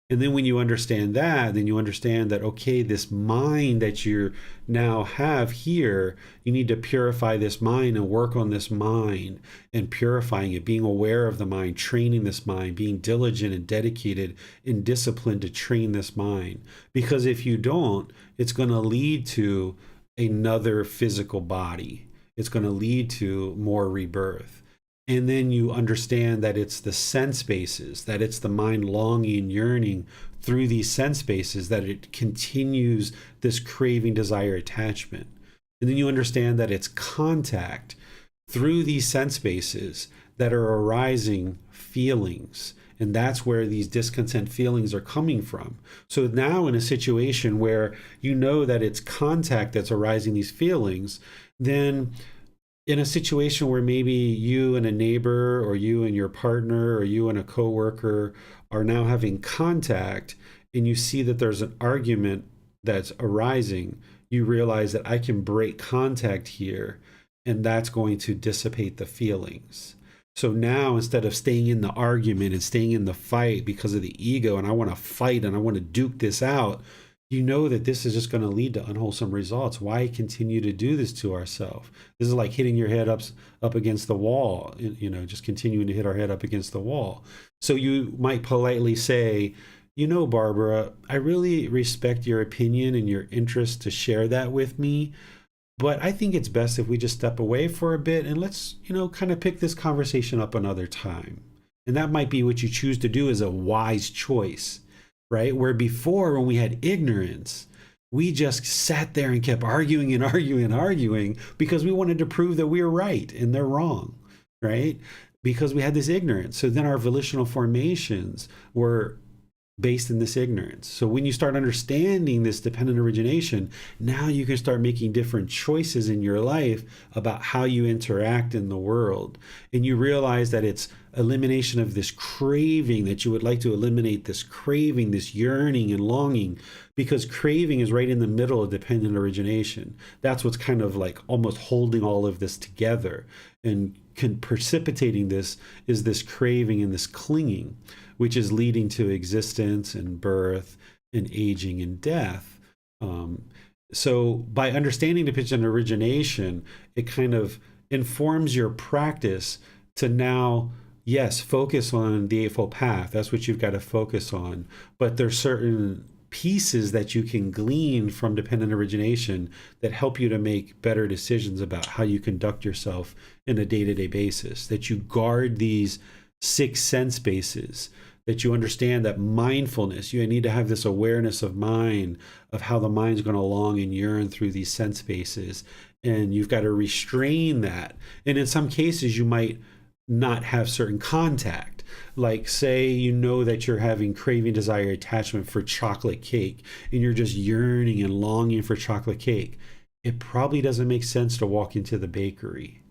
Speaker 1: And then when you understand that, then you understand that, okay, this mind that you now have here, you need to purify this mind and work on this mind and purifying it, being aware of the mind, training this mind, being diligent and dedicated and disciplined to train this mind. Because if you don't, it's going to lead to another physical body. It's going to lead to more rebirth. And then you understand that it's the sense bases, that it's the mind longing and yearning through these sense bases, that it continues this craving, desire, attachment. And then you understand that it's contact through these sense bases that are arising feelings. And that's where these discontent feelings are coming from. So now in a situation where you know that it's contact that's arising these feelings, then in a situation where maybe you and a neighbor, or you and your partner, or you and a coworker are now having contact, and you see that there's an argument that's arising, you realize that I can break contact here, and that's going to dissipate the feelings. So now, instead of staying in the argument and staying in the fight because of the ego, and I want to fight and I want to duke this out, you know that this is just going to lead to unwholesome results. Why continue to do this to ourselves? This is like hitting your head up against the wall, just continuing to hit our head up against the wall. So you might politely say, Barbara, I really respect your opinion and your interest to share that with me, but I think it's best if we just step away for a bit and let's, kind of pick this conversation up another time. And that might be what you choose to do, is a wise choice, right? Where before, when we had ignorance, we just sat there and kept arguing and arguing and arguing because we wanted to prove that we were right and they're wrong, right? Because we had this ignorance. So then our volitional formations were based in this ignorance. So when you start understanding this dependent origination, now you can start making different choices in your life about how you interact in the world. And you realize that it's elimination of this craving, that you would like to eliminate this craving, this yearning and longing, because craving is right in the middle of dependent origination. That's what's kind of like almost holding all of this together. And precipitating this is this craving and this clinging, which is leading to existence and birth and aging and death. So by understanding dependent origination, it kind of informs your practice to now, yes, focus on the Eightfold Path. That's what you've got to focus on. But there's certain pieces that you can glean from dependent origination that help you to make better decisions about how you conduct yourself in a day-to-day basis, that you guard these 6 sense bases, that you understand that mindfulness, you need to have this awareness of mind, of how the mind's going to long and yearn through these sense bases. And you've got to restrain that. And in some cases, you might not have certain contact. Like say, that you're having craving, desire, attachment for chocolate cake, and you're just yearning and longing for chocolate cake. It probably doesn't make sense to walk into the bakery.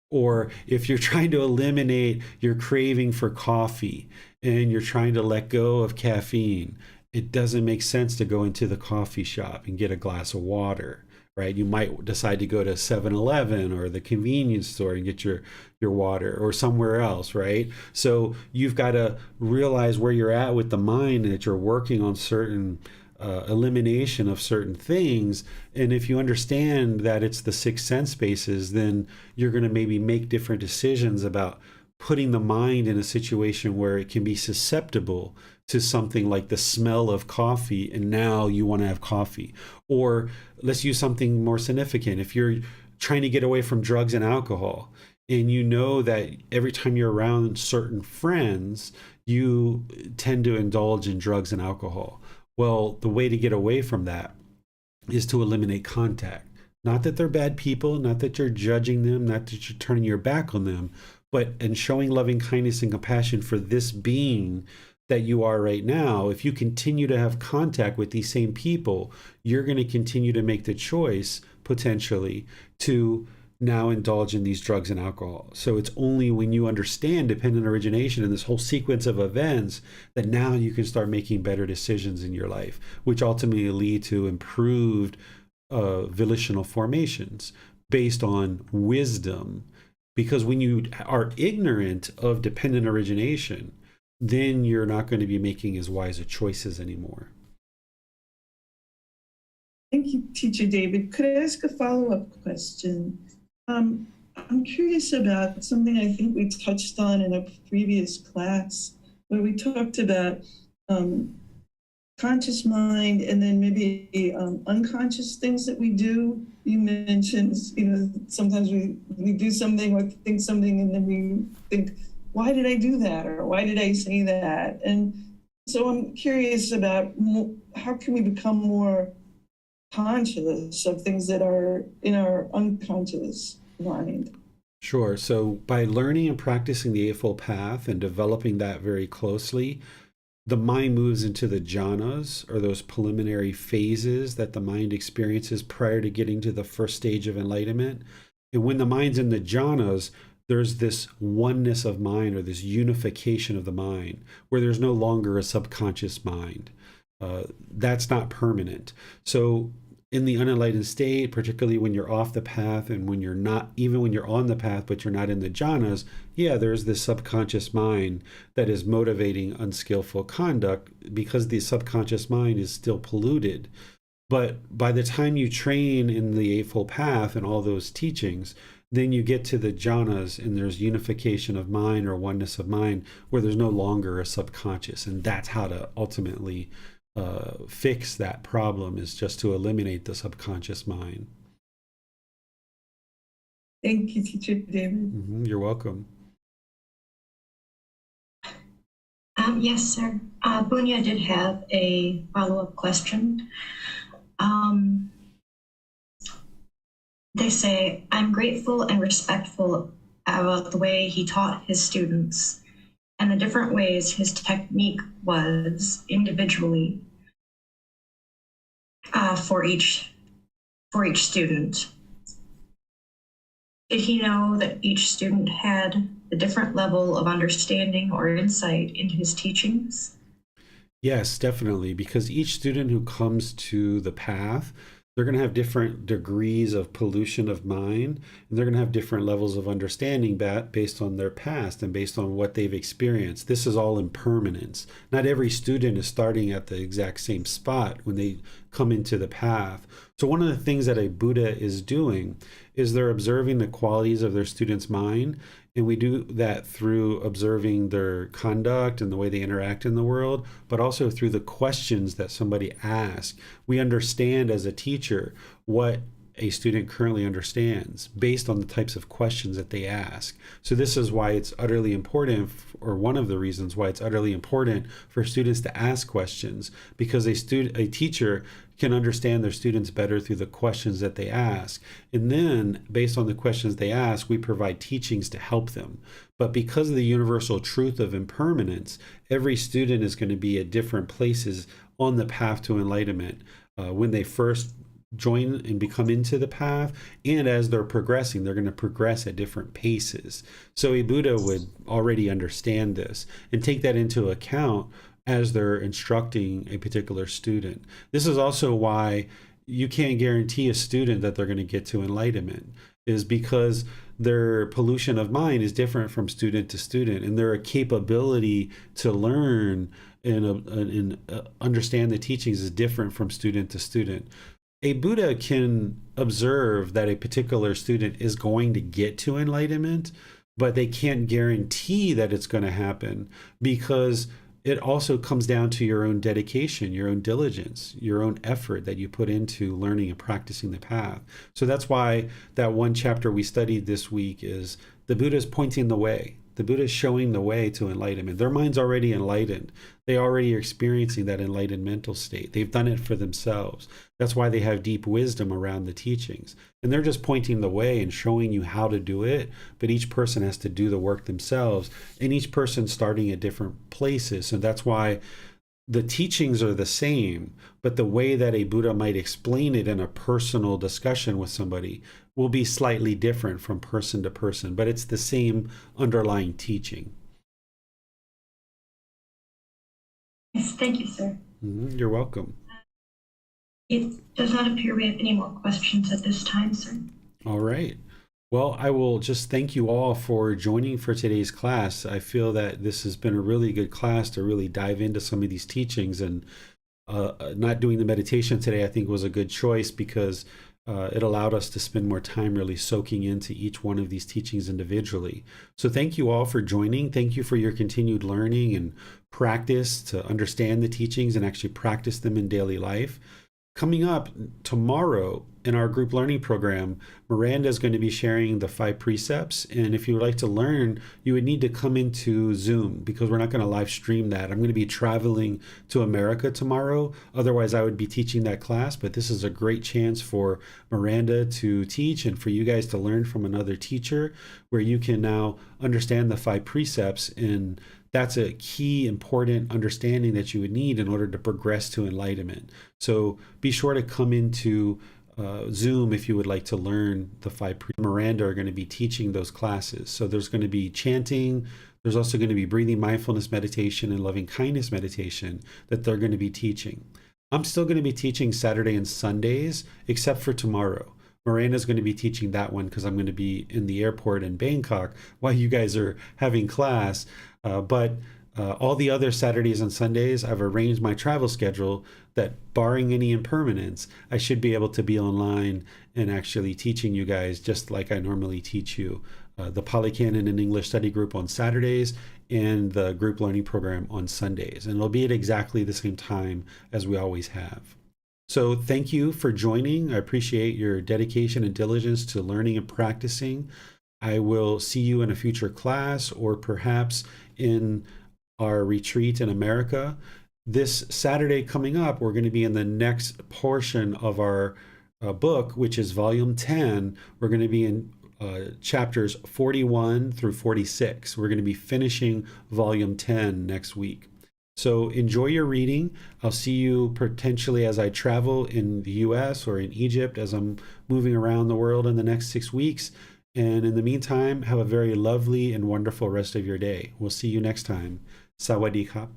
Speaker 1: Or if you're trying to eliminate your craving for coffee and you're trying to let go of caffeine, it doesn't make sense to go into the coffee shop and get a glass of water, right? You might decide to go to 7-Eleven or the convenience store and get your water, or somewhere else, right? So you've got to realize where you're at with the mind, and that you're working on certain elimination of certain things. And if you understand that it's the 6 sense bases, then you're going to maybe make different decisions about putting the mind in a situation where it can be susceptible to something like the smell of coffee, and now you want to have coffee. Or let's use something more significant. If you're trying to get away from drugs and alcohol, and you know that every time you're around certain friends, you tend to indulge in drugs and alcohol. Well, the way to get away from that is to eliminate contact. Not that they're bad people, not that you're judging them, not that you're turning your back on them, but in showing loving kindness and compassion for this being that you are right now. If you continue to have contact with these same people, you're going to continue to make the choice, potentially, to now indulge in these drugs and alcohol. So it's only when you understand dependent origination and this whole sequence of events that now you can start making better decisions in your life, which ultimately lead to improved volitional formations based on wisdom. Because when you are ignorant of dependent origination, then you're not going to be making as wise of choices anymore.
Speaker 4: Thank you, Teacher David. Could I ask a follow-up question? I'm curious about something I think we touched on in a previous class, where we talked about conscious mind and then maybe unconscious things that we do. You mentioned, sometimes we do something or think something, and then we think, why did I do that? Or why did I say that? And so I'm curious about how can we become more conscious of things that are in our unconscious mind?
Speaker 1: Sure. So by learning and practicing the Eightfold Path and developing that very closely, the mind moves into the jhanas, or those preliminary phases that the mind experiences prior to getting to the first stage of enlightenment. And when the mind's in the jhanas, there's this oneness of mind, or this unification of the mind, where there's no longer a subconscious mind. That's not permanent. So in the unenlightened state, particularly when you're off the path and when you're not, even when you're on the path, but you're not in the jhanas, yeah, there's this subconscious mind that is motivating unskillful conduct because the subconscious mind is still polluted. But by the time you train in the Eightfold Path and all those teachings, then you get to the jhanas and there's unification of mind or oneness of mind where there's no longer a subconscious. And that's how to ultimately fix that problem, is just to eliminate the subconscious mind.
Speaker 4: Thank you, Teacher David.
Speaker 1: You're welcome.
Speaker 2: Yes, sir. Bunya did have a follow-up question. They say, I'm grateful and respectful about the way he taught his students and the different ways his technique was individually for each student. Did he know that each student had a different level of understanding or insight into his teachings?
Speaker 1: Yes, definitely, because each student who comes to the path, they're going to have different degrees of pollution of mind, and they're going to have different levels of understanding based on their past and based on what they've experienced. This is all impermanence. Not every student is starting at the exact same spot when they come into the path. So one of the things that a Buddha is doing is they're observing the qualities of their student's mind. And we do that through observing their conduct and the way they interact in the world, but also through the questions that somebody asks. We understand as a teacher what a student currently understands based on the types of questions that they ask. So this is why it's utterly important, or one of the reasons why it's utterly important for students to ask questions, because a teacher can understand their students better through the questions that they ask. And then based on the questions they ask, we provide teachings to help them. But because of the universal truth of impermanence, every student is going to be at different places on the path to enlightenment when they first join and become into the path, and as they're progressing, they're going to progress at different paces. So a Buddha would already understand this and take that into account as they're instructing a particular student. This is also why you can't guarantee a student that they're going to get to enlightenment, is because their pollution of mind is different from student to student, and their capability to learn and understand the teachings is different from student to student. A Buddha can observe that a particular student is going to get to enlightenment, but they can't guarantee that it's going to happen, because it also comes down to your own dedication, your own diligence, your own effort that you put into learning and practicing the path. So that's why that one chapter we studied this week is the Buddha is pointing the way. The Buddha is showing the way to enlightenment. Their mind's already enlightened. They already are experiencing that enlightened mental state. They've done it for themselves. That's why they have deep wisdom around the teachings. And they're just pointing the way and showing you how to do it. But each person has to do the work themselves. And each person starting at different places. So that's why the teachings are the same, but the way that a Buddha might explain it in a personal discussion with somebody will be slightly different from person to person, but it's the same underlying teaching.
Speaker 2: Yes, thank you, sir.
Speaker 1: You're welcome.
Speaker 2: It does not appear we have any more questions at this time, sir.
Speaker 1: All right. Well, I will just thank you all for joining for today's class. I feel that this has been a really good class to really dive into some of these teachings, and not doing the meditation today, I think, was a good choice, because it allowed us to spend more time really soaking into each one of these teachings individually. So thank you all for joining. Thank you for your continued learning and practice to understand the teachings and actually practice them in daily life. Coming up tomorrow in our group learning program, Miranda is going to be sharing the 5 precepts. And if you would like to learn, you would need to come into Zoom, because we're not going to live stream that. I'm going to be traveling to America tomorrow. Otherwise, I would be teaching that class. But this is a great chance for Miranda to teach and for you guys to learn from another teacher, where you can now understand the 5 precepts. And that's a key important understanding that you would need in order to progress to enlightenment. So be sure to come into Zoom if you would like to learn the 5 precepts. Miranda are going to be teaching those classes. So there's going to be chanting. There's also going to be breathing mindfulness meditation and loving kindness meditation that they're going to be teaching. I'm still going to be teaching Saturday and Sundays, except for tomorrow. Miranda's going to be teaching that one because I'm going to be in the airport in Bangkok while you guys are having class. But all the other Saturdays and Sundays, I've arranged my travel schedule that, barring any impermanence, I should be able to be online and actually teaching you guys just like I normally teach you. The Pali Canon and English study group on Saturdays and the group learning program on Sundays. And it'll be at exactly the same time as we always have. So thank you for joining. I appreciate your dedication and diligence to learning and practicing. I will see you in a future class or perhaps in our retreat in America. This Saturday coming up, we're going to be in the next portion of our book, which is volume 10. We're going to be in chapters 41 through 46. We're going to be finishing volume 10 next week. So enjoy your reading. I'll see you potentially as I travel in the US or in Egypt as I'm moving around the world in the next 6 weeks. And in the meantime, have a very lovely and wonderful rest of your day. We'll see you next time. Sawadee krap.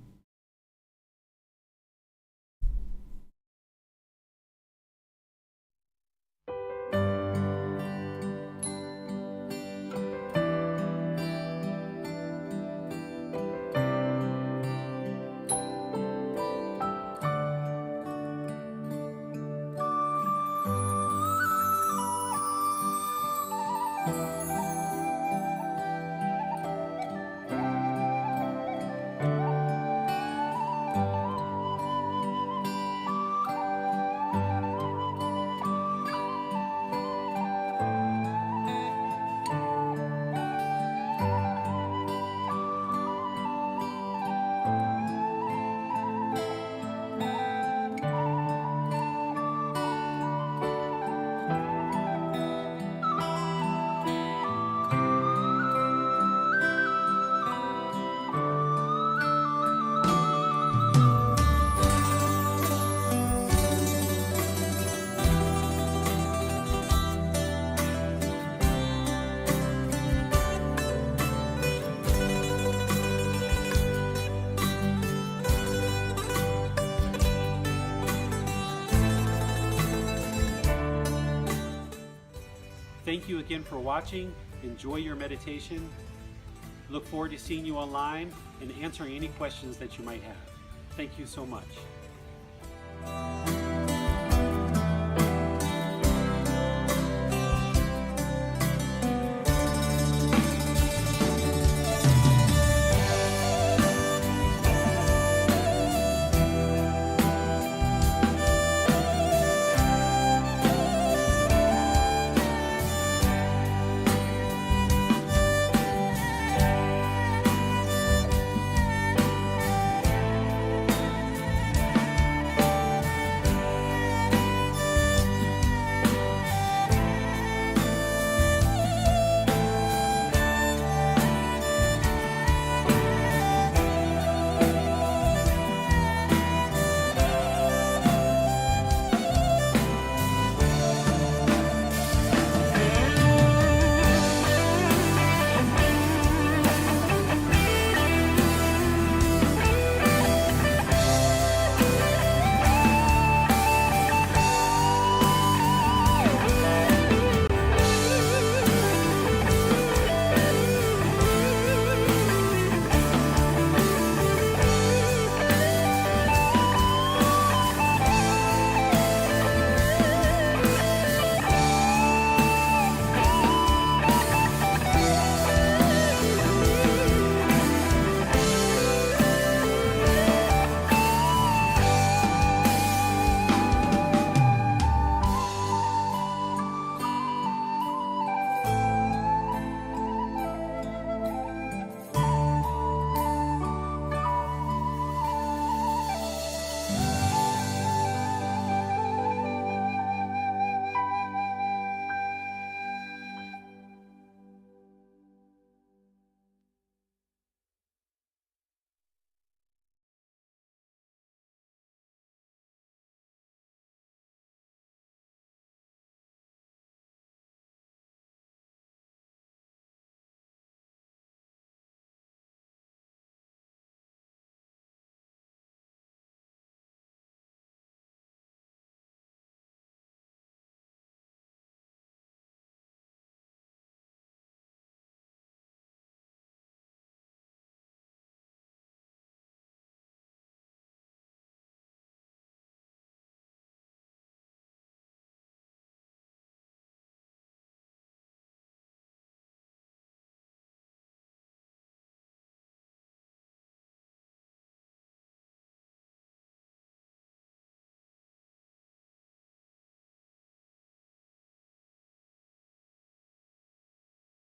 Speaker 1: Thank you again for watching. Enjoy your meditation. Look forward to seeing you online and answering any questions that you might have. Thank you so much.